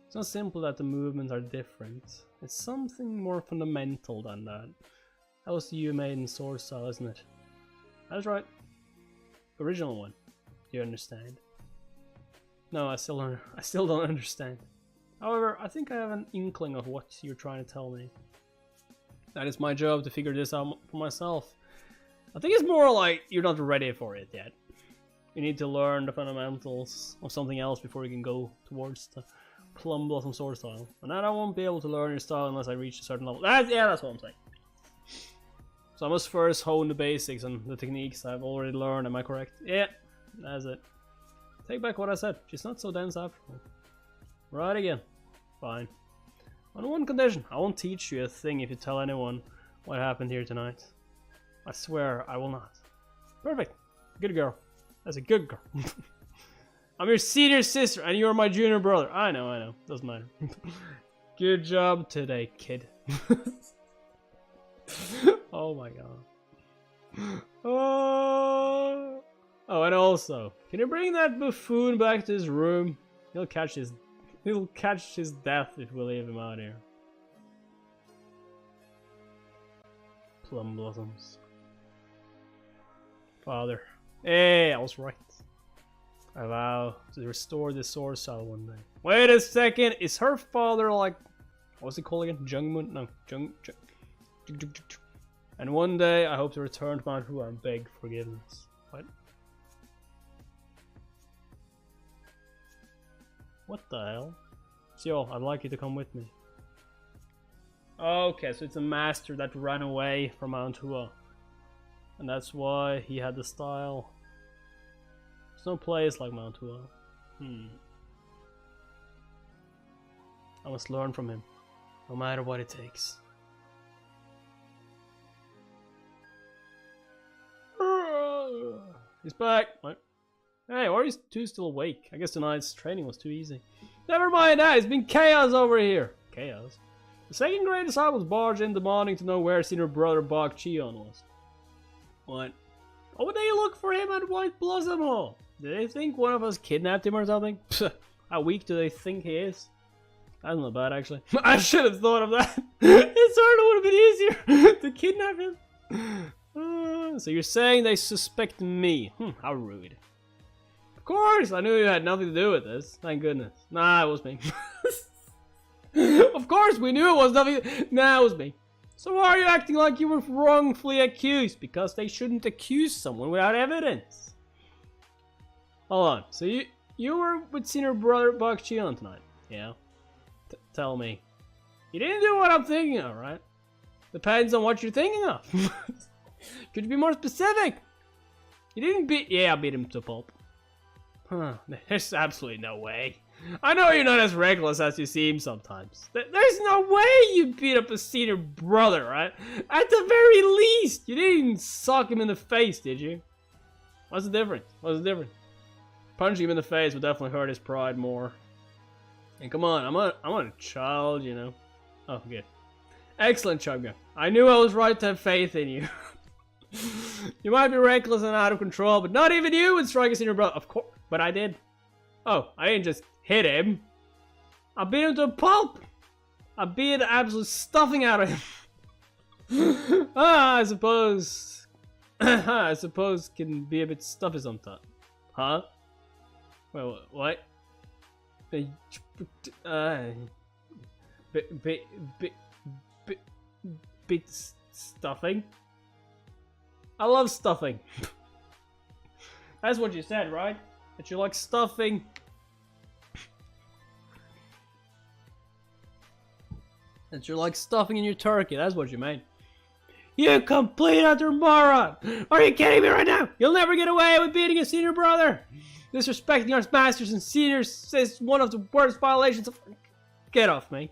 It's not simple that the movements are different. It's something more fundamental than that. That was the U maiden sword style, isn't it? That's right. Original one. Do you understand? No, I still don't understand. However, I think I have an inkling of what you're trying to tell me. That it's my job to figure this out for myself. I think it's more like you're not ready for it yet. You need to learn the fundamentals of something else before you can go towards the Plum Blossom sword style. And then I won't be able to learn your style unless I reach a certain level. That's what I'm saying. So I must first hone the basics and the techniques I've already learned, am I correct? Yeah, that's it. Take back what I said, she's not so dense after all. Right again. Fine. On one condition, I won't teach you a thing if you tell anyone what happened here tonight. I swear I will not. Perfect. Good girl. That's a good girl. I'm your senior sister and you're my junior brother. I know. Doesn't matter. Good job today, kid. Oh my god. Oh, and also, can you bring that buffoon back to his room? He'll catch his death if we leave him out here. Plum blossoms. Father. Hey, I was right. I vow to restore the sword cell one day. Wait a second, is her father like... What's he called again? Jungmun? No, Jung. And one day, I hope to return to Mount Hua and beg forgiveness. What? What the hell? Seol, I'd like you to come with me. Okay, so it's a master that ran away from Mount Hua. And that's why he had the style. There's no place like Mount Hua. I must learn from him, no matter what it takes. He's back! What? Hey, why are you two still awake? I guess tonight's training was too easy. Never mind that, it's been chaos over here. Chaos? The second grade disciples barged in demanding to know where senior brother Bak Cheon was. What? Why would they look for him at White Blossom Hall? Did they think one of us kidnapped him or something? How weak do they think he is? That's not bad, actually. I should have thought of that. It sort of would have been easier to kidnap him. So you're saying they suspect me? How rude. Of course, I knew you had nothing to do with this. Thank goodness. Nah, it was me. Of course, we knew it was nothing. Nah, it was me. So why are you acting like you were wrongfully accused? Because they shouldn't accuse someone without evidence. Hold on. So you were with senior brother Bak Cheon tonight? Yeah. Tell me. You didn't do what I'm thinking of, right? Depends on what you're thinking of. Could you be more specific? You didn't beat... Yeah, I beat him to pulp. Huh. There's absolutely no way. I know you're not as reckless as you seem sometimes. There's no way you beat up a senior brother, right? At the very least, you didn't sock him in the face, did you? What's the difference? What's the difference? Punching him in the face would definitely hurt his pride more. And come on, I'm a child, you know. Oh, good. Excellent, Chugga. I knew I was right to have faith in you. You might be reckless and out of control, but not even you would strike a senior brother. Of course, but I did. Oh, I didn't just hit him. I beat him to a pulp. I beat the absolute stuffing out of him. I suppose. I suppose can be a bit stuffy sometimes. Huh? Well, what? Bit stuffing. I love stuffing. That's what you said, right? That you like stuffing. That you like stuffing in your turkey. That's what you mean. You complete utter moron! Are you kidding me right now? You'll never get away with beating a senior brother. Disrespecting our masters and seniors is one of the worst violations of... Get off me.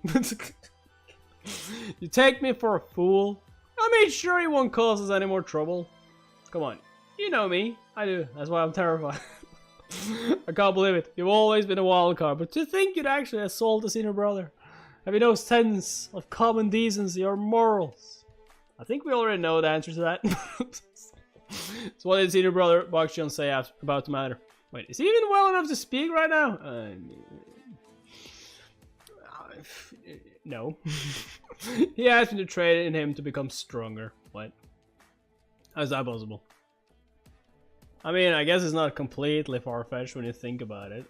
You take me for a fool? I made sure he won't cause us any more trouble. Come on. You know me. I do. That's why I'm terrified. I can't believe it. You've always been a wild card, but to think you'd actually assault a senior brother. Have you no sense of common decency or morals? I think we already know the answer to that. So what did senior brother Bak Cheon say about the matter? Wait, is he even well enough to speak right now? No. He asked me to train in him to become stronger. What? How's that possible? I mean, I guess it's not completely far-fetched when you think about it.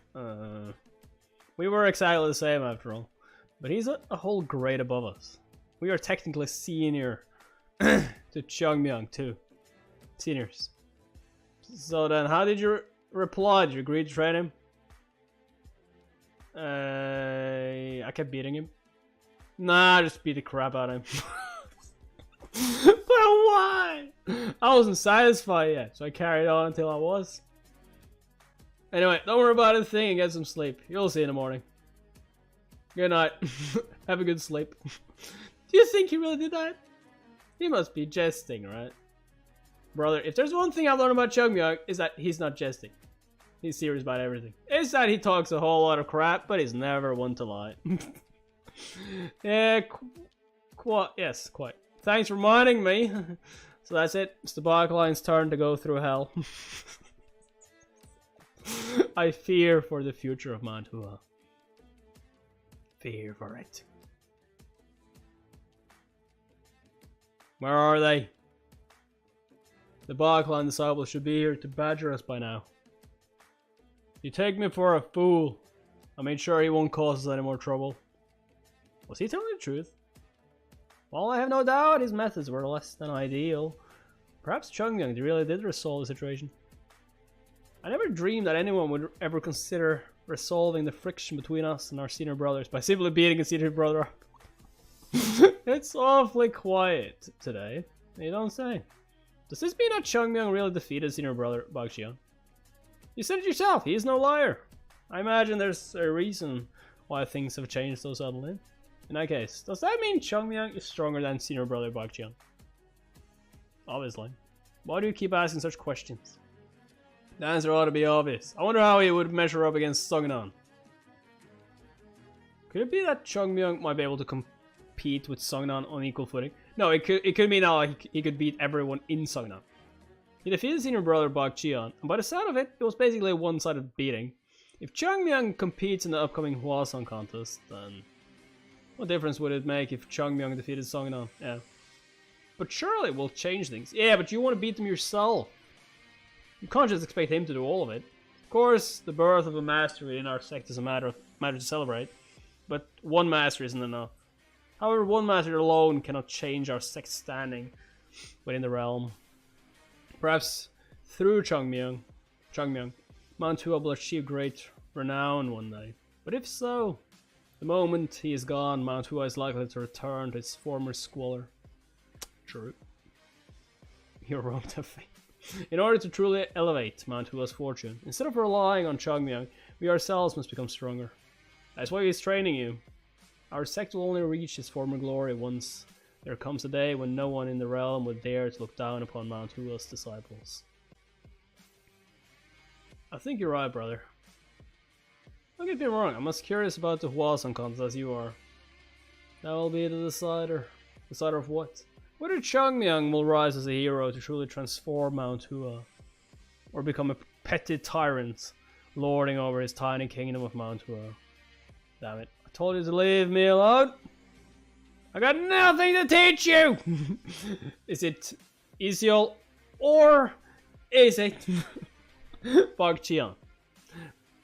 We were exactly the same after all. But he's a whole grade above us. We are technically senior to Chongmyang too. Seniors. So then, how did you reply? Did you agree to train him? I kept beating him. Nah, I just beat the crap out of him. But why? I wasn't satisfied yet, so I carried on until I was. Anyway, don't worry about a thing and get some sleep. You'll see in the morning. Good night. Have a good sleep. Do you think he really did that? He must be jesting, right? Brother, if there's one thing I've learned about Chungmyeong, is that he's not jesting. He's serious about everything. It's that he talks a whole lot of crap, but he's never one to lie. Yeah, yes, quite. Thanks for reminding me. So that's it. It's the Bachline's turn to go through hell. I fear for the future of Mantua. Fear for it. Where are they? The Bachline disciples should be here to badger us by now. You take me for a fool. I made sure he won't cause us any more trouble. Was he telling the truth? Well, I have no doubt his methods were less than ideal. Perhaps Chungmyeong really did resolve the situation. I never dreamed that anyone would ever consider resolving the friction between us and our senior brothers by simply beating a senior brother up. It's awfully quiet today. You don't say. Does this mean that Chungmyeong really defeated senior brother Bak Cheon? You said it yourself, he is no liar. I imagine there's a reason why things have changed so suddenly. In that case, does that mean Chungmyeong is stronger than senior brother Bak Cheon? Obviously. Why do you keep asking such questions? The answer ought to be obvious. I wonder how he would measure up against Sungnon. Could it be that Chungmyeong might be able to compete with Sungnon on equal footing? No, it could mean now he could beat everyone in Sungnon. He defeated senior brother Bak Cheon, and by the sound of it, it was basically a one-sided beating. If Chungmyeong competes in the upcoming Hwasong contest, then what difference would it make if Chungmyeong defeated Sungnon? Yeah. But surely we'll change things. Yeah, but you want to beat them yourself. You can't just expect him to do all of it. Of course, the birth of a master within our sect is a matter to celebrate, but one master isn't enough. However, one master alone cannot change our sect's standing within the realm. Perhaps through Chungmyeong, Mantua will achieve great renown one day. But if so, the moment he is gone, Mantua is likely to return to its former squalor. True. You're wrong, Tuffy. In order to truly elevate Mantua's fortune, instead of relying on Chungmyeong, we ourselves must become stronger. That's why he's training you. Our sect will only reach its former glory once there comes a day when no one in the realm would dare to look down upon Mantua's disciples. I think you're right, brother. Don't get me wrong, I'm as curious about the Hwasong contest as you are. That will be the decider. Decider of what? Whether Chungmyeong will rise as a hero to truly transform Mantua, or become a petty tyrant, lording over his tiny kingdom of Mantua. Damn it, I told you to leave me alone! I got nothing to teach you! Is it Isiol, or is it Bak Cheon?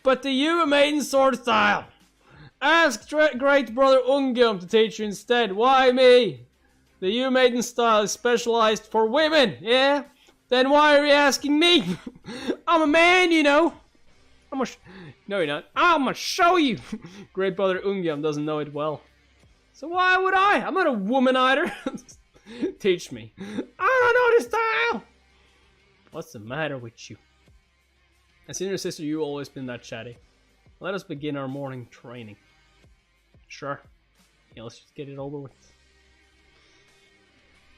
But the Yue Maiden Sword Style! Ask great brother Ungyeom to teach you instead. Why me? The Yue Maiden style is specialized for women, yeah? Then why are you asking me? I'm a man, you know. No, you're not. I'm gonna show you. Great brother Ungyeom doesn't know it well. So why would I? I'm not a womanizer. Teach me. I don't know this style. What's the matter with you? As your sister, you've always been that chatty. Let us begin our morning training. Sure. Yeah, let's just get it over with.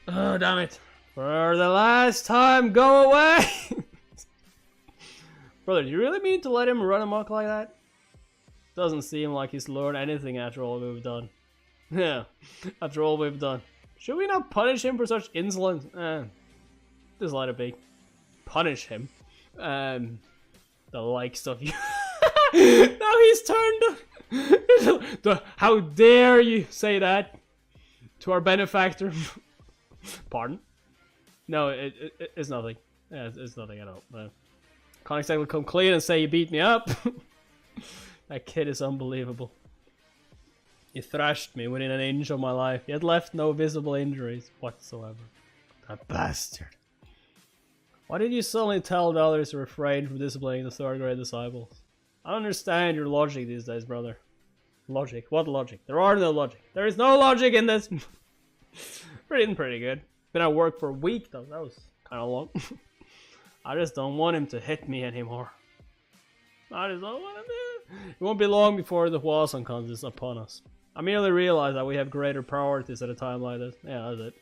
Oh, damn it. For the last time, go away! Brother, do you really mean to let him run amok like that? Doesn't seem like he's learned anything after all we've done. Yeah, after all we've done. Should we not punish him for such insolence? Just let it be. Punish him? The likes of you. Now he's turned. How dare you say that to our benefactor? Pardon? No, it's nothing. Yeah, it's nothing at all. Can't exactly come clean and say you beat me up. That kid is unbelievable. He thrashed me within an inch of my life, yet left no visible injuries whatsoever. That bastard. Why did you suddenly tell the others to refrain from disciplining the third grade disciples? I don't understand your logic these days, brother. Logic? What logic? There are no logic. There is no logic in this. Pretty good. Been at work for a week though. That was kind of long. I just don't want him to hit me anymore. I just don't want him to. It won't be long before the Hwasong contest is upon us. I merely realized that we have greater priorities at a time like this. Yeah, that's it.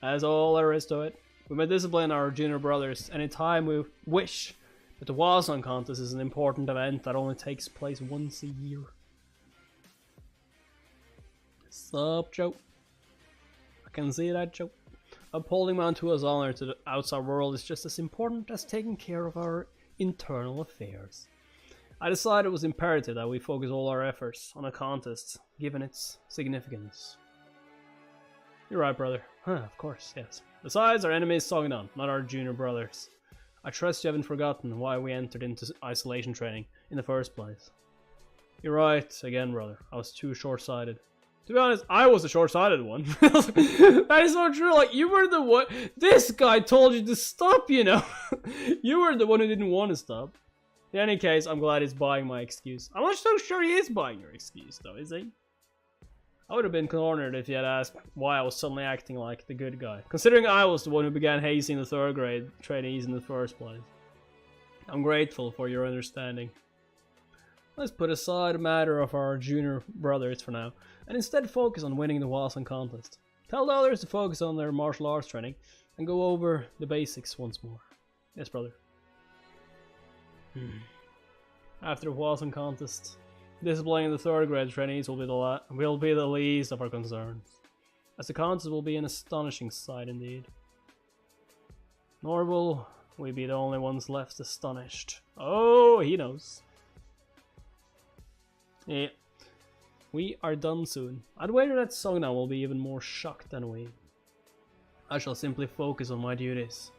That's all there is to it. We may discipline our junior brothers anytime we wish, but the Warzone contest is an important event that only takes place once a year. Sup, Joe? I can see that, Joe. Upholding Mantua's honor to the outside world is just as important as taking care of our internal affairs. I decided it was imperative that we focus all our efforts on a contest, given its significance. You're right, brother. Huh, of course, yes. Besides, our enemy is Sogndon, not our junior brothers. I trust you haven't forgotten why we entered into isolation training in the first place. You're right, again, brother. I was too short-sighted. To be honest, I was the short-sighted one. That is not true. Like, you were the one. This guy told you to stop, you know. You were the one who didn't want to stop. In any case, I'm glad he's buying my excuse. I'm not so sure he is buying your excuse, though, is he? I would have been cornered if he had asked why I was suddenly acting like the good guy, considering I was the one who began hazing the third grade trainees in the first place. I'm grateful for your understanding. Let's put aside the matter of our junior brothers for now, and instead focus on winning the Warzone contest. Tell the others to focus on their martial arts training, and go over the basics once more. Yes, brother. After the Warzone contest, disciplining the third grade trainees will be the least of our concerns, as the contest will be an astonishing sight indeed. Nor will we be the only ones left astonished. Oh, he knows. Yeah, we are done soon. I'd wager that Sogndon will be even more shocked than we. I shall simply focus on my duties.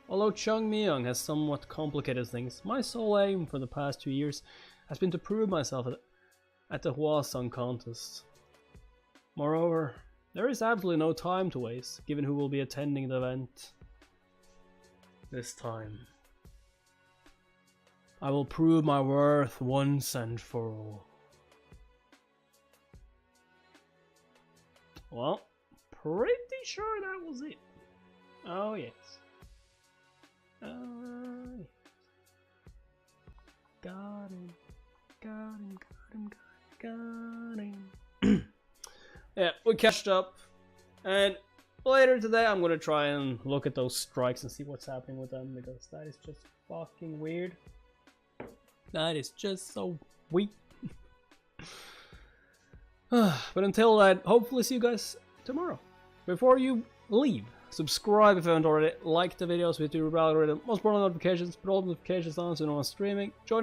Although Chung Mi-young has somewhat complicated things, my sole aim for the past 2 years has been to prove myself at the Warzone contest. Moreover, there is absolutely no time to waste, given who will be attending the event this time. I will prove my worth once and for all. Well, pretty sure that was it. Oh yes. Alright. Got him. Got him. Yeah, we catched up. And later today I'm gonna try and look at those strikes and see what's happening with them, because that is just fucking weird. That is just so weak. But until that, hopefully see you guys tomorrow. Before you leave, subscribe if you haven't already, like the videos with your algorithm, most important notifications, put all the notifications on so you know when I'm streaming, join